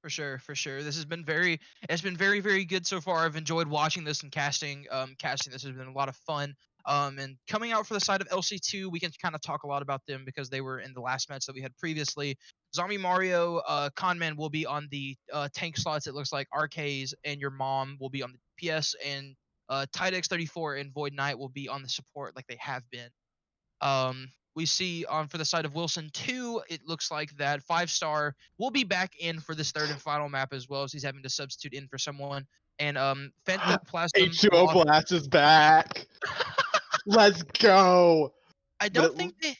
For sure, for sure. It's been very, very good so far. I've enjoyed watching this and casting. Casting this has been a lot of fun. And coming out for the side of LC2, we can kind of talk a lot about them because they were in the last match that we had previously. Zombie Mario, Conman will be on the tank slots. It looks like RKs and your mom will be on the PS, and Tidex34 and Void Knight will be on the support like they have been. We see for the side of Wilson 2, it looks like that 5-star will be back in for this third and final map as well, as he's having to substitute in for someone. And Phantoplasm H2O Blast is back. Let's go. I don't think they.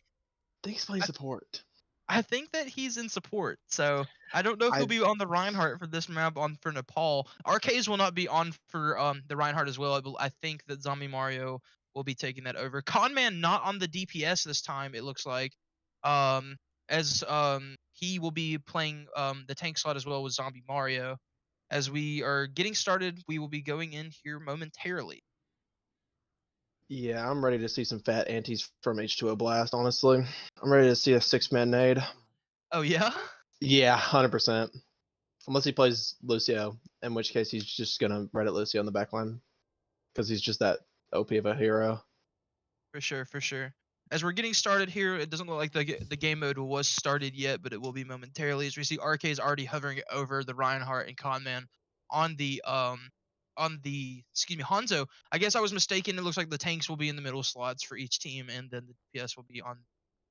He's playing support. I think that he's in support, so I don't know if he'll be on the Reinhardt for this map for Nepal. RKs will not be on for the Reinhardt as well. I think that Zombie Mario will be taking that over. Conman not on the DPS this time, it looks like. As he will be playing the tank slot as well with Zombie Mario. As we are getting started, we will be going in here momentarily. Yeah, I'm ready to see some fat antis from H2O Blast, honestly. I'm ready to see a 6-man nade. Oh, yeah? Yeah, 100%. Unless he plays Lucio, in which case he's just going to Reddit Lucio on the backline. Because he's just that OP of a hero. For sure, for sure. As we're getting started here, it doesn't look like the game mode was started yet, but it will be momentarily. As we see RK's already hovering over the Reinhardt and Conman on the Hanzo. I guess I was mistaken. It looks like the tanks will be in the middle slots for each team, and then the DPS will be on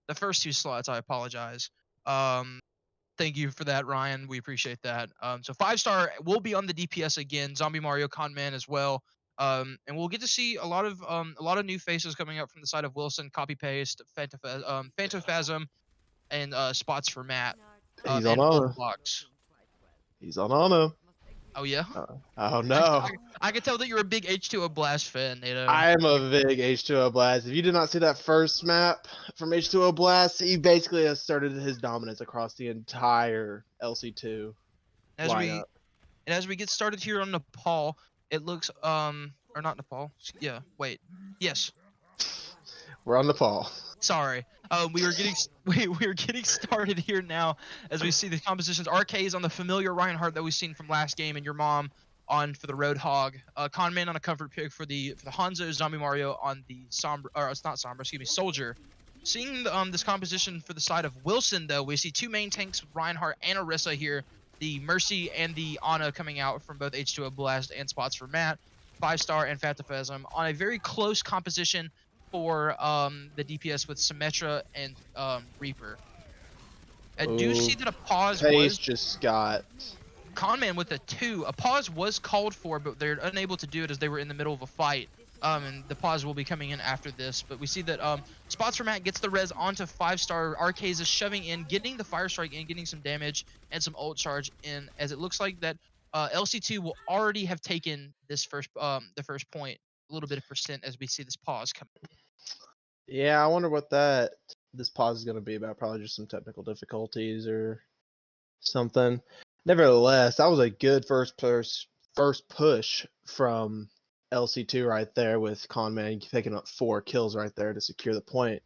the first 2 slots. I apologize. Thank you for that, Ryan. We appreciate that. So 5-star will be on the DPS again. Zombie Mario Conman as well. And we'll get to see a lot of new faces coming up from the side of Wilson, copy paste, Phantophasm, and spots for Matt. He's and on Blocks. He's on Ana. Oh yeah. Oh no. I can tell that you're a big H2O Blast fan, Nato. I am a big H2O Blast. If you did not see that first map from H2O Blast, he basically asserted his dominance across the entire LC2 lineup. As we get started here on Nepal, it looks or not Nepal. Yeah, wait. Yes. We're on Nepal. Sorry. We are getting started here now as we see the compositions. RK's on the familiar Reinhardt that we've seen from last game, and your mom on for the Roadhog. Conman on a comfort pick for the Hanzo. Zombie Mario on the Sombra, or it's not Sombra, excuse me, Soldier. Seeing this composition for the side of Wilson, though, we see 2 main tanks, Reinhardt and Orisa here. The Mercy and the Ana coming out from both H2O Blast and spots for Matt. 5-star and Phantophasm on a very close composition for the DPS with Symmetra and Reaper. I do see that a pause was just got Conman with a 2. A pause was called for, but they're unable to do it as they were in the middle of a fight. And the pause will be coming in after this. But we see that spots for Matt gets the res onto 5-star. RKs is shoving in, getting the fire strike in, getting some damage and some ult charge in. As it looks like that LC2 will already have taken this the first point, a little bit of percent as we see this pause come. Yeah, I wonder what this pause is going to be about. Probably just some technical difficulties or something. Nevertheless, that was a good first push from LC2 right there, with Conman picking up 4 kills right there to secure the point,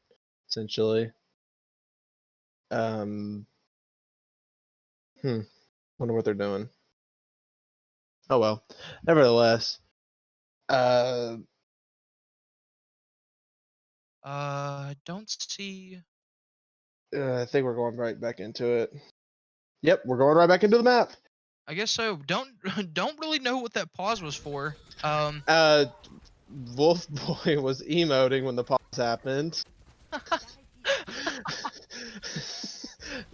essentially. Wonder what they're doing. Oh well. Nevertheless, Don't see. I think we're going right back into it. Yep, we're going right back into the map. I guess so. Don't really know what that pause was for. Wolf Boy was emoting when the pause happened.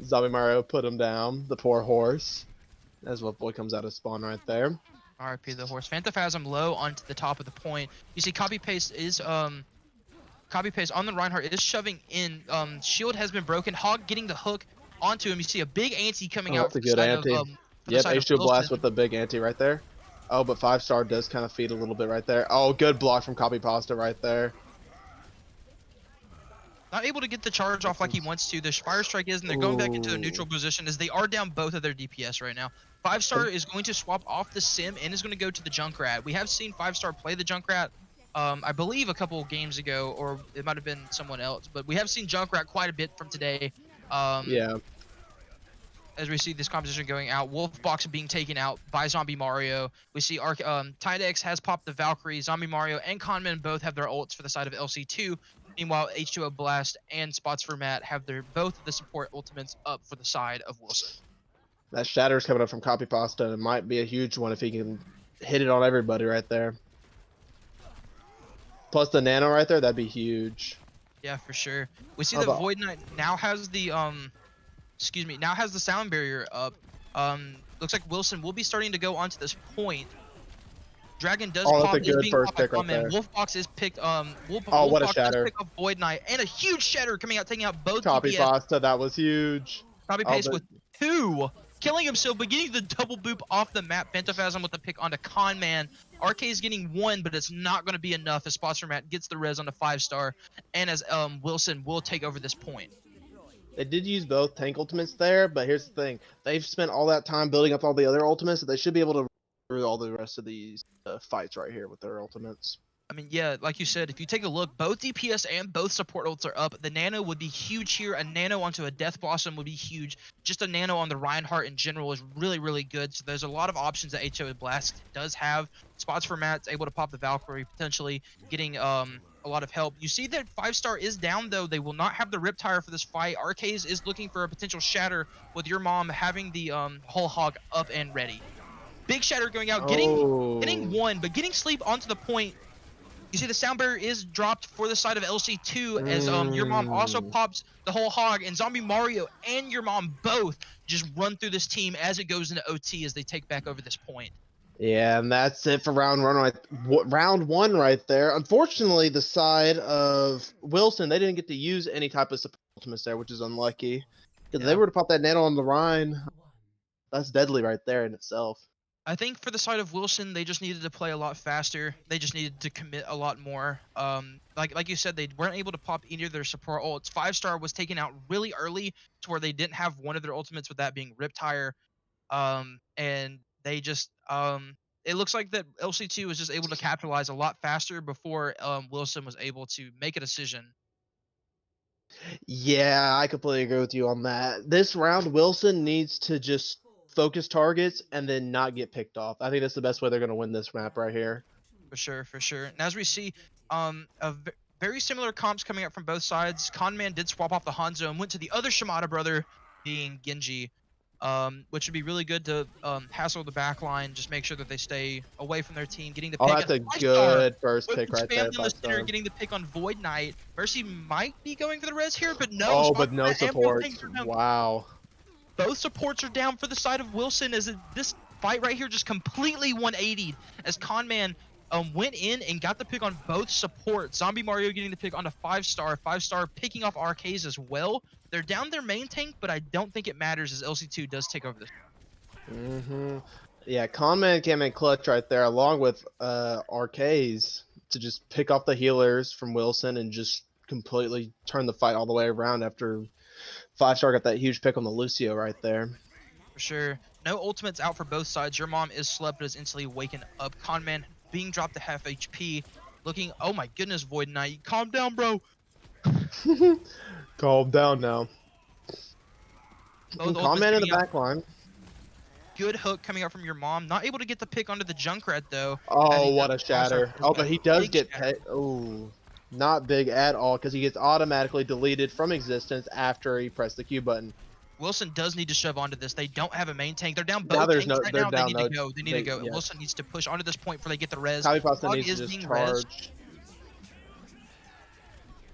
Zombie Mario put him down. The poor horse. As Wolf Boy comes out of spawn right there. RIP the horse. Phantophasm low onto the top of the point. You see, copy paste on the Reinhardt is shoving in. Shield has been broken. Hog getting the hook onto him. You see a big anti coming Oh, out that's for a the good side anti. of Yep, H2 Blast Wilson. with the big anti right there. Oh, but 5-star does kind of feed a little bit right there. Oh, good block from Copy Pasta right there. Not able to get the charge off like he wants to. The fire strike is, and they're going back into a neutral position as they are down both of their DPS right now. 5-star is going to swap off the Sim and is going to go to the Junkrat. We have seen 5-star play the Junkrat, I believe a couple games ago, or it might have been someone else, but we have seen Junkrat quite a bit from today. Yeah. As we see this composition going out, Wolfbox being taken out by Zombie Mario. We see Tidex has popped the Valkyrie, Zombie Mario, and Conman both have their ults for the side of LC2. Meanwhile, H2O Blast and Spots for Matt have both of the support ultimates up for the side of Wilson. That Shatter's coming up from Copy Pasta, and it might be a huge one if he can hit it on everybody right there. Plus the Nano right there, that'd be huge. Yeah, for sure. We see that Void Knight now has the now has the sound barrier up. Looks like Wilson will be starting to go onto this point. Dragon does pop, that's a good first pick right there. Wolfbox is picked. What a shatter! Pick up Void Knight and a huge shatter coming out, taking out both Copy DPS. Pasta, that was huge. Copy paste with 2, killing himself, but getting the double boop off the map. Phantophasm with the pick onto Conman. RK is getting 1, but it's not going to be enough as Spots for Matt gets the res on the 5-star, and as Wilson will take over this point. They did use both tank ultimates there, but here's the thing: they've spent all that time building up all the other ultimates, that they should be able to through all the rest of these fights right here with their ultimates. I mean, yeah, like you said, if you take a look, both DPS and both support ults are up. The Nano would be huge here. A Nano onto a Death Blossom would be huge. Just a Nano on the Reinhardt in general is really, really good. So there's a lot of options that HO Blast does have. Spots for Matt's able to pop the Valkyrie, potentially getting a lot of help. You see that 5-star is down, though. They will not have the Rip Tire for this fight. Arcades is looking for a potential shatter with your mom having the whole hog up and ready. Big shatter going out, getting 1, but getting sleep onto the point. You see the sound barrier is dropped for the side of LC2 as your mom also pops the whole hog, and Zombie Mario and your mom both just run through this team as it goes into OT as they take back over this point. Yeah, and that's it for round one right there. Unfortunately, the side of Wilson, they didn't get to use any type of support ultimates there, which is unlucky. Because they were to pop that Nano on the Rhine, that's deadly right there in itself. I think for the side of Wilson, they just needed to play a lot faster. They just needed to commit a lot more. Like you said, they weren't able to pop either of their support ults. 5-star was taken out really early to where they didn't have one of their ultimates, with that being Rip Tire. And they just it looks like that LC2 was just able to capitalize a lot faster before Wilson was able to make a decision. Yeah, I completely agree with you on that. This round, Wilson needs to just focus targets and then not get picked off. I think that's the best way they're going to win this map right here. For sure. And as we see, very similar comps coming up from both sides. Conman did swap off the Hanzo and went to the other Shimada brother, being Genji, which would be really good to hassle the back line, just make sure that they stay away from their team. Getting the pick. Oh, that's a good first pick right there. In the center, getting the pick on Void Knight. Mercy might be going for the res here, but no. Oh, but no support. Wow. Both supports are down for the side of Wilson, as this fight right here just completely 180'd as Conman went in and got the pick on both supports. Zombie Mario getting the pick on a 5-star. 5-star picking off RKs as well. They're down their main tank, but I don't think it matters as LC2 does take over this. Yeah, Conman came in clutch right there, along with RKs, to just pick off the healers from Wilson and just completely turn the fight all the way around after 5-star got that huge pick on the Lucio right there. For sure. No ultimates out for both sides. Your mom is slept but is instantly waken up. Conman being dropped to half HP. Looking, oh my goodness, Void Knight. Calm down, bro. Calm down now. Conman in the back line. Good hook coming out from your mom. Not able to get the pick onto the Junkrat, though. Oh, what a shatter. Oh, but he does get hit. Oh. Not big at all, because he gets automatically deleted from existence after he pressed the Q button. Wilson does need to shove onto this. They don't have a main tank. They're down Now both there's tanks no, right they're now. They down need no. to go. They need to go. And Yes. Wilson needs to push onto this point before they get the res. Copy Pasta Hog needs to is just being res. charge.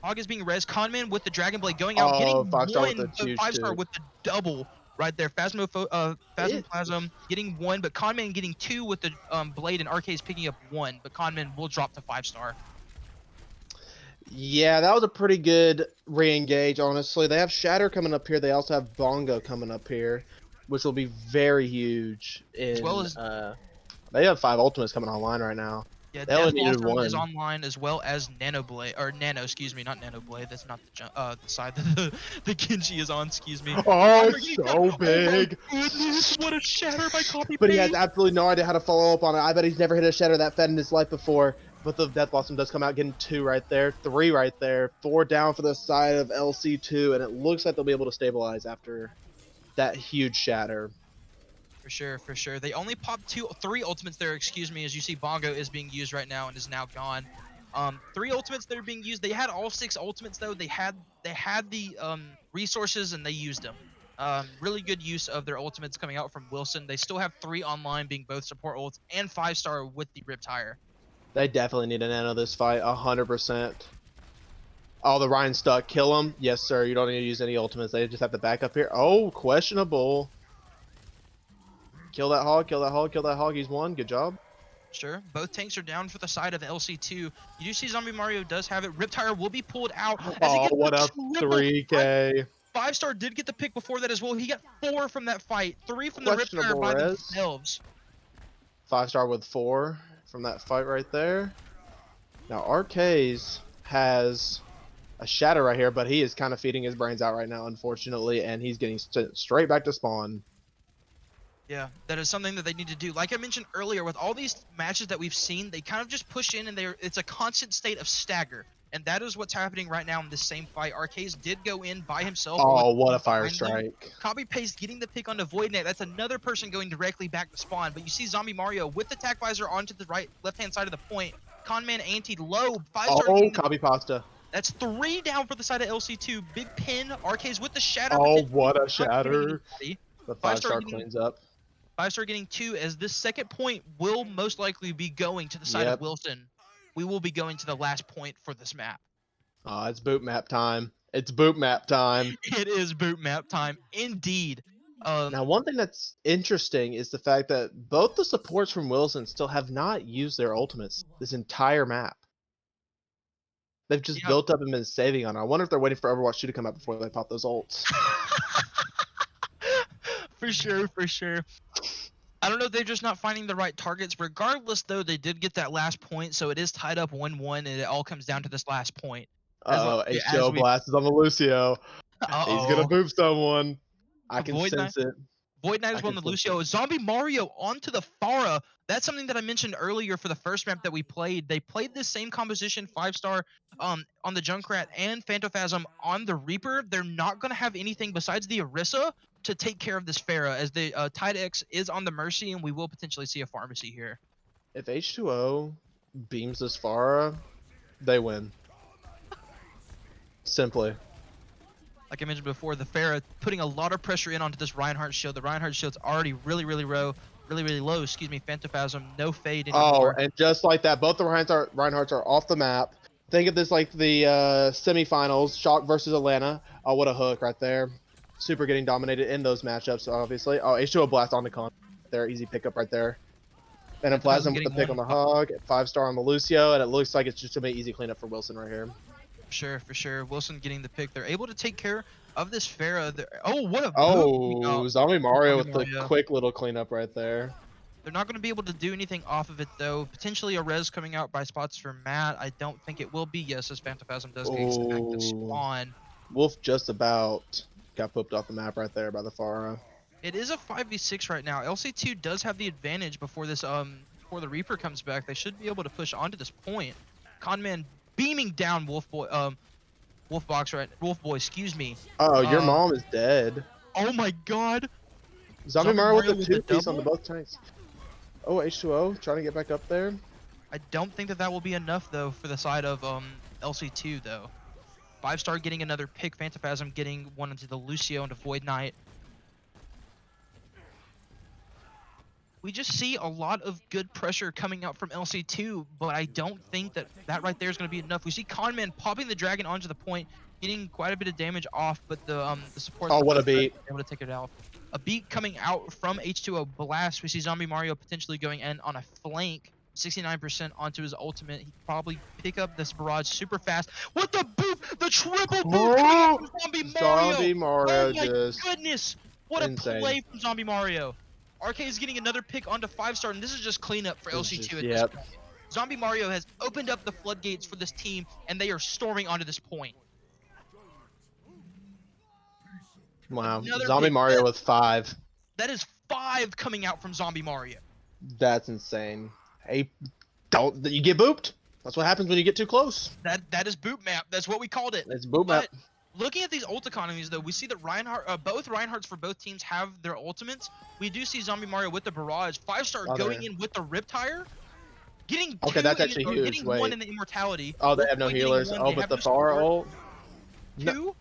Hog is being res. Conman with the Dragon Blade going out, Oh, getting Foxstar with one. the huge 5-star two. with the double right there. Phasmoplasm getting 1, but Conman getting 2 with the blade, and Arcade's picking up 1. But Conman will drop to 5-star. Yeah, that was a pretty good re-engage, honestly. They have Shatter coming up here. They also have Bongo coming up here, which will be very huge. As well as They have 5 ultimates coming online right now. yeah, They only Death needed Blossom is one. online, as well as Nano Blade, or Nano, excuse me, not Nano Blade. That's not the side that the Genji is on. Excuse me. Oh, it's so big. Oh my goodness, what a shatter by copy But he has paste. absolutely no idea how to follow up on it. I bet he's never hit a Shatter that fed in his life before. But the Death Blossom does come out, getting 2 right there, 3 right there, 4 down for the side of LC2, and it looks like they'll be able to stabilize after that huge Shatter. For sure, for sure. They only popped 3 ultimates there, excuse me, as you see Bongo is being used right now and is now gone. 3 ultimates that are being used. They had all 6 ultimates though. They had the resources and they used them. Really good use of their ultimates coming out from Wilson. They still have 3 online, being both support ults and 5-star with the Rip Tire. They definitely need an end of this fight, 100%. Oh, the Ryan stuck. Kill him. Yes, sir. You don't need to use any ultimates. They just have to back up here. Oh, questionable. Kill that hog. Kill that hog. Kill that hog. He's won. Good job. Sure. Both tanks are down for the side of LC2. You do see Zombie Mario does have it. Riptire will be pulled out. Oh, what a 3K. 5-star did get the pick before that as well. He got 4 from that fight. 3 from the Riptire by themselves. 5-star with 4 from that fight right there. Now, Arcades has a Shatter right here, but he is kind of feeding his brains out right now, unfortunately, and he's getting straight back to spawn. Yeah, that is something that they need to do. Like I mentioned earlier, with all these matches that we've seen, they kind of just push in and it's a constant state of stagger. And that is what's happening right now in this same fight. Arcades did go in by himself. Oh, what a fire strike. Copy paste getting the pick onto Void Knight. That's another person going directly back to spawn. But you see Zombie Mario with the tack visor onto the left-hand side of the point. Conman anti-low. 5-star. Oh, copy pasta. That's 3 down for the side of LC2. Big pin. Arcades with the shatter. Oh, what a shatter. The 5-star cleans up. 5-star getting 2, as this second point will most likely be going to the side of Wilson. We will be going to the last point for this map. It's boot map time. It's boot map time. It is boot map time, indeed. Now, one thing that's interesting is the fact that both the supports from Wilson still have not used their ultimates this entire map. They've just built up and been saving on it. I wonder if they're waiting for Overwatch 2 to come out before they pop those ults. For sure, for sure. I don't know, they're just not finding the right targets. Regardless, though, they did get that last point, so it is tied up 1-1, and it all comes down to this last point. H2O Blast is on the Lucio. He's gonna boop someone. I can sense it. Void Knight is on the Lucio. Zombie Mario onto the Pharah. That's something that I mentioned earlier for the first map that we played. They played this same composition, 5-star on the Junkrat and Phantophasm on the Reaper. They're not going to have anything besides the Orisa to take care of this Pharah, as the Tide X is on the Mercy, and we will potentially see a pharmacy here. If H2O beams this Pharah, they win. Simply. Like I mentioned before, the Pharah putting a lot of pressure in onto this Reinhardt shield. The Reinhardt shield's already really low. Excuse me, Phantophasm, no fade anymore. Oh, and just like that, both the Reinhardts are off the map. Think of this like the semifinals, Shock versus Atlanta. Oh, what a hook right there. Super getting dominated in those matchups, obviously. Oh, H2O Blast on the con. There, easy pickup right there. Venom Plasm with the pick on the Hog, 5-star on the Lucio, and it looks like it's just gonna be easy cleanup for Wilson right here. For sure. Wilson getting the pick. They're able to take care of this Pharah. What a Zombie Mario with the quick little cleanup right there. They're not going to be able to do anything off of it, though. Potentially a res coming out by spots for Matt. I don't think it will be. Yes, as Phantophasm does get back to spawn. Wolf just about got pooped off the map right there by the Pharah. It is a 5v6 right now. LC2 does have the advantage before this before the Reaper comes back. They should be able to push onto this point. Conman beaming down Wolf Boy, excuse me. Oh, your mom is dead. Oh my god. Zombie Mario with the 2-piece on the both tanks. Oh, H2O trying to get back up there. I don't think that will be enough though for the side of LC2 though. 5-star getting another pick, Phantophasm getting one into the Lucio into Void Knight. We just see a lot of good pressure coming out from LC2, but I don't think that right there is going to be enough. We see Conman popping the dragon onto the point, getting quite a bit of damage off, but the supports Oh, for what a both sides beat. were able to take it out. A beat coming out from H2O Blast. We see Zombie Mario potentially going in on a flank, 69% onto his ultimate. He could probably pick up this barrage super fast. What the boop? The triple boop coming out from Zombie Mario! Zombie Mario Oh my just goodness! What a insane. play from Zombie Mario! RK is getting another pick onto 5-star, and this is just cleanup for It's LC2 just, at this yep. point. Zombie Mario has opened up the floodgates for this team, and they are storming onto this point. Wow. Another Zombie pick. Mario with 5. That is 5 coming out from Zombie Mario. That's insane. Hey, don't you get booped? That's what happens when you get too close. That is boot map. That's what we called it. It's boop map. But looking at these ult economies, though, we see that both Reinhardts for both teams have their ultimates. We do see Zombie Mario with the barrage. 5-star Oh, going there. in with the Riptire. Getting Okay, that's two actually huge. getting Wait. 1 in the immortality. Oh, they have no Wolfboy getting healers. 1, Oh, they but have the no far support. ult. 2.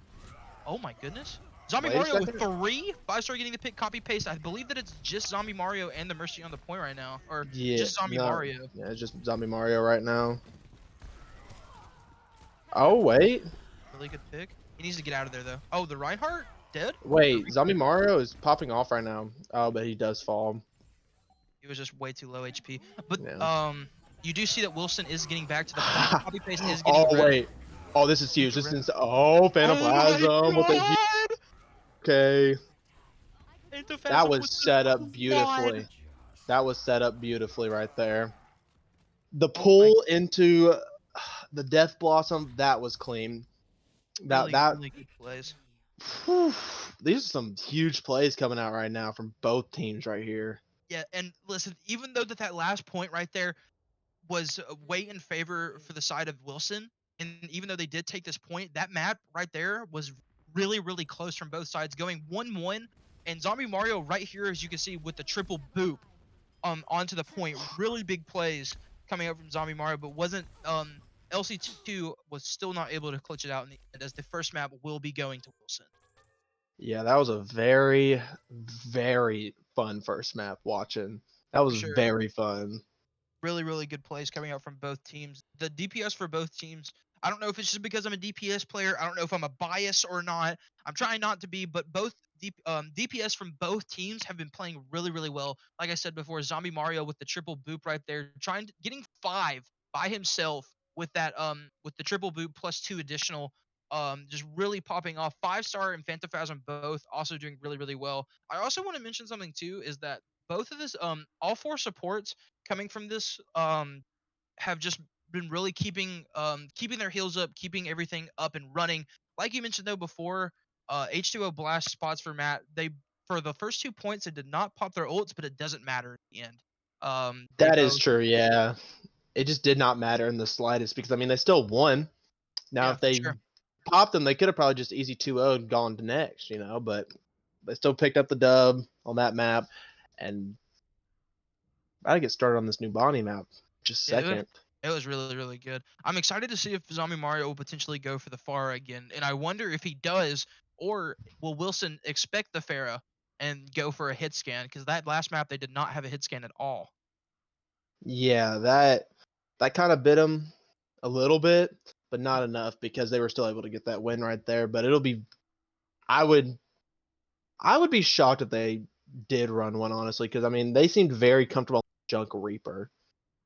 Oh my goodness. Zombie Wait a Mario with second. 3. 5-star getting the pick, copy paste. I believe that it's just Zombie Mario and the Mercy on the point right now, or Yeah, just Zombie no. Mario. Yeah, it's just Zombie Mario right now. Oh, wait. Really good pick. He needs to get out of there though. Oh, the Reinhardt dead? Wait, Zombie Mario is popping off right now. Oh, but he does fall. He was just way too low HP. But Yeah. you do see that Wilson is getting back to the point. Copy paste is getting Oh, red. wait. Oh, this is huge. This is oh, Phantom Oh my Plasm with the god! okay. That Phantophasm was with set the up beautifully. quad. That was set up beautifully right there. The Oh my, pull into the Death Blossom, that was clean. really good plays. Whew, these are some huge plays coming out right now from both teams right here. Yeah, and listen, even though that last point right there was way in favor for the side of Wilson, and even though they did take this point, that map right there was really close from both sides, going 1-1. And Zombie Mario right here, as you can see, with the triple boop onto the point, really big plays coming out from Zombie Mario, but wasn't LC2 was still not able to clutch it out in the end, as the first map will be going to Wilson. Yeah, that was a very, very fun first map watching. That For was sure. very fun. Really good plays coming out from both teams. The DPS for both teams, I don't know if it's just because I'm a DPS player. I don't know if I'm a bias or not. I'm trying not to be, but both DPS from both teams have been playing really well. Like I said before, Zombie Mario with the triple boop right there, getting 5 by himself with that with the triple boop plus 2 additional, just really popping off. 5-star and Phantophasm both also doing really well. I also want to mention something too, is that both of this all 4 supports coming from this have just been really keeping their heels up, keeping everything up and running. Like you mentioned though before, H2O Blast spots for Matt. They for the first 2 points they did not pop their ults, but it doesn't matter in the end. They That is both true, yeah. It just did not matter in the slightest because I mean they still won. Now yeah, if for they sure. popped them, they could have probably just easy 2-0 and gone to next, but they still picked up the dub on that map and I get started on this new Bonnie map. Just Yeah, second. it was really good. I'm excited to see if Zombie Mario will potentially go for the Pharah again, and I wonder if he does, or will Wilson expect the Pharah and go for a hit scan? Because that last map they did not have a hit scan at all. Yeah, that kind of bit them a little bit, but not enough because they were still able to get that win right there. But I would be shocked if they did run one honestly, because I mean they seemed very comfortable on Junk Reaper.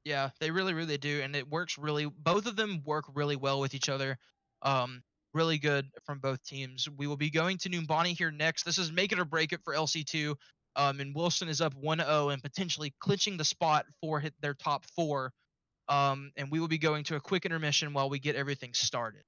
Yeah, they really do, and it works really. Both of them work really well with each other. Um, really good from both teams. We will be going to Numbani here next. This is make it or break it for LC2. And Wilson is up 1-0 and potentially clinching the spot for their top 4. And we will be going to a quick intermission while we get everything started.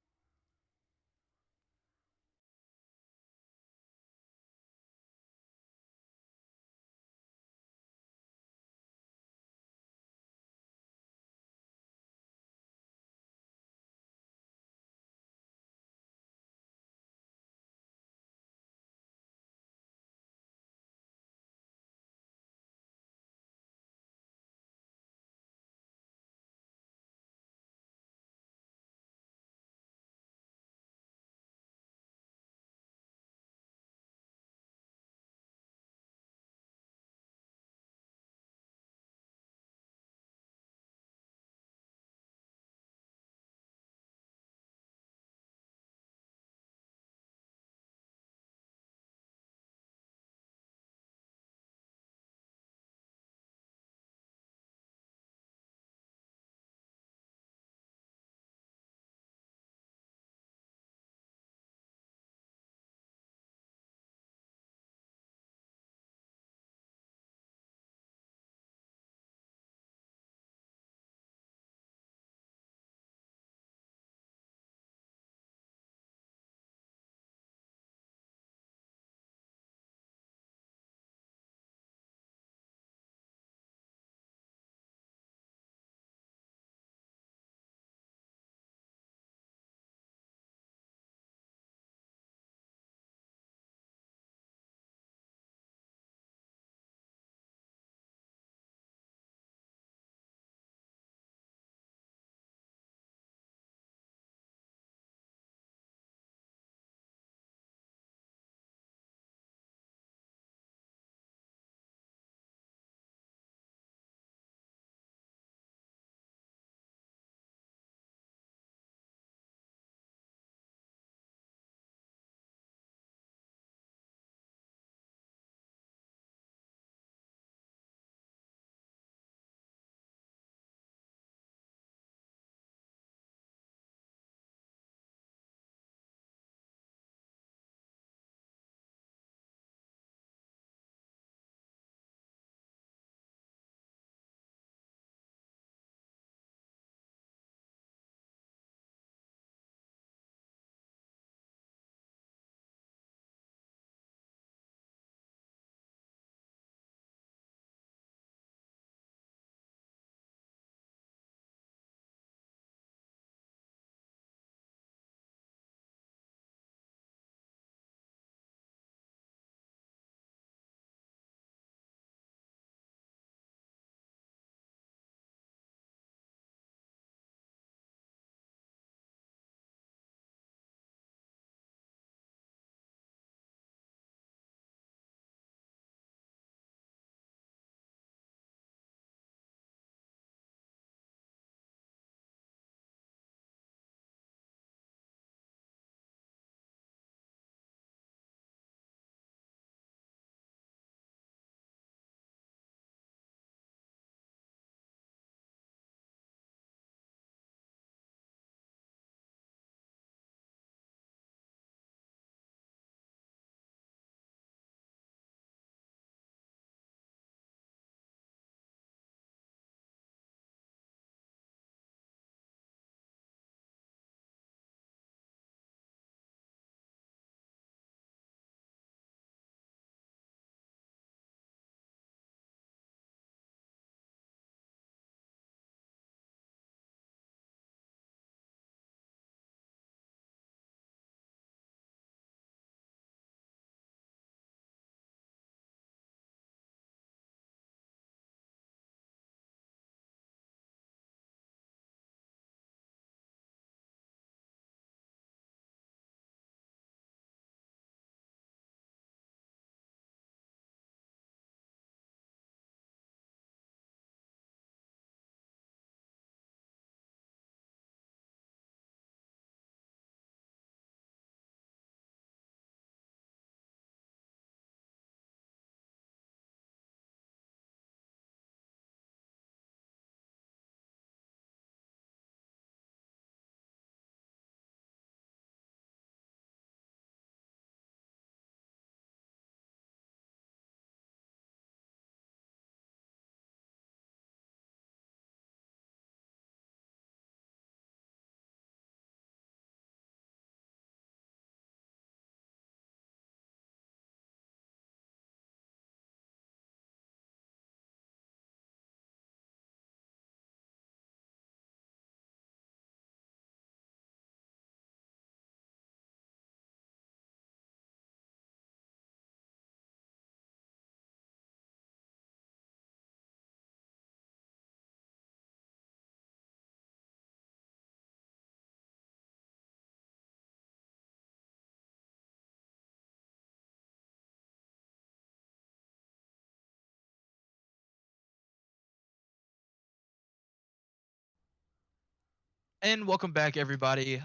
And welcome back, everybody.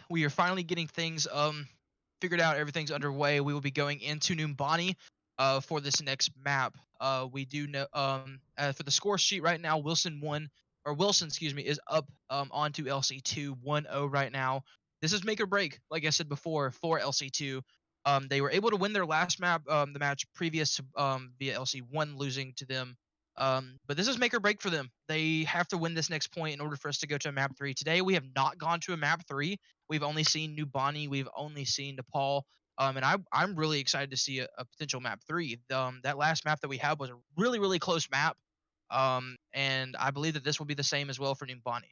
We are finally getting things figured out. Everything's underway. We will be going into Numbani for this next map. We do know for the score sheet right now, Wilson, excuse me, is up onto LC2 1-0 right now. This is make or break, like I said before, for LC2. They were able to win their last map, the match previous to via LC1 losing to them. But this is make or break for them. They have to win this next point in order for us to go to a map 3. Today we have not gone to a map 3. We've only seen Numbani. We've only seen Nepal. And I'm really excited to see a potential map 3. That last map that we had was a really, really close map. And I believe that this will be the same as well for Numbani.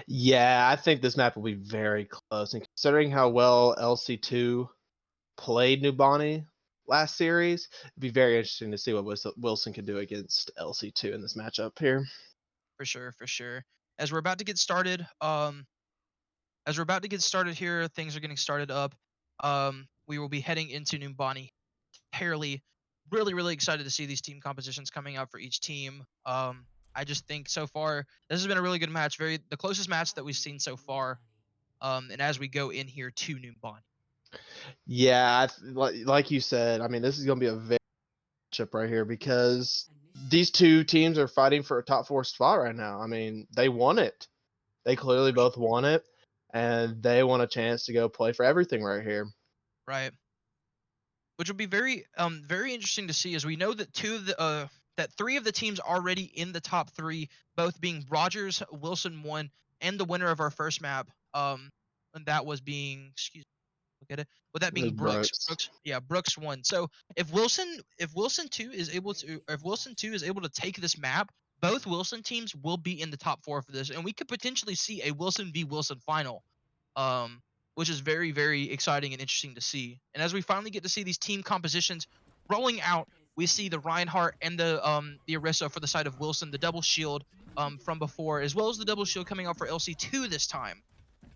Yeah, I think this map will be very close. And considering how well LC2 played Numbani last series, it'd be very interesting to see what Wilson can do against LC2 in this matchup here. For sure, for sure. As we're about to get started, here, things are getting started up. We will be heading into Numbani entirely. Really, really excited to see these team compositions coming out for each team. I just think so far this has been a really good match, the closest match that we've seen so far. And as we go in here to Numbani. Yeah, like you said, I mean, this is going to be a very matchup right here because these two teams are fighting for a top 4 spot right now. I mean, they won it. They clearly both won it, and they want a chance to go play for everything right here. Right. Which will be very very interesting to see, as we know that that 3 of the teams already in the top 3, both being Rogers, Wilson 1, and the winner of our first map, and that was being, excuse me, look at it. With that being Brooks. Brooks won. So if Wilson 2 is able to take this map, both Wilson teams will be in the top 4 for this, and we could potentially see a Wilson v Wilson final. Which is very, very exciting and interesting to see. And as we finally get to see these team compositions rolling out, we see the Reinhardt and the Orisa for the side of Wilson, the double shield from before, as well as the double shield coming out for LC2 this time.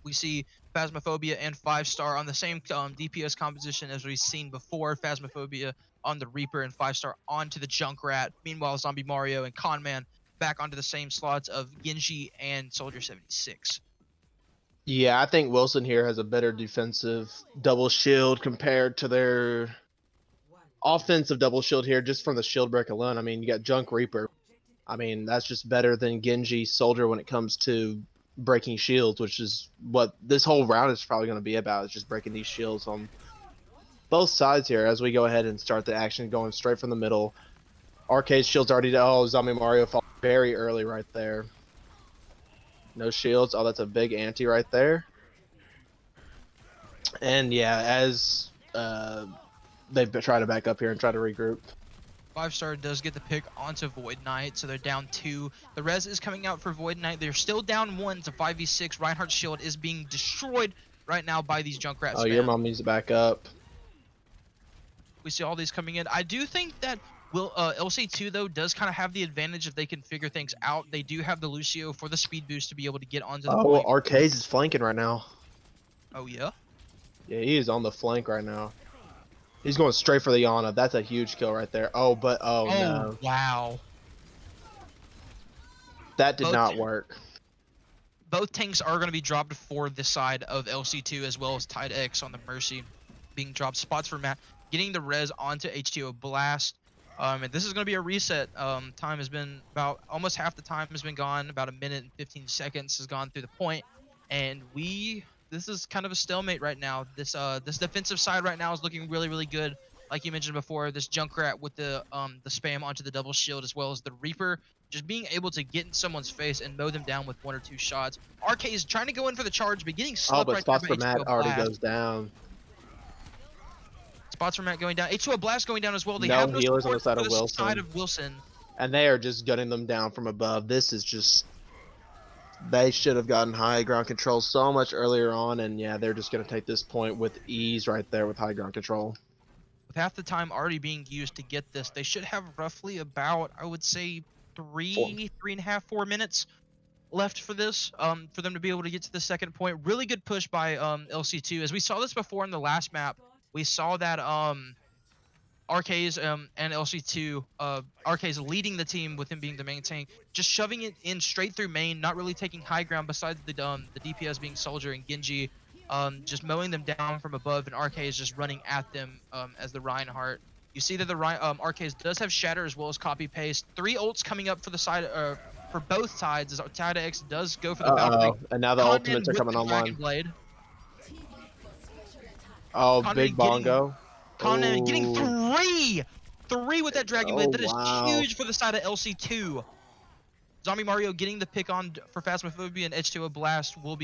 We see Phasmophobia and 5-star on the same DPS composition as we've seen before. Phasmophobia on the Reaper and 5-star onto the Junkrat. Meanwhile, Zombie Mario and Conman back onto the same slots of Genji and Soldier 76. Yeah, I think Wilson here has a better defensive double shield compared to their offensive double shield here, just from the shield break alone. I mean, you got Junk Reaper. I mean, that's just better than Genji Soldier when it comes to breaking shields, which is what this whole round is probably going to be about, is just breaking these shields on both sides here as we go ahead and start the action going straight from the middle. Arcade shield's already, Zombie Mario fell very early right there. No shields. Oh, that's a big anti right there. And yeah, as they try to back up here and try to regroup. 5-star does get the pick onto Void Knight, so they're down 2. The res is coming out for Void Knight. They're still down 1 to 5v6. Reinhardt's shield is being destroyed right now by these Junkrat spam. Your mom needs to back up. We see all these coming in. I do think that LC2 though does kind of have the advantage if they can figure things out. They do have the Lucio for the speed boost to be able to get onto the point. Arcades is flanking right now. Oh yeah? Yeah, he is on the flank right now. He's going straight for the Ana. That's a huge kill right there. Oh no. Wow. That did not work. Both tanks are going to be dropped for this side of LC2, as well as Tide X on the Mercy being dropped. Spots for Matt getting the res onto HTO Blast. And this is going to be a reset. Time has been about almost half the time has been gone. About 1 minute and 15 seconds has gone through the point, and this is kind of a stalemate right now. This defensive side right now is looking really, really good. Like you mentioned before, this Junkrat with the spam onto the double shield, as well as the Reaper just being able to get in someone's face and mow them down with 1 or 2 shots. RK is trying to go in for the charge, but getting slipped right there by Spots for Matt already goes down. Spots for Matt going down. H2O Blast going down as well. They no have no healers on the support side of Wilson. And they are just gunning them down from above. This is just... They should have gotten high ground control so much earlier on, and yeah, they're just going to take this point with ease right there with high ground control. With half the time already being used to get this, they should have roughly about, I would say, 3.5, 4 minutes left for this, for them to be able to get to the second point. Really good push by LC2. As we saw this before in the last map, we saw that RK's and LC2, RK's leading the team with him being the main tank, just shoving it in straight through main, not really taking high ground besides the DPS being Soldier and Genji, just mowing them down from above, and RK is just running at them as the Reinhardt. You see that the RK's does have Shatter as well as Copy Paste. 3 ults coming up for the side for both sides as Tida X does go for the Valkyrie. And now the Conman ultimates are with coming the online. Dragon Blade. Oh, Conman big bongo. Conman getting Oh. 3 with that Dragon Blade. Oh, That is wow. huge for the side of LC2. Zombie Mario getting the pick on for Phasmophobia, and H2O Blast will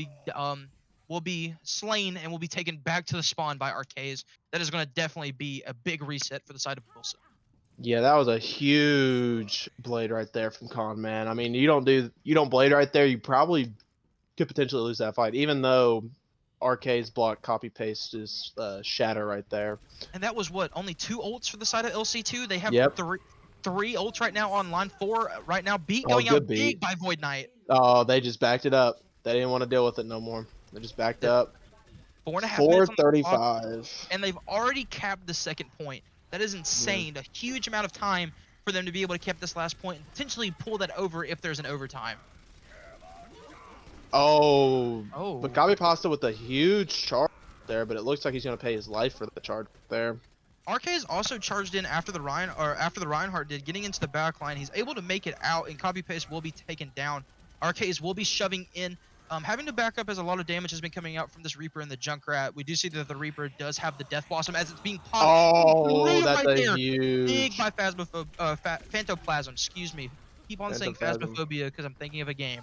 be slain and will be taken back to the spawn by RKs. That is going to definitely be a big reset for the side of Wilson. Yeah, that was a huge blade right there from Con Man. I mean, you don't blade right there, you probably could potentially lose that fight, even though RK's block copy paste is Shatter right there. And that was what, only 2 ults for the side of LC2. They have Yep. three ults right now online. 4 right now. Beat Oh, going good out beat. big by Void Knight. Oh, they just backed it up. They didn't want to deal with it no more. They just backed up. 4.5 minutes on the clock, 4:35. and they've already capped the second point. That is insane. Yeah. A huge amount of time for them to be able to cap this last point and potentially pull that over if there's an overtime. Oh. Oh. But Gabi Pasta with a huge charge there, but it looks like he's going to pay his life for the charge there. RK is also charged in after the Reinhardt did, getting into the back line. He's able to make it out, and Copy Paste will be taken down. RKs will be shoving in. Having to back up as a lot of damage has been coming out from this Reaper and the Junkrat. We do see that the Reaper does have the Death Blossom as it's being popped. Oh, that's right a there. huge. Big by Phantoplasm. Excuse me. Keep on saying Phantoplasm. Phasmophobia because I'm thinking of a game.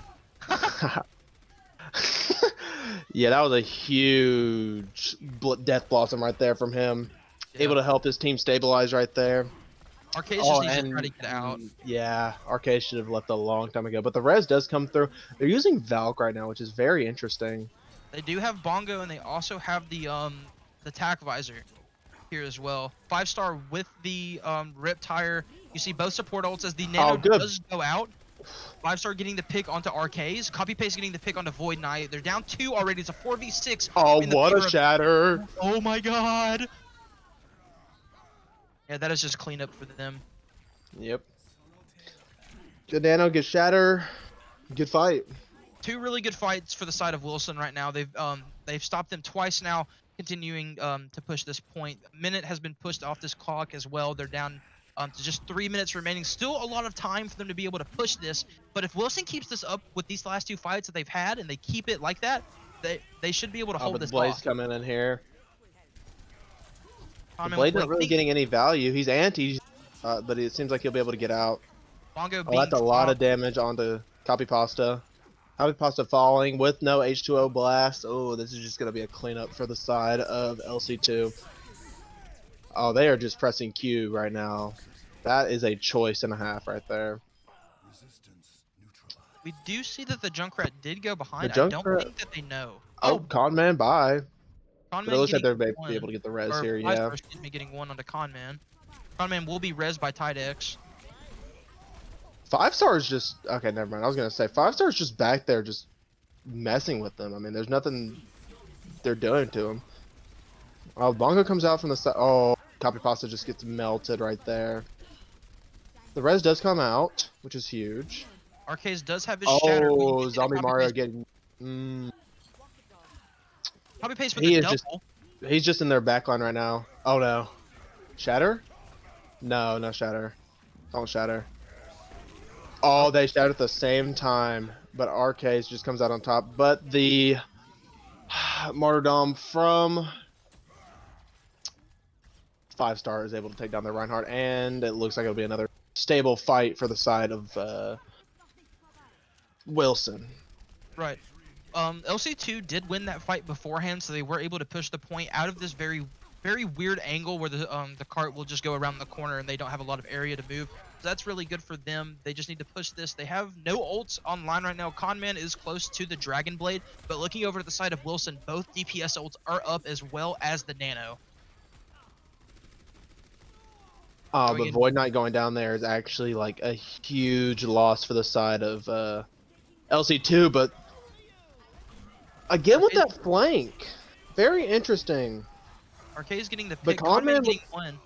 Yeah, that was a huge Death Blossom right there from him. Yeah. Able to help his team stabilize right there. RK's just needs to try to get out. Yeah, RK should have left a long time ago. But the res does come through. They're using Valk right now, which is very interesting. They do have Bongo, and they also have the Tac Visor here as well. 5-star with the Rip Tire. You see both support ults as the Nano does go out. 5-star getting the pick onto RKs. Copy Paste getting the pick onto Void Knight. They're down 2 already. It's a 4v6. Oh, what a shatter. Oh my god. Yeah, that is just cleanup for them. Yep. Good Nano, good shatter. Good fight. 2 really good fights for the side of Wilson right now. They've stopped them twice now, continuing to push this point. A minute has been pushed off this clock as well. They're down to just 3 minutes remaining. Still a lot of time for them to be able to push this. But if Wilson keeps this up with these last 2 fights that they've had, and they keep it like that, they should be able to hold this Blaze off. coming in here. Blade not really getting any value. He's anti, but it seems like he'll be able to get out. Bongo that's a lot of damage onto Copy Pasta. Copy Pasta falling with no H2O Blast. Oh, this is just going to be a cleanup for the side of LC2. Oh, they are just pressing Q right now. That is a choice and a half right there. We do see that the Junkrat did go behind. The I don't Junkrat- think that they know. Oh, Conman, bye. Conman But it looks like they're getting be able to get the res or here, Vice yeah. Versa, excuse me, getting 1 onto Conman. Conman will be res by Tide X. 5-star is just okay. Never mind. I was gonna say 5-star is just back there, just messing with them. I mean, there's nothing they're doing to him. Oh, Bongo comes out from the side. Oh, Copy Pasta just gets melted right there. The res does come out, which is huge. Arcades does have his shatter. Oh, Zombie Mario getting. Copy Paste with He the is double. He's just in their backline right now. Oh no, Shatter? No, no Shatter. Don't Shatter. Oh, they shatter at the same time, but Arcades just comes out on top. But the Martyrdom from 5-star is able to take down the Reinhardt, and it looks like it'll be another stable fight for the side of Wilson. Right. LC2 did win that fight beforehand, so they were able to push the point out of this very, very weird angle where the cart will just go around the corner and they don't have a lot of area to move. So that's really good for them. They just need to push this. They have no ults online right now. Conman is close to the Dragon Blade, but looking over to the side of Wilson, both DPS ults are up as well as the Nano. But Void Knight going down there is actually like a huge loss for the side of LC2, but again with that flank, very interesting. Arcade's getting the pick. Conman getting 1.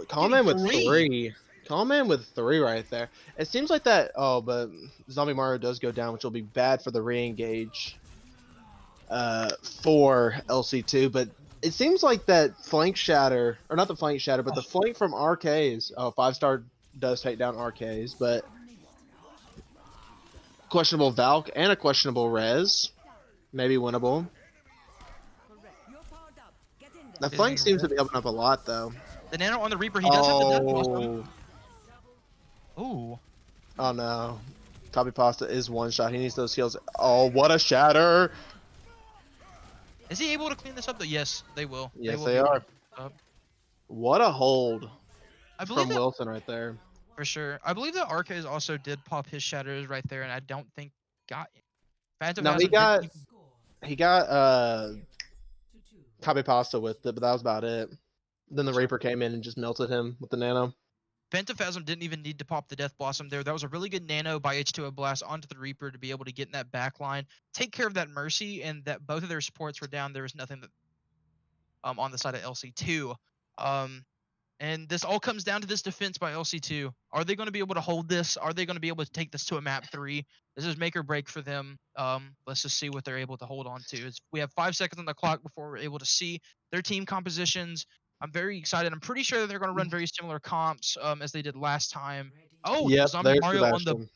Common with three. 3. Common with 3 right there. It seems like that. Oh, but Zombie Mario does go down, which will be bad for the re-engage for LC2. But it seems like that flank shatter, or not the flank shatter, but the flank from RKs. Oh, 5-star does take down RKs, but questionable Valk and a questionable Res. Maybe winnable. The flank seems to be opening up a lot, though. The Nano on the Reaper, he does have the Death Blossom. Ooh. Oh no. Copy Pasta is one shot. He needs those heals. Oh, what a shatter! Is he able to clean this up though? Yes, they will. Yes, they they are. Up. What a hold I believe from that, Wilson right there. for sure. I believe that RKs also did pop his shatters right there, and I don't think got Phantom No, he Phasm got Copy Pasta with it, but that was about it. Then the Sure. Reaper came in and just melted him with the Nano. Phantom Phasm didn't even need to pop the Death Blossom there. That was a really good Nano by H2O Blast onto the Reaper to be able to get in that back line, take care of that Mercy, and that both of their supports were down. There was nothing that on the side of LC2. And this all comes down to this defense by LC2. Are they going to be able to hold this? Are they going to be able to take this to a map 3? This is make or break for them. Let's just see what they're able to hold on to. We have 5 seconds on the clock before we're able to see their team compositions. I'm very excited. I'm pretty sure that they're going to run very similar comps as they did last time. Oh, Yep, Zombie there's Mario Sebastian.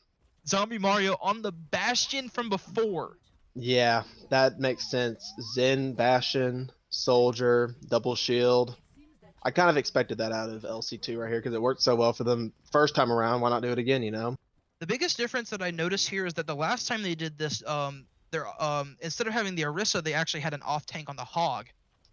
Zombie Mario on the Bastion from before. Yeah, that makes sense. Zen, Bastion, Soldier, Double Shield. I kind of expected that out of LC2 right here because it worked so well for them first time around. Why not do it again, you know? The biggest difference that I noticed here is that the last time they did this, instead of having the Orisa, they actually had an off tank on the Hog.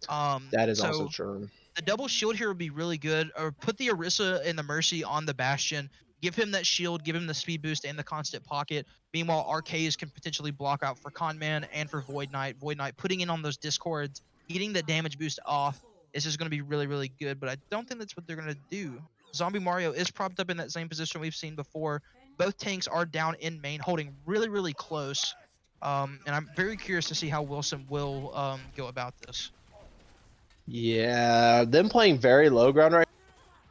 That is So also true. the double shield here would be really good. Or put the Orisa and the Mercy on the Bastion. Give him that shield, give him the speed boost and the constant pocket. Meanwhile, RKs can potentially block out for Conman and for Void Knight. Void Knight putting in on those discords, getting the damage boost off. Is just going to be really, really good. But I don't think that's what they're going to do. Zombie Mario is propped up in that same position we've seen before. Both tanks are down in main, holding really, really close. And I'm very curious to see how Wilson will go about this. Yeah, them playing very low ground right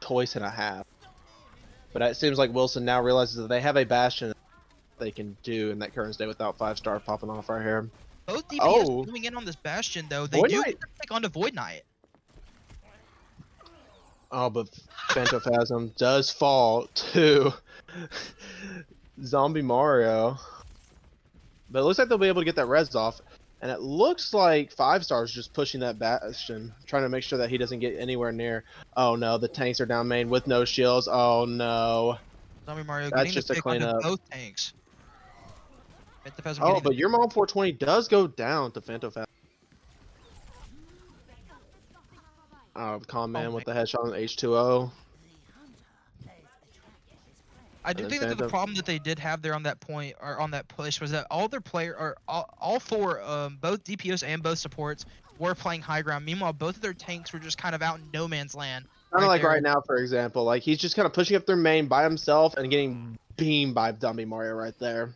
now, choice and a half. But it seems like Wilson now realizes that they have a Bastion they can do in that current state without 5-star popping off right here. Both DPS coming in on this Bastion, though. They Void do Knight. get to pick onto Void Knight. Oh, but Phantophasm does fall to Zombie Mario. But it looks like they'll be able to get that res off. And it looks like 5-star's just pushing that Bastion, trying to make sure that he doesn't get anywhere near. Oh no, the tanks are down main with no shields. Oh no. Zombie Mario That's getting just the a pick onto cleanup. both tanks. Phantophasm Oh, getting but the your mom 420 does go down to Phantophasm. Con-Man with the headshot on H2O. I do think that the problem that they did have there on that point or on that push was that all their all four, both DPS and both supports were playing high ground. Meanwhile, both of their tanks were just kind of out in no man's land. Kind of like there. right now, for example, like he's just kind of pushing up their main by himself and getting beamed by Zombie Mario right there.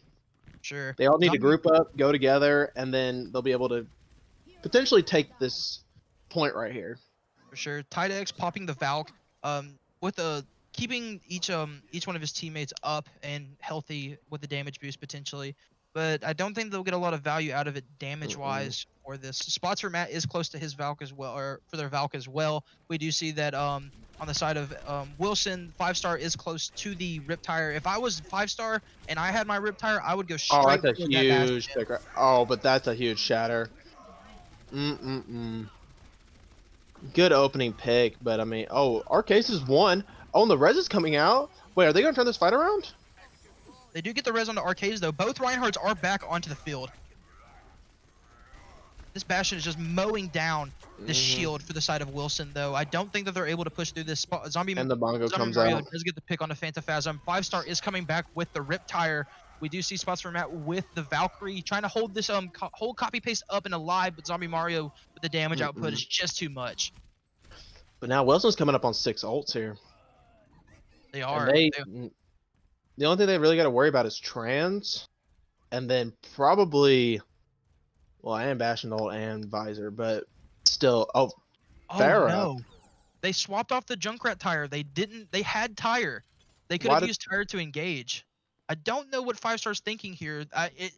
Sure. They all need to group up, go together, and then they'll be able to potentially take this point right here. For sure. Tidex popping the Valk, with keeping each one of his teammates up and healthy with the damage boost potentially. But I don't think they'll get a lot of value out of it damage-wise for this. Spots for Matt is close to his Valk as well, or for their Valk as well. We do see that on the side of Wilson, 5-star is close to the Riptire. If I was 5-star and I had my Riptire, I would go straight. Oh, that's a huge picker. Oh, but that's a huge shatter. Good opening pick, but I mean, oh, our case is one. Oh, and the res is coming out. Wait, are they gonna turn this fight around? They do get the res on the arcades though. Both Reinhardts are back onto the field. This Bastion is just mowing down the shield for the side of Wilson though. I don't think that they're able to push through this spot. And the Bongo comes Mario out. does get the pick on the Phantophasm. 5-star is coming back with the Riptire. We do see spots for Matt with the Valkyrie trying to hold this whole copy paste up and alive, but Zombie Mario with the damage output is just too much. But now Wilson's coming up on 6 ults here. They are. The only thing they really got to worry about is Trans, and then probably, well, and Bastion ult and Visor, but still, Pharah. No. They swapped off the Junkrat tire. They didn't. They had tire. They could Why have did used tire to engage. I don't know what 5-star's thinking here.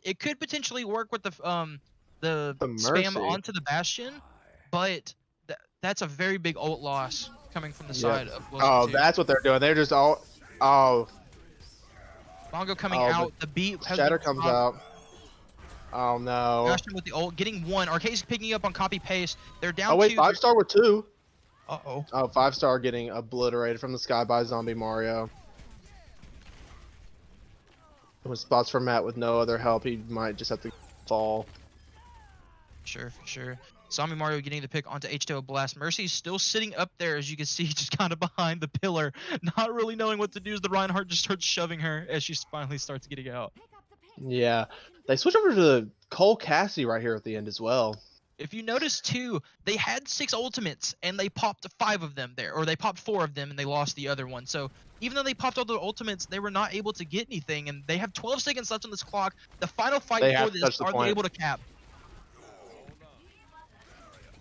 It could potentially work with the the spam mercy? onto the Bastion, but that's a very big ult loss coming from the Yep. side of Wilson Oh, 2. that's what they're doing. They're just all. Oh, Bongo coming oh, the out. The beat has shatter been comes stopped. out. Oh no. Bastion with the ult, getting one. Arcade's picking up on copy paste. They're Oh down wait, 2. 5-star with 2. Uh-oh. Oh, 5-star getting obliterated from the sky by Zombie Mario. With spots for Matt with no other help, he might just have to fall. Sure, for sure. Zombie Mario getting the pick onto H2O Blast. Mercy's still sitting up there, as you can see, just kind of behind the pillar, not really knowing what to do as the Reinhardt just starts shoving her as she finally starts getting out. Yeah. They switch over to Cole Cassie right here at the end as well. If you notice too, they had 6 ultimates and they popped 5 of them there, or they popped 4 of them and they lost the other one. So even though they popped all the ultimates, they were not able to get anything, and they have 12 seconds left on this clock. The final fight They for have to this, touch the are they point. able to cap?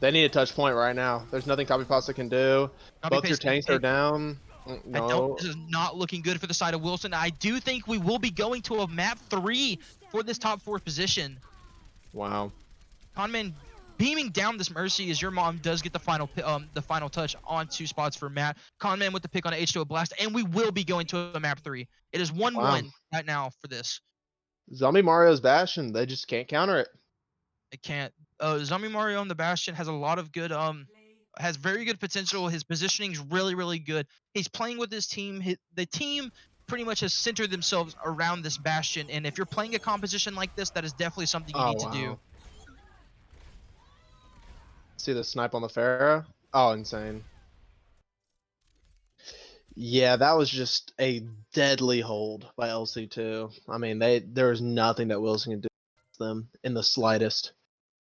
They need a touch point right now. There's nothing Copy Pasta can do. Copy Both your paste getting tanks are picked. down. No. This is not looking good for the side of Wilson. I do think we will be going to a map 3 for this top 4 position. Wow. Conman beaming down this Mercy as your mom does get the final touch on 2 spots for Matt. Conman with the pick on H2O Blast, and we will be going to a map 3. It is 1-1 Wow. right now for this. Zombie Mario's Bastion. They just can't counter it. It can't. Zombie Mario on the Bastion has a lot of good has very good potential. His positioning's really, really good. He's playing with his team. The team pretty much has centered themselves around this Bastion, and if you're playing a composition like this, that is definitely something you Oh, need to do. wow. See the snipe on the Pharaoh? Oh, insane. Yeah, that was just a deadly hold by LC2. I mean, there was nothing that Wilson could do against them in the slightest.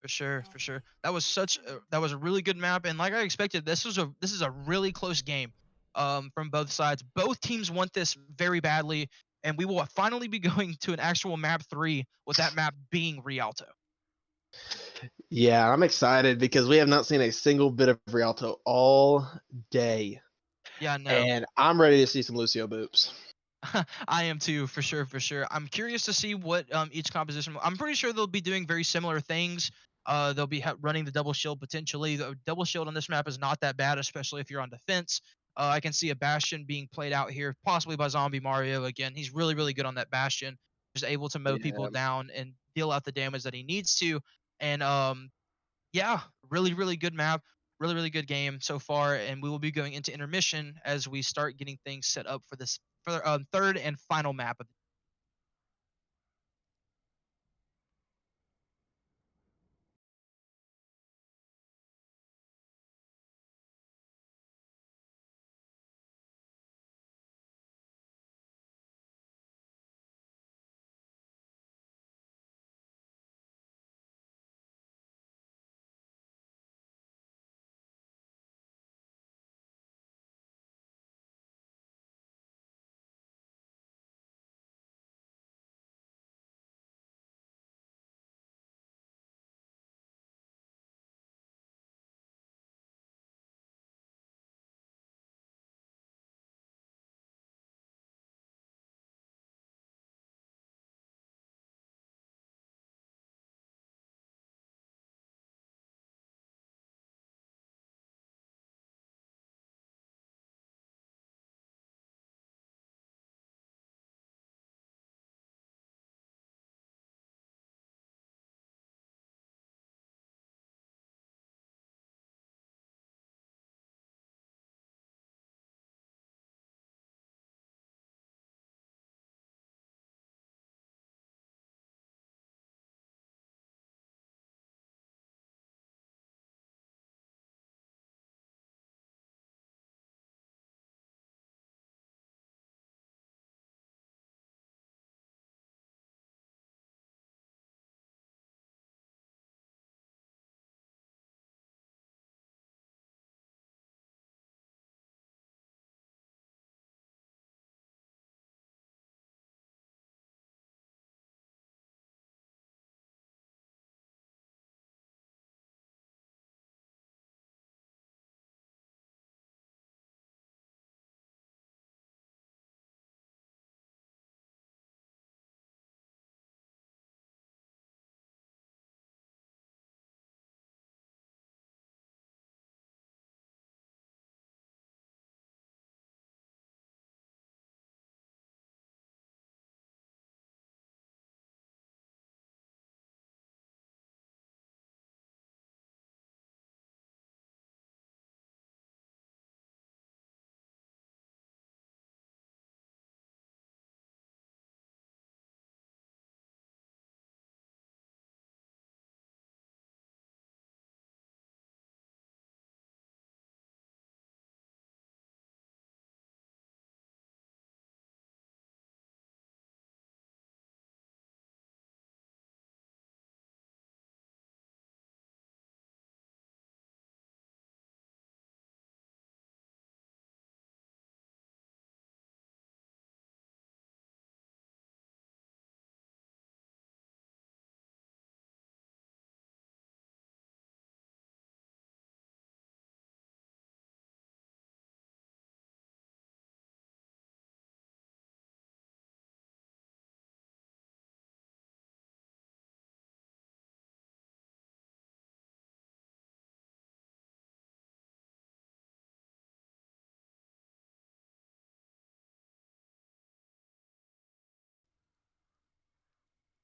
For sure, for sure. That was a really good map, and like I expected, this is a really close game from both sides. Both teams want this very badly, and we will finally be going to an actual map 3, with that map being Rialto. Yeah, I'm excited because we have not seen a single bit of Rialto all day. Yeah, no. And I'm ready to see some Lucio boops. I am too, for sure, for sure. I'm curious to see what each composition. I'm pretty sure they'll be doing very similar things. They'll be running the double shield potentially. The double shield on this map is not that bad, especially if you're on defense. I can see a Bastion being played out here, possibly by Zombie Mario again. He's really, really good on that Bastion, just able to mow people Yeah. down and deal out the damage that he needs to. And yeah, really, really good map. Really, really good game so far, and we will be going into intermission as we start getting things set up for this for third and final map of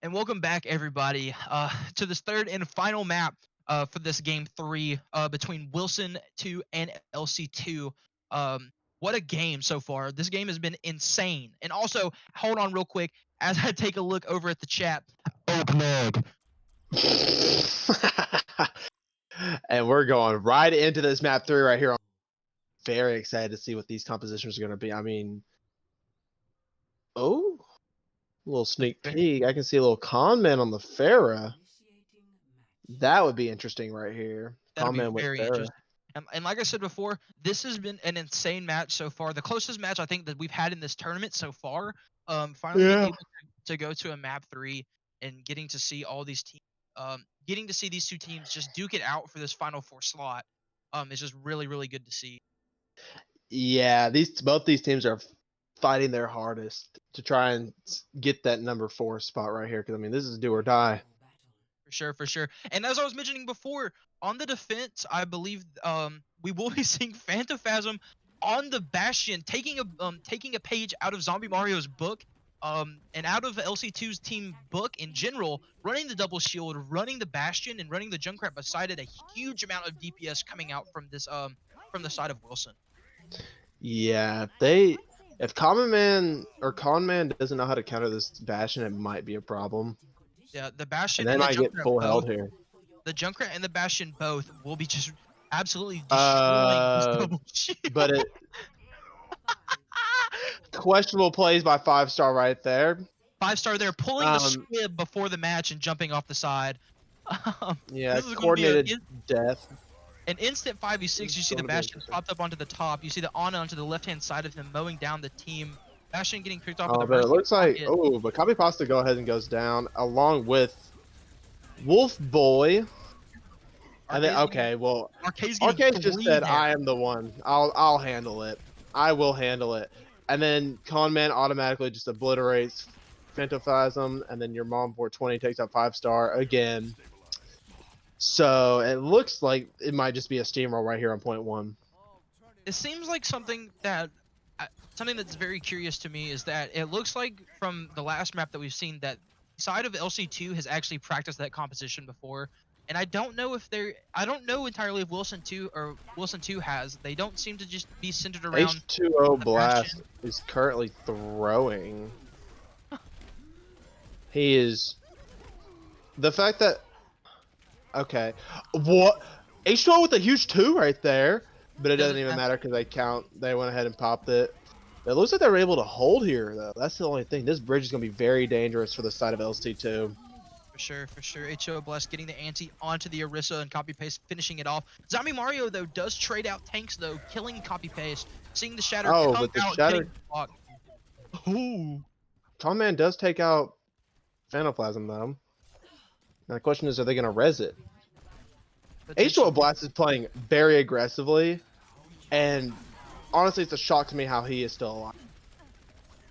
And welcome back, everybody, to this third and final map for this game 3 between Wilson 2 and LC2. What a game so far. This game has been insane. And also, hold on real quick, as I take a look over at the chat. Oak leg. And we're going right into this map 3 right here. I'm very excited to see what these compositions are going to be. I mean, oh, a little sneak peek. I can see a little con man on the Pharah. That would be interesting right here. That'll be Con man with very Pharah. interesting. And like I said before, this has been an insane match so far. The closest match I think that we've had in this tournament so far. Finally being able to go to a map 3 and getting to see all these teams, getting to see these two teams just duke it out for this Final Four slot. Is just really, really good to see. Yeah, both these teams are fighting their hardest to try and get that number 4 spot right here. Because I mean, this is do or die. For sure, for sure. And as I was mentioning before, on the defense, I believe we will be seeing Phantophasm on the Bastion, taking a page out of Zombie Mario's book, and out of LC2's team book in general, running the double shield, running the Bastion, and running the Junkrat beside it. A huge amount of DPS coming out from this from the side of Wilson. Yeah, if Common Man or Con Man doesn't know how to counter this Bastion, it might be a problem. Yeah, the Bastion And they and the might get Junkrat full both, held here. the Junkrat and the Bastion both will be just absolutely destroying this double shield. But it questionable plays by 5-star right there. 5-star there, pulling the squib before the match and jumping off the side. Yeah, this is coordinated death. An instant 5v6. You see the Bastion popped up onto the top. You see the Ana onto the left-hand side of him, mowing down the team. Bastion getting picked off. Oh, but it looks like but Copy Pasta go ahead and goes down along with Wolf Boy. And then Arcade just said, "I am the one. I'll handle it. I will handle it." And then Con Man automatically just obliterates Phantophasm, and then your mom for 20 takes out 5-star again. So it looks like it might just be a steamroll right here on point 1. It seems like something that's very curious to me is that it looks like from the last map that we've seen that side of LC2 has actually practiced that composition before. And I don't know entirely if Wilson 2 has. They don't seem to just be centered around H2O Blast is currently throwing. He is the fact that okay. What? H2O with a huge 2 right there. But it doesn't even matter because they went ahead and popped it. It looks like they were able to hold here though. That's the only thing. This bridge is gonna be very dangerous for the side of LC2. For sure, for sure. H2O Blast getting the anti onto the Orisa and copy paste, finishing it off. Zombie Mario though does trade out tanks though, killing copy paste, seeing the Shatter come but the out, Shatter. Ooh. Tom Man does take out Phanoplasm though. Now the question is, are they gonna res it? H2O Blast is playing very aggressively, and honestly, it's a shock to me how he is still alive.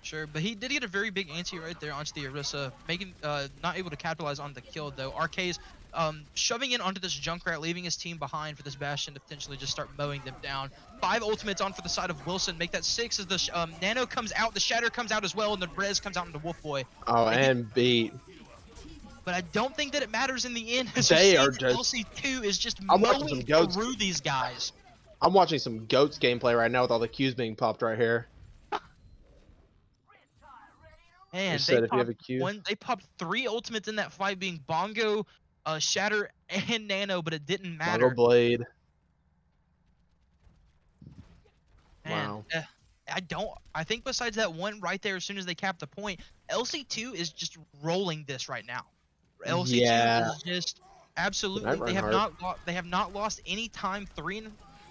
Sure, but he did get a very big anti right there onto the Orisa, making not able to capitalize on the kill though. Arcade's shoving in onto this Junkrat, leaving his team behind for this Bastion to potentially just start mowing them down. 5 ultimates on for the side of Wilson, make that 6 as the Nano comes out, the Shatter comes out as well, and the Res comes out into Wolf Boy. Oh, and beat. But I don't think that it matters in the end. They are just LC2 is just mowing through these guys. I'm watching some Goats gameplay right now with all the Qs being popped right here. Man, they popped 3 ultimates in that fight, being Bongo, Shatter, and Nano, but it didn't matter. Bongo Blade. Man, wow. I think besides that one right there, as soon as they cap the point, LC2 is just rolling this right now. LC2 is just absolutely. They have not lost any time.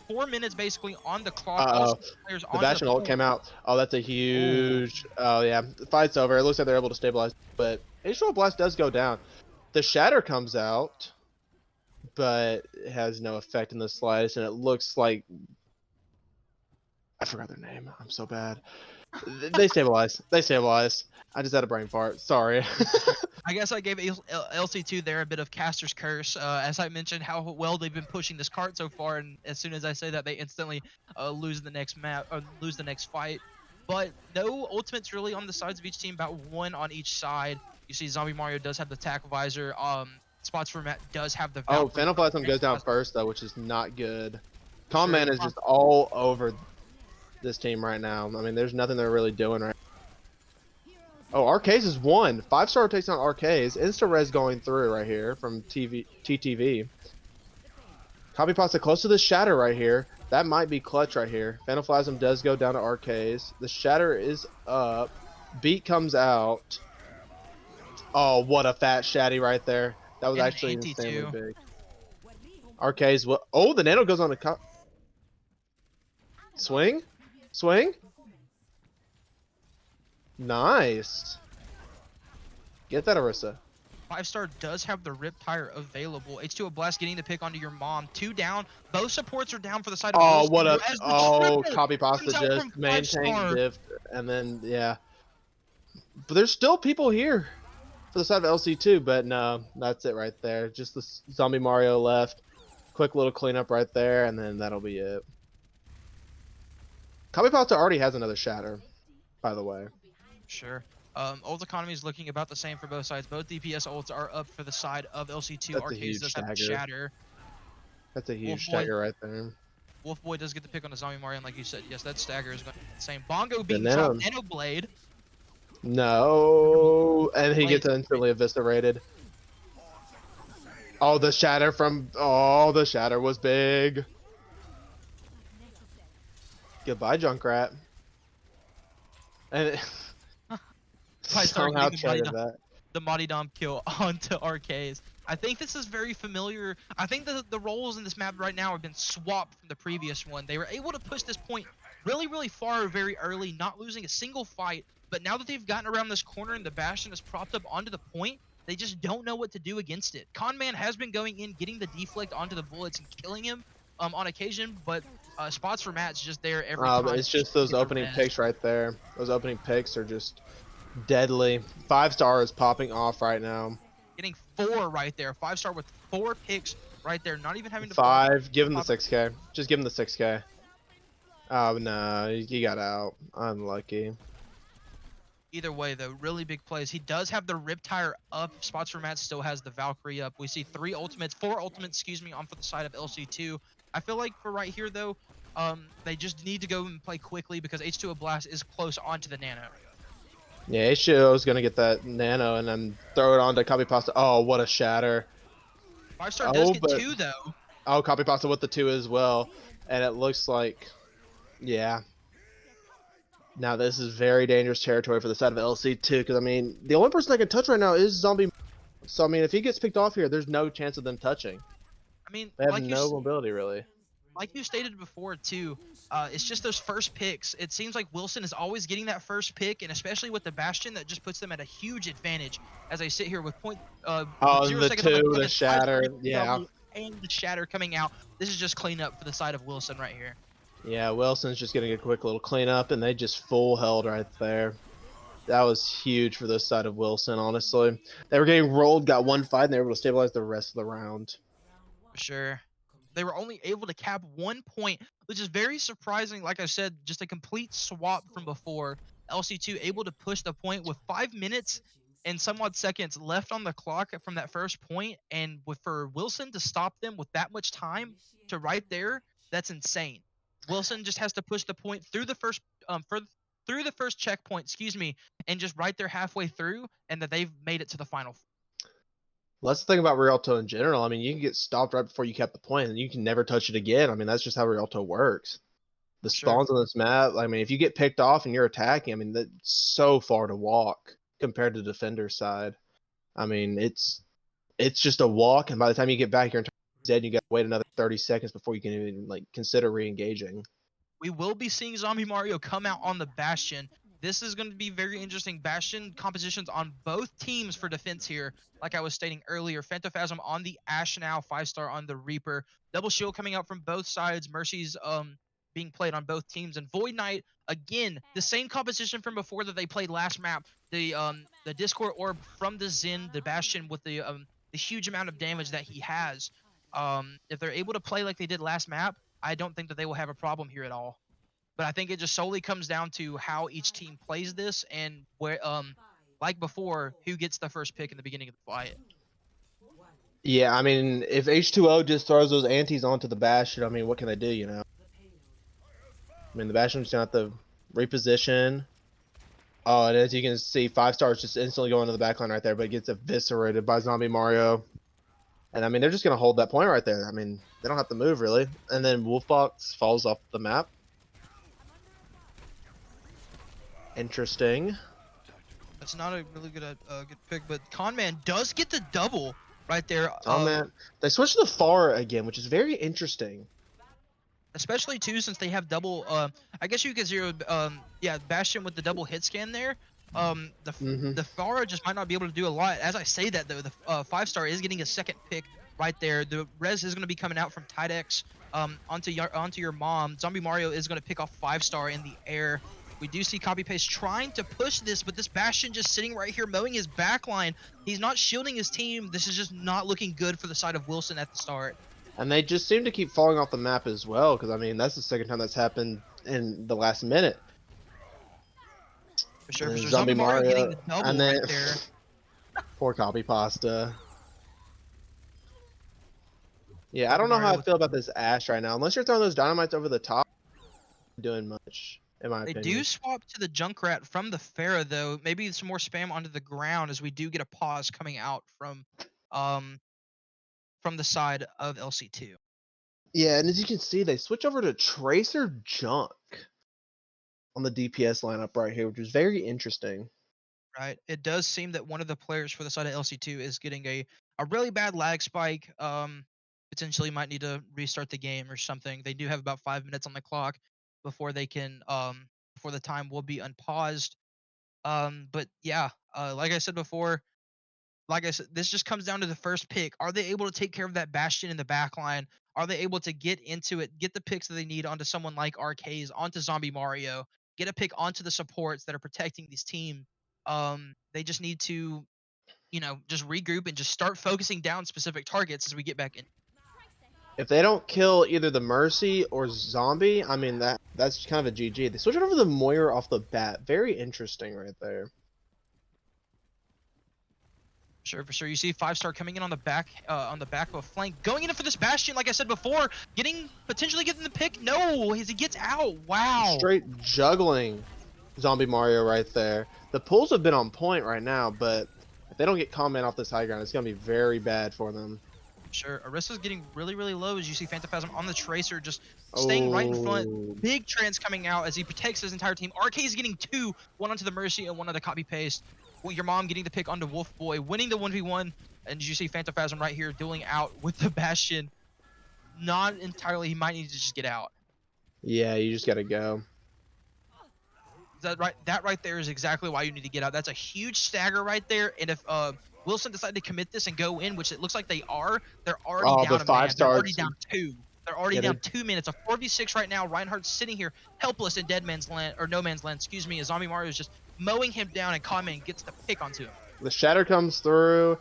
4 minutes basically on the clock. The Bastion ult came out. Oh, that's a huge. Oh yeah, the fight's over. It looks like they're able to stabilize, but H2O Blast does go down. The Shatter comes out, but it has no effect in the slightest, and it looks like I forgot their name. I'm so bad. They stabilize. They stabilize. I just had a brain fart. Sorry. I guess I gave LC2 there a bit of caster's curse. As I mentioned, how well they've been pushing this cart so far, and as soon as I say that, they instantly lose the next map or lose the next fight. But no ultimates really on the sides of each team, about 1 on each side. You see Zombie Mario does have the tack visor. Spots for Matt does have the Oh, Valkyrie. Phantom Plasm goes down first though, which is not good. Con Man is just all over this team right now. I mean, there's nothing they're really doing right. Oh, Arcaze is 1. 5-star takes on Arcaze. Insta-res going through right here from TTV. Copy pasta close to the Shatter right here. That might be clutch right here. Phantom Plasm does go down to Arcaze. The Shatter is up. Beat comes out. Oh, what a fat Shatty right there. That was And an actually anti insanely too. big. Arcaze, what? Oh, the Nano goes on a swing? Swing? Nice. Get that, Arissa. 5-star does have the Rip Tire available. H2O Blast getting the pick onto your mom. 2 down. Both supports are down for the side of Oh, Wilson, what a... as the Oh, triple copy pasta comes out just from main tank 5-star. diff. And then, yeah. But there's still people here for the side of LC2, but no, that's it right there. Just the Zombie Mario left. Quick little cleanup right there, and then that'll be it. Copy pasta already has another Shatter, by the way. Sure. Ult economy is looking about the same for both sides. Both DPS ults are up for the side of LC2. That's a Arcades huge does have the stagger. Shatter. That's a huge Wolf stagger right there. Wolf Boy does get the pick on the Zombie Mario, and like you said, yes, that stagger is going to be the same. Bongo The being Nano. chopped. Nano Blade. No, and he Blade. gets instantly eviscerated. Oh, the Shatter from... Oh, the Shatter was big. Goodbye, Junkrat. And it... I start somehow getting traded that. the Mighty Dom kill onto Arcades. I think this is very familiar. I think the roles in this map right now have been swapped from the previous one. They were able to push this point really, really far very early, not losing a single fight. But now that they've gotten around this corner and the Bastion is propped up onto the point, they just don't know what to do against it. Conman has been going in, getting the deflect onto the bullets and killing him on occasion, but spots for Matt's just there every time. It's just those opening picks right there. Those opening picks are just deadly. 5-star is popping off right now. Getting 4 right there. 5-star with 4 picks right there. Not even having to 5. Give him the 6K. Just give him the 6K. Oh no, he got out. Unlucky. Either way, though, really big plays. He does have the Rip Tire up. Spots for Matt still has the Valkyrie up. We see 4 ultimates, on for the side of LC2. I feel like for right here, though, they just need to go and play quickly because H2O Blast is close onto the Nano. Yeah, H2O is gonna get that Nano and then throw it onto Copy Pasta. Oh, what a Shatter. 5-star does get 2, though. Oh, Copy Pasta with the 2 as well. And it looks like, yeah. Now this is very dangerous territory for the side of LC2 because I mean the only person I can touch right now is Zombie. So I mean if he gets picked off here, there's no chance of them touching. I mean, They have like no mobility really. Like you stated before too, it's just those first picks. It seems like Wilson is always getting that first pick, and especially with the Bastion, that just puts them at a huge advantage as I sit here with Oh, with 0 the seconds on 2, clock, the Shatter, yeah. and the Shatter coming out. This is just cleanup for the side of Wilson right here. Yeah, Wilson's just getting a quick little cleanup, and they just full held right there. That was huge for this side of Wilson, honestly. They were getting rolled, got 1 fight, and they were able to stabilize the rest of the round. For sure. They were only able to cap 1 point, which is very surprising. Like I said, just a complete swap from before. LC2 able to push the point with 5 minutes and some odd seconds left on the clock from that first point, and for Wilson to stop them with that much time to right there, that's insane. Wilson just has to push the point through the first through the first checkpoint, and just right there halfway through, and that they've made it to the final. Well, that's the thing about Rialto in general. I mean, you can get stopped right before you cap the point, and you can never touch it again. I mean, that's just how Rialto works. The spawns on this map, I mean, if you get picked off and you're attacking, I mean, that's so far to walk compared to the defender's side. I mean, it's just a walk, and by the time you get back, you're dead. You got to wait another 30 seconds before you can even like consider re-engaging. We will be seeing Zombie Mario come out on the Bastion. This is going to be very interesting. Bastion compositions on both teams for defense here. Like I was stating earlier, Phantophasm on the Ash now, 5-star on the Reaper. Double shield coming out from both sides. Mercy's being played on both teams. And Void Knight, again, the same composition from before that they played last map. The Discord Orb from the Zen, the Bastion with the huge amount of damage that he has. If they're able to play like they did last map, I don't think that they will have a problem here at all. But I think it just solely comes down to how each team plays this and where like before, who gets the first pick in the beginning of the fight. Yeah, I mean, if H2O just throws those antis onto the Bastion, I mean, what can they do, you know? I mean, the Bastion's gonna have to reposition. Oh, and as you can see, 5-stars just instantly going to the backline right there, but it gets eviscerated by Zombie Mario. And I mean, they're just gonna hold that point right there. I mean, they don't have to move really. And then Wolfbox falls off the map. Interesting. That's not a really good pick, but Conman does get the double right there. Oh man, they switched to the Pharah again, which is very interesting. Especially too, since they have double. I guess you could zero. Yeah, Bastion with the double hit scan there. The Pharah just might not be able to do a lot. As I say that though, the 5-star is getting a second pick right there. The res is going to be coming out from Tidex onto your mom. Zombie Mario is going to pick off 5-star in the air. We do see copy paste trying to push this, but this Bastion just sitting right here mowing his backline. He's not shielding his team. This is just not looking good for the side of Wilson at the start. And they just seem to keep falling off the map as well, because I mean that's the second time that's happened in the last minute. For sure. Zombie Mario getting the double and then right there. poor copy pasta. Yeah, I don't know how I feel about this Ash right now. Unless you're throwing those dynamites over the top, doing much, in my opinion. They do swap to the Junkrat from the Pharah though. Maybe some more spam onto the ground as we do get a pause coming out from the side of LC2. Yeah, and as you can see, they switch over to Tracer Junk on the DPS lineup right here, which is very interesting. Right. It does seem that one of the players for the side of LC2 is getting a really bad lag spike. Potentially might need to restart the game or something. They do have about 5 minutes on the clock before they can before the time will be unpaused. But yeah, like I said before, this just comes down to the first pick. Are they able to take care of that Bastion in the back line? Are they able to get into it, get the picks that they need onto someone like Arcades, onto Zombie Mario, get a pick onto the supports that are protecting this team? They just need to, just regroup and just start focusing down specific targets as we get back in. If they don't kill either the Mercy or Zombie, I mean that's kind of a GG. They switch it over to the Moira off the bat. Very interesting right there. For sure. You see 5-star coming in on the back of a flank, going in for this Bastion. Like I said before, potentially getting the pick. No, as he gets out. Wow. Straight juggling Zombie Mario right there. The pulls have been on point right now, but if they don't get comment off this high ground, it's gonna be very bad for them. Sure. Arissa's getting really, really low as you see Phantophasm on the Tracer just staying right in front. Big trans coming out as he protects his entire team. RK's getting 2, one onto the Mercy and one on the copy paste. Well, your mom getting the pick onto Wolf Boy, winning the 1v1. And you see Phantophasm right here dueling out with the Bastion. Not entirely, he might need to just get out. Yeah, you just gotta go. That right there is exactly why you need to get out. That's a huge stagger right there. And if Wilson decided to commit this and go in, which it looks like they are, they're already down a man. They're already down 2. They're already down 2 minutes. A 4v6 right now. Reinhardt's sitting here helpless in dead man's land, or no man's land, excuse me, as Zombie Mario is just mowing him down, and Conman gets the pick onto him. The shatter comes through,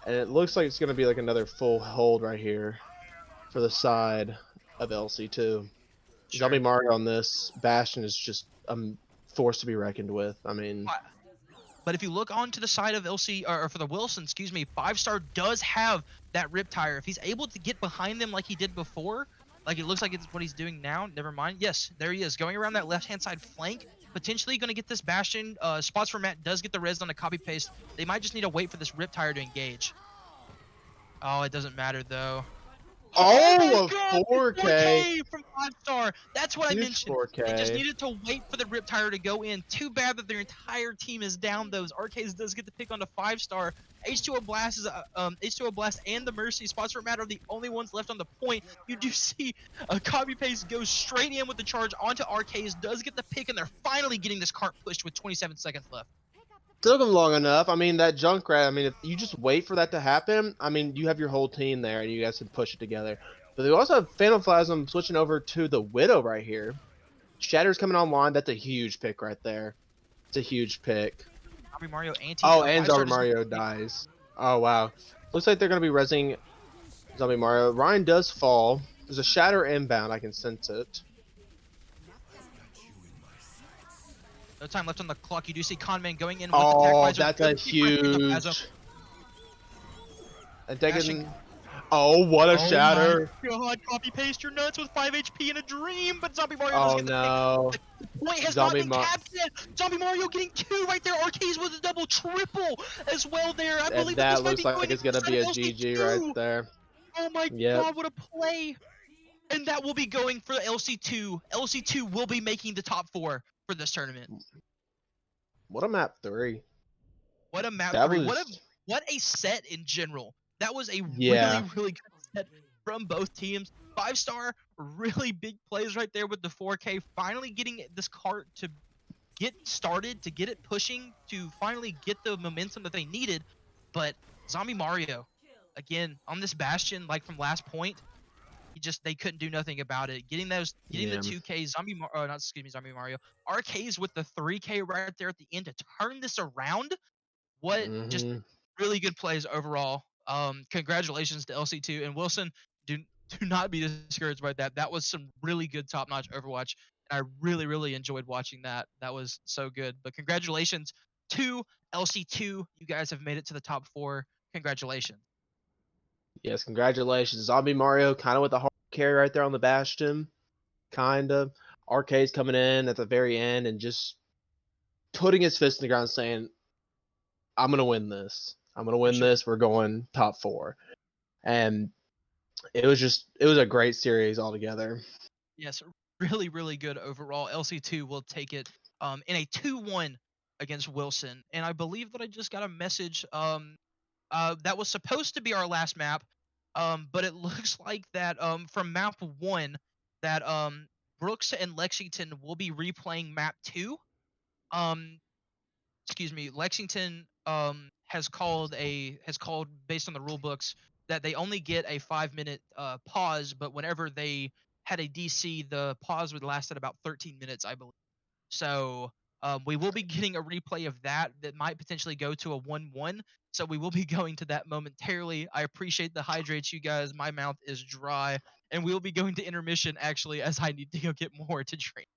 and it looks like it's going to be like another full hold right here for the side of LC2. Sure. Zombie Mario on this Bastion is just a force to be reckoned with. I mean... But if you look onto the side of LC, or for the Wilson, excuse me, 5-star does have that rip tire. If he's able to get behind them like he did before, like it looks like it's what he's doing now, never mind. Yes, there he is, going around that left-hand side flank, potentially going to get this Bastion. Spots for Matt does get the res on the copy-paste. They might just need to wait for this rip tire to engage. Oh, it doesn't matter, though. Oh, God, 4K from 5-star. That's what I mentioned. 4K. They just needed to wait for the rip tire to go in. Too bad that their entire team is down. Those Arcades does get the pick on the 5-star. H2O Blast is H2O Blast and the Mercy spots for Matt are the only ones left on the point. You do see a copy paste goes straight in with the charge onto Arcades. Does get the pick, and they're finally getting this cart pushed with 27 seconds left. Took them long enough. I mean, that Junkrat, I mean, if you just wait for that to happen, I mean, you have your whole team there and you guys can push it together. But they also have Phantophasm switching over to the Widow right here. Shatter's coming online. That's a huge pick right there. It's a huge pick. Zombie Mario and Zombie Mario dies. Oh, wow. Looks like they're going to be rezzing Zombie Mario. Ryan does fall. There's a Shatter inbound. I can sense it. No time left on the clock. You do see Conman going in with the Tech Oh, Visor. that's a huge. And taking. Oh, what a Oh my shatter! god, copy paste, you're nuts with 5 HP in a dream, but Zombie Mario does Oh get the pick. no! The point has Zombie not been capped yet. Zombie Mario getting 2 right there. Arcades with a double triple as well there. I And believe that this that might be looks like going it's into the gonna side be of a GG right LC2. there. Oh my Yep. god, what a play. And that will be going for LC2. LC2 will be making the top 4 for this tournament. What a map 3. What a map That 3. was. What a set in general. That was a Yeah. really good set from both teams. 5-star, really big plays right there with the 4K. Finally getting this cart to get started, to get it pushing, to finally get the momentum that they needed. But Zombie Mario, again, on this Bastion, like from last point, they couldn't do nothing about it. Getting the Yeah. 2K Zombie Mario, RKs with the 3K right there at the end to turn this around. What just Mhm. really good plays overall. Congratulations to LC2 and Wilson. Do not be discouraged by that. That was some really good top-notch Overwatch, and I really enjoyed watching that. That was so good. But congratulations to LC2. You guys have made it to the top 4. Congratulations. Yes, congratulations, Zombie Mario. Kind of with the hard carry right there on the Bastion. Kind of. Arcade's coming in at the very end and just putting his fist in the ground, saying, "I'm gonna win this. I'm gonna win sure. this. We're going top 4." And it was a great series altogether. Yes, really good overall. LC2 will take it in a 2-1 against Wilson. And I believe that I just got a message that was supposed to be our last map, but it looks like that from map 1 that Brooks and Lexington will be replaying map 2. Um, excuse me, Lexington has called based on the rule books that they only get a 5-minute pause, but whenever they had a DC, the pause would last at about 13 minutes, I believe. So we will be getting a replay of that might potentially go to a 1-1. So we will be going to that momentarily. I appreciate the hydrates, you guys. My mouth is dry, and we will be going to intermission actually, as I need to go get more to drink.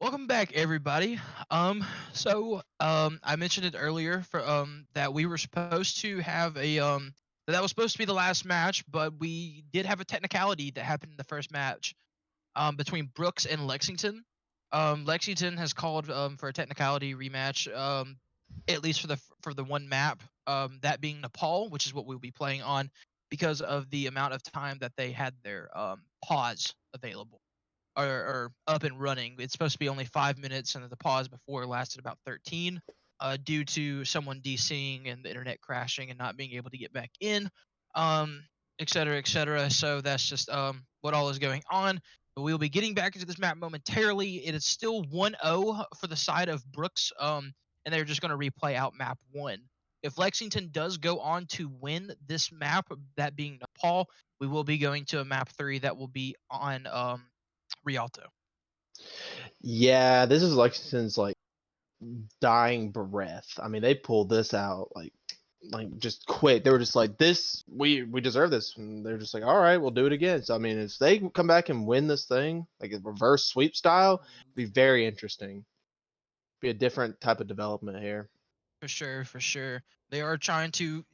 Welcome back, everybody. I mentioned it earlier that we were supposed to have that was supposed to be the last match, but we did have a technicality that happened in the first match between Brooks and Lexington. Lexington has called for a technicality rematch, at least for the one map, that being Nepal, which is what we'll be playing on because of the amount of time that they had their pause available or up and running. It's supposed to be only 5 minutes, and the pause before lasted about 13, due to someone DCing and the internet crashing and not being able to get back in, et cetera, et cetera. So that's just what all is going on. But we will be getting back into this map momentarily. It is still 1-0 for the side of Brooks, and they're just going to replay out map 1. If Lexington does go on to win this map, that being Nepal, we will be going to a map 3 that will be on Rialto. Yeah, this is Lexington's like dying breath. I mean, they pulled this out like just quick. They were just like, this we deserve this, and they're just like, all right, we'll do it again. So I mean, if they come back and win this thing like a reverse sweep style, it'd be very interesting. Be a different type of development here. For sure, for sure. They are trying to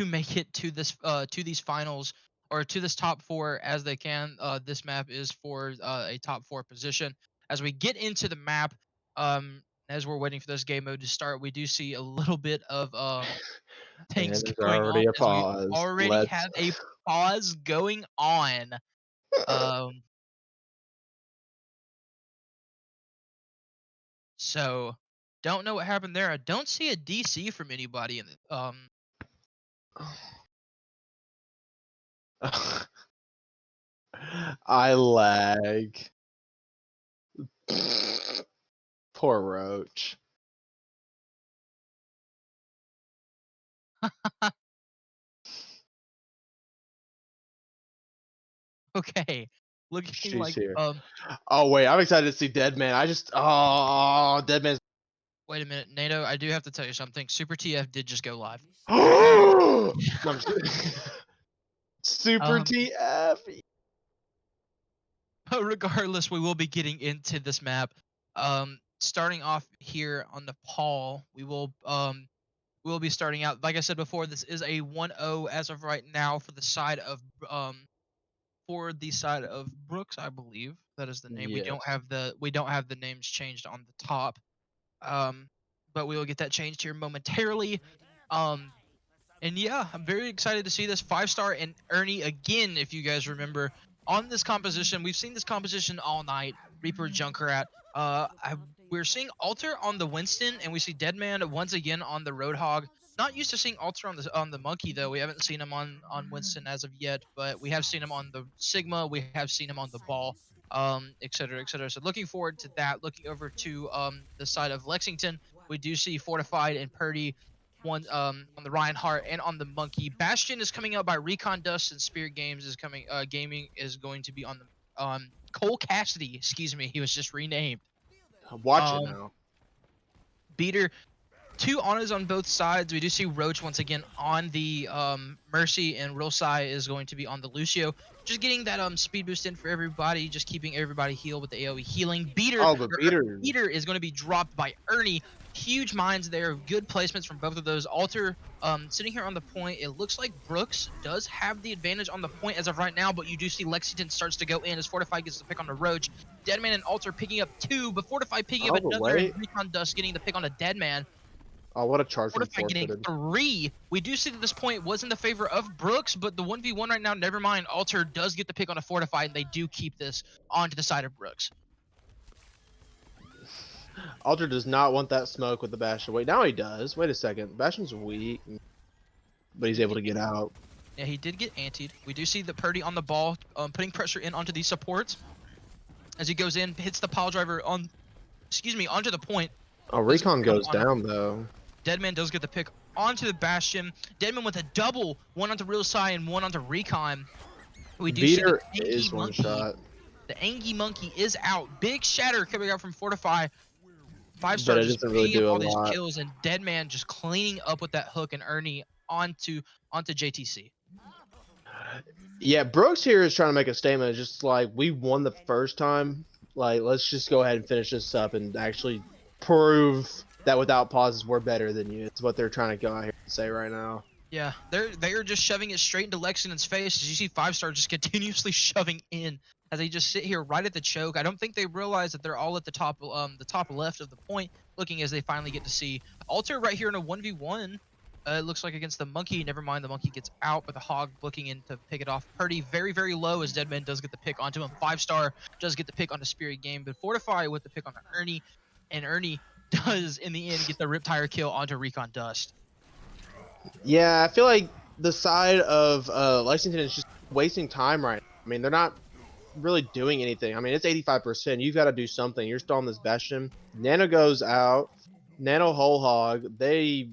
make it to these finals or to this top 4 as they can. This map is for a top 4 position. As we get into the map, as we're waiting for this game mode to start, we do see a little bit of And things there's going on already a as we pause. already Let's have a pause going on. So don't know what happened there. I don't see a DC from anybody in the I lag. Poor Roach. Okay. Looking She's like here. Oh wait, I'm excited to see Deadman. Deadman's. wait a minute, NATO, I do have to tell you something. Super TF did just go live. No, I'm just kidding. Super Um, TF. but regardless, we will be getting into this map. Starting off here on Nepal, we'll be starting out. Like I said before, this is a 1-0 as of right now for the side of Brooks, I believe. That is the name. Yes. We don't have the names changed on the top. But we will get that changed here momentarily. And yeah, I'm very excited to see this 5-star and Ernie again. If you guys remember on this composition, we've seen this composition all night. Reaper, Junkrat. We're seeing Alter on the Winston, and we see Deadman once again on the Roadhog. Not used to seeing Alter on the Monkey though. We haven't seen him on Winston as of yet, but we have seen him on the Sigma. We have seen him on the Ball, et cetera, et cetera. So looking forward to that. Looking over to the side of Lexington, we do see Fortified and Purdy one on the Reinhardt and on the Monkey. Bastion is coming out by Recon Dust, and Spirit Games is coming. Gaming is going to be on the Cole Cassidy. Excuse me, he was just renamed. Watch it now. Beater. 2 Anas on both sides. We do see Roach once again on the Mercy, and Rosai is going to be on the Lucio. Just getting that speed boost in for everybody, just keeping everybody healed with the AoE healing. Beater is going to be dropped by Ernie. Huge mines there, good placements from both of those. Alter sitting here on the point. It looks like Brooks does have the advantage on the point as of right now, but you do see Lexington starts to go in as Fortify gets the pick on the Roach. Deadman and Alter picking up 2, but Fortify picking up another, and Recon Dust getting the pick on a Deadman. Oh, what a charge from Fortify getting 3. We do see that this point was in the favor of Brooks, but the 1v1 right now, never mind. Alter does get the pick on a Fortify, and they do keep this onto the side of Brooks. Alter does not want that smoke with the Bastion. Wait, now he does. Wait a second. Bastion's weak, but he's able to get out. Yeah, he did get antied. We do see the Purdy on the ball, putting pressure in onto these supports. As he goes in, hits the pile driver onto the point. Oh, Recon goes down, though. Deadman does get the pick onto the Bastion. Deadman with a double, 1 onto Real Sai and 1 onto Recon. We do see the is one shot. The Angie Monkey is out. Big shatter coming out from Fortify. 5-star just really do all a these lot. kills, and Deadman just cleaning up with that hook and Ernie onto JTC. Yeah, Brooks here is trying to make a statement. Just like we won the first time, Like, let's just go ahead and finish this up and actually prove that without pauses we're better than you. It's what they're trying to go out here and say right now. Yeah, they're just shoving it straight into Lexington's face. As you see 5-star just continuously shoving in as they just sit here right at the choke. I don't think they realize that they're all at the top left of the point, looking as they finally get to see Alter right here in a 1v1. It looks like against the monkey. Never mind, the monkey gets out, but the hog looking in to pick it off. Purdy very, very low as Deadman does get the pick onto him. 5-star does get the pick onto Spirit Game, but Fortify with the pick onto Ernie, and Ernie does in the end get the Rip Tire kill onto Recon Dust. Yeah, I feel like the side of Lexington is just wasting time right now. I mean, they're not really doing anything. I mean, it's 85%. You've got to do something. You're still on this Bastion. Nano goes out. Nano whole hog. They're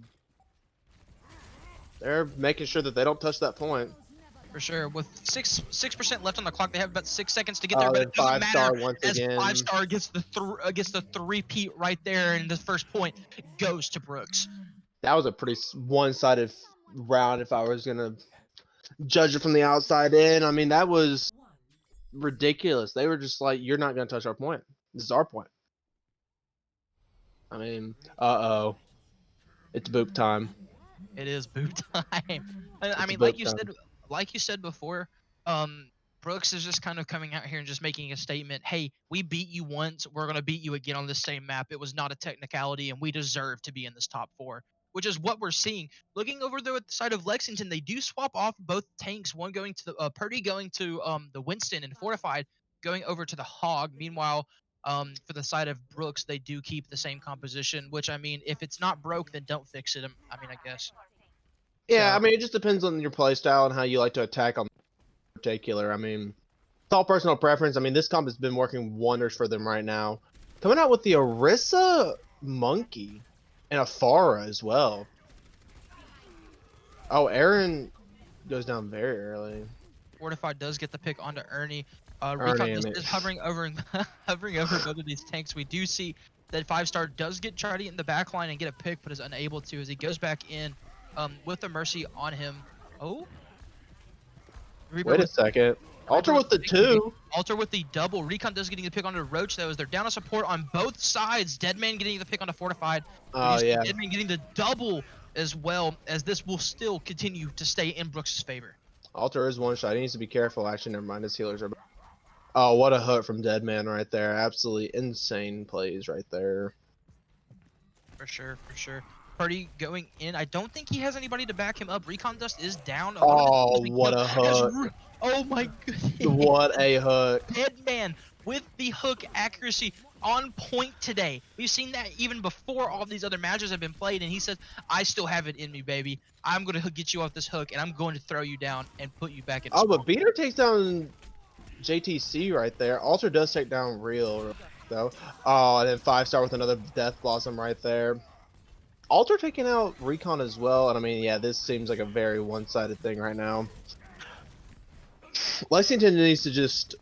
making sure that they don't touch that point. For sure. With 6% left on the clock, they have about 6 seconds to get there, but it doesn't 5-star matter once as again. 5-star gets the three-peat right there, and the first point goes to Brooks. That was a pretty one-sided round if I was going to judge it from the outside in. I mean, that was ridiculous. They were just like, you're not going to touch our point. This is our point. I mean, uh-oh. It's boop time. It is boot time. I mean, boot like you said before, Brooks is just kind of coming out here and just making a statement. Hey, we beat you once. We're going to beat you again on the same map. It was not a technicality, and we deserve to be in this top 4, which is what we're seeing. Looking over there at the side of Lexington, they do swap off both tanks, one going to the Purdy going to the Winston, and Fortified going over to the Hog. Meanwhile, for the side of Brooks, they do keep the same composition, which, I mean, if it's not broke, then don't fix it. I mean, I guess. Yeah, So- I mean, it just depends on your play style and how you like to attack on particular. I mean, it's all personal preference. I mean, this comp has been working wonders for them right now. Coming out with the Orisa Monkey and a Farah as well. Oh, Aaron goes down very early. Fortified does get the pick onto Ernie. Ernie, Recon is hovering over hovering over both of these tanks. We do see that 5-star does try to get in the back line and get a pick, but is unable to as he goes back in with the Mercy on him. Oh, Reaper Wait a second. Alter with the 2. Alter with the double. Recon does getting the pick onto Roach though as they're down on support on both sides. Deadman getting the pick onto Fortified. Oh yeah. Deadman getting the double as well, as this will still continue to stay in Brooks' favor. Alter is one shot. He needs to be careful. Actually, never mind. His healers are. Oh, what a hook from Deadman right there. Absolutely insane plays right there. For sure, for sure. Purdy going in. I don't think he has anybody to back him up. Recon Dust is down. Oh, what a hook. Oh my goodness. What a hook. Deadman with the hook accuracy on point today. We've seen that even before all these other matches have been played, and he says, I still have it in me, baby. I'm going to get you off this hook, and I'm going to throw you down and put you back in. Oh, but Beater takes down JTC right there. Alter does take down Real, though. Oh, and then 5-star with another Death Blossom right there. Alter taking out Recon as well, and I mean, yeah, this seems like a very one-sided thing right now. Lexington needs to just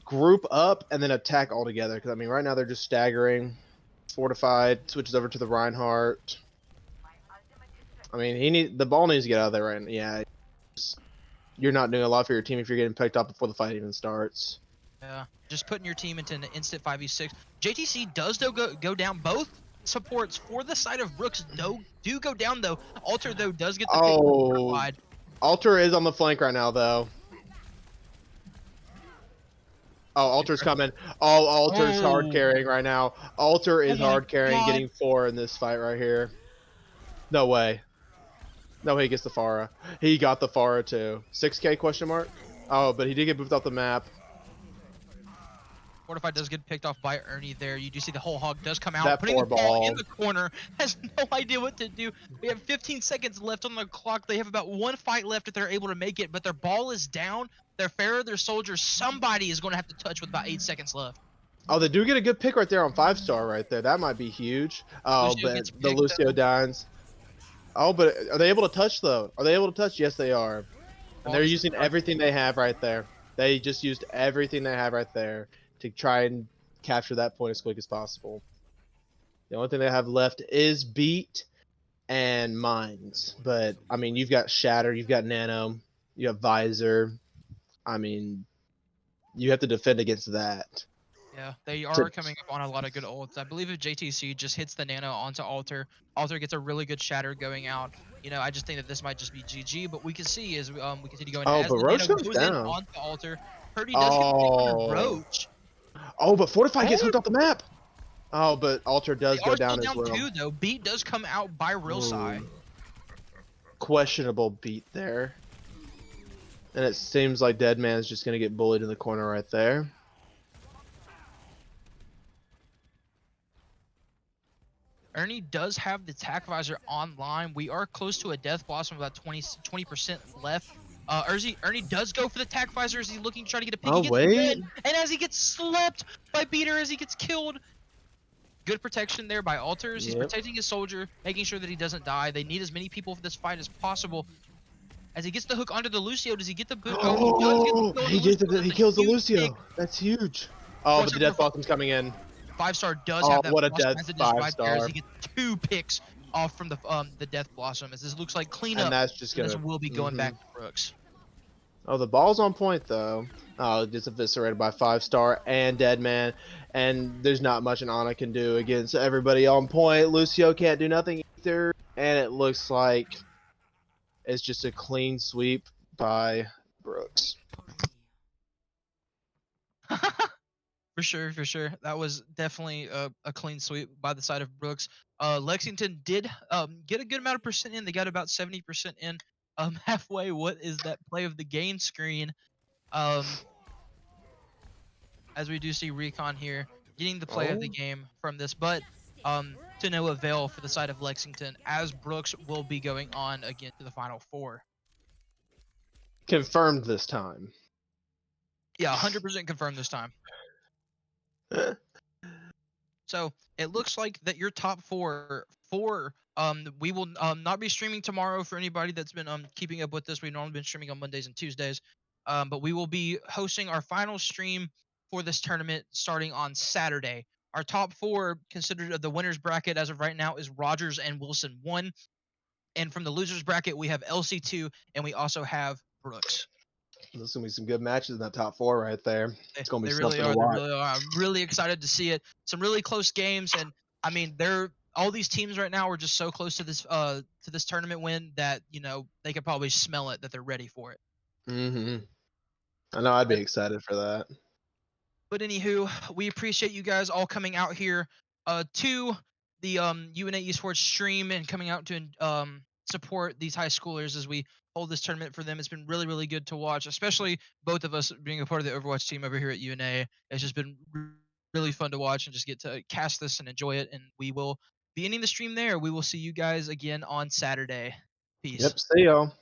group up and then attack all together, because I mean, right now they're just staggering. Fortified switches over to the Reinhardt. I mean, the ball needs to get out of there right now. Yeah, you're not doing a lot for your team if you're getting picked up before the fight even starts. Yeah, just putting your team into an instant 5v6. JTC does though go down. Both supports for the side of Brooks do go down though. Alter though does get the pick. Alter is on the flank right now though. Oh, Alter's coming. Oh, Alter's hard carrying right now. Alter is hard carrying, getting 4 in this fight right here. No way. No way he gets the Farah. He got the Farah too. 6K question mark? Oh, but he did get moved off the map. Fortified does get picked off by Ernie there. You do see the whole hog does come out. That putting the ball in ball. the corner. Has no idea what to do. We have 15 seconds left on the clock. They have about 1 fight left if they're able to make it, but their ball is down. Their Pharaoh, their soldiers, somebody is going to have to touch with about 8 seconds left. Oh, they do get a good pick right there on 5-star right there. That might be huge. Oh, Lucio but the Lucio dines. Oh, but are they able to touch though? Are they able to touch? Yes, they are. And they're using everything they have right there. They just used everything they have right there to try and capture that point as quick as possible. The only thing they have left is Beat and Mines. But, I mean, you've got Shatter, you've got Nano, you have Visor. I mean, you have to defend against that. Yeah, they To- are coming up on a lot of good ults. I believe if JTC just hits the nano onto Alter, Alter gets a really good shatter going out. I just think that this might just be GG, but we can see as we continue going Oh, as but the nano Roach goes goes in down. onto Alter. Purdy does get picked on Oh. Roach. Oh, but Fortify gets Oh, hooked off the map. Oh, but Alter does they go are still down as down well. 2 though. Beat does come out by Real Sai. Ooh. Questionable beat there. And it seems like Deadman's just going to get bullied in the corner right there. Ernie does have the Tac Visor online. We are close to a Death Blossom, about 20% left. Ernie does go for the Tac Visor as he's looking to try to get a pick. Oh, He gets wait. one, and as he gets slept by Beater as he gets killed. Good protection there by Alters. He's Yep. protecting his soldier, making sure that he doesn't die. They need as many people for this fight as possible. As he gets the hook onto the Lucio, does he get the boot? Oh, he does get the kill on the Lucio. He That's a kills the huge Lucio. pick. That's huge. Oh, Watch but the out Death for Blossom's coming in. 5-star does Oh, have that what a Blossom death as it is right there as 5-star. he gets 2 picks off from the Death Blossom. As this looks like And cleanup, that's just and going this to... will be going back to Brooks. Oh, the ball's on point, though. Oh, it gets eviscerated by 5-star and Deadman. And there's not much an Ana can do against everybody on point. Lucio can't do nothing either. And it looks like it's just a clean sweep by Brooks. For sure. That was definitely a clean sweep by the side of Brooks. Lexington did get a good amount of percent in. They got about 70% in. Halfway, what is that play of the game screen? As we do see Recon here getting the play of the game from this, but to no avail for the side of Lexington, as Brooks will be going on again to the Final Four. Confirmed this time. Yeah, 100% confirmed this time. So it looks like that your top four we will not be streaming tomorrow for anybody that's been keeping up with this. We've normally been streaming on Mondays and Tuesdays, but we will be hosting our final stream for this tournament starting on Saturday. Our top 4 considered of the winners bracket as of right now is Rogers and Wilson 1, and from the losers bracket we have LC2 and we also have Brooks. There's gonna be some good matches in that top 4 right there. It's gonna be They something really are. to They watch. really are. I'm really excited to see it. Some really close games, and I mean, all these teams right now are just so close to this tournament win that they could probably smell it that they're ready for it. I know I'd be excited for that. But anywho, we appreciate you guys all coming out here to the UNA eSports stream and coming out to support these high schoolers as we hold this tournament for them. It's been really, really good to watch, especially both of us being a part of the Overwatch team over here at UNA. It's just been really fun to watch and just get to cast this and enjoy it. And we will be ending the stream there. We will see you guys again on Saturday. Peace. Yep, see y'all.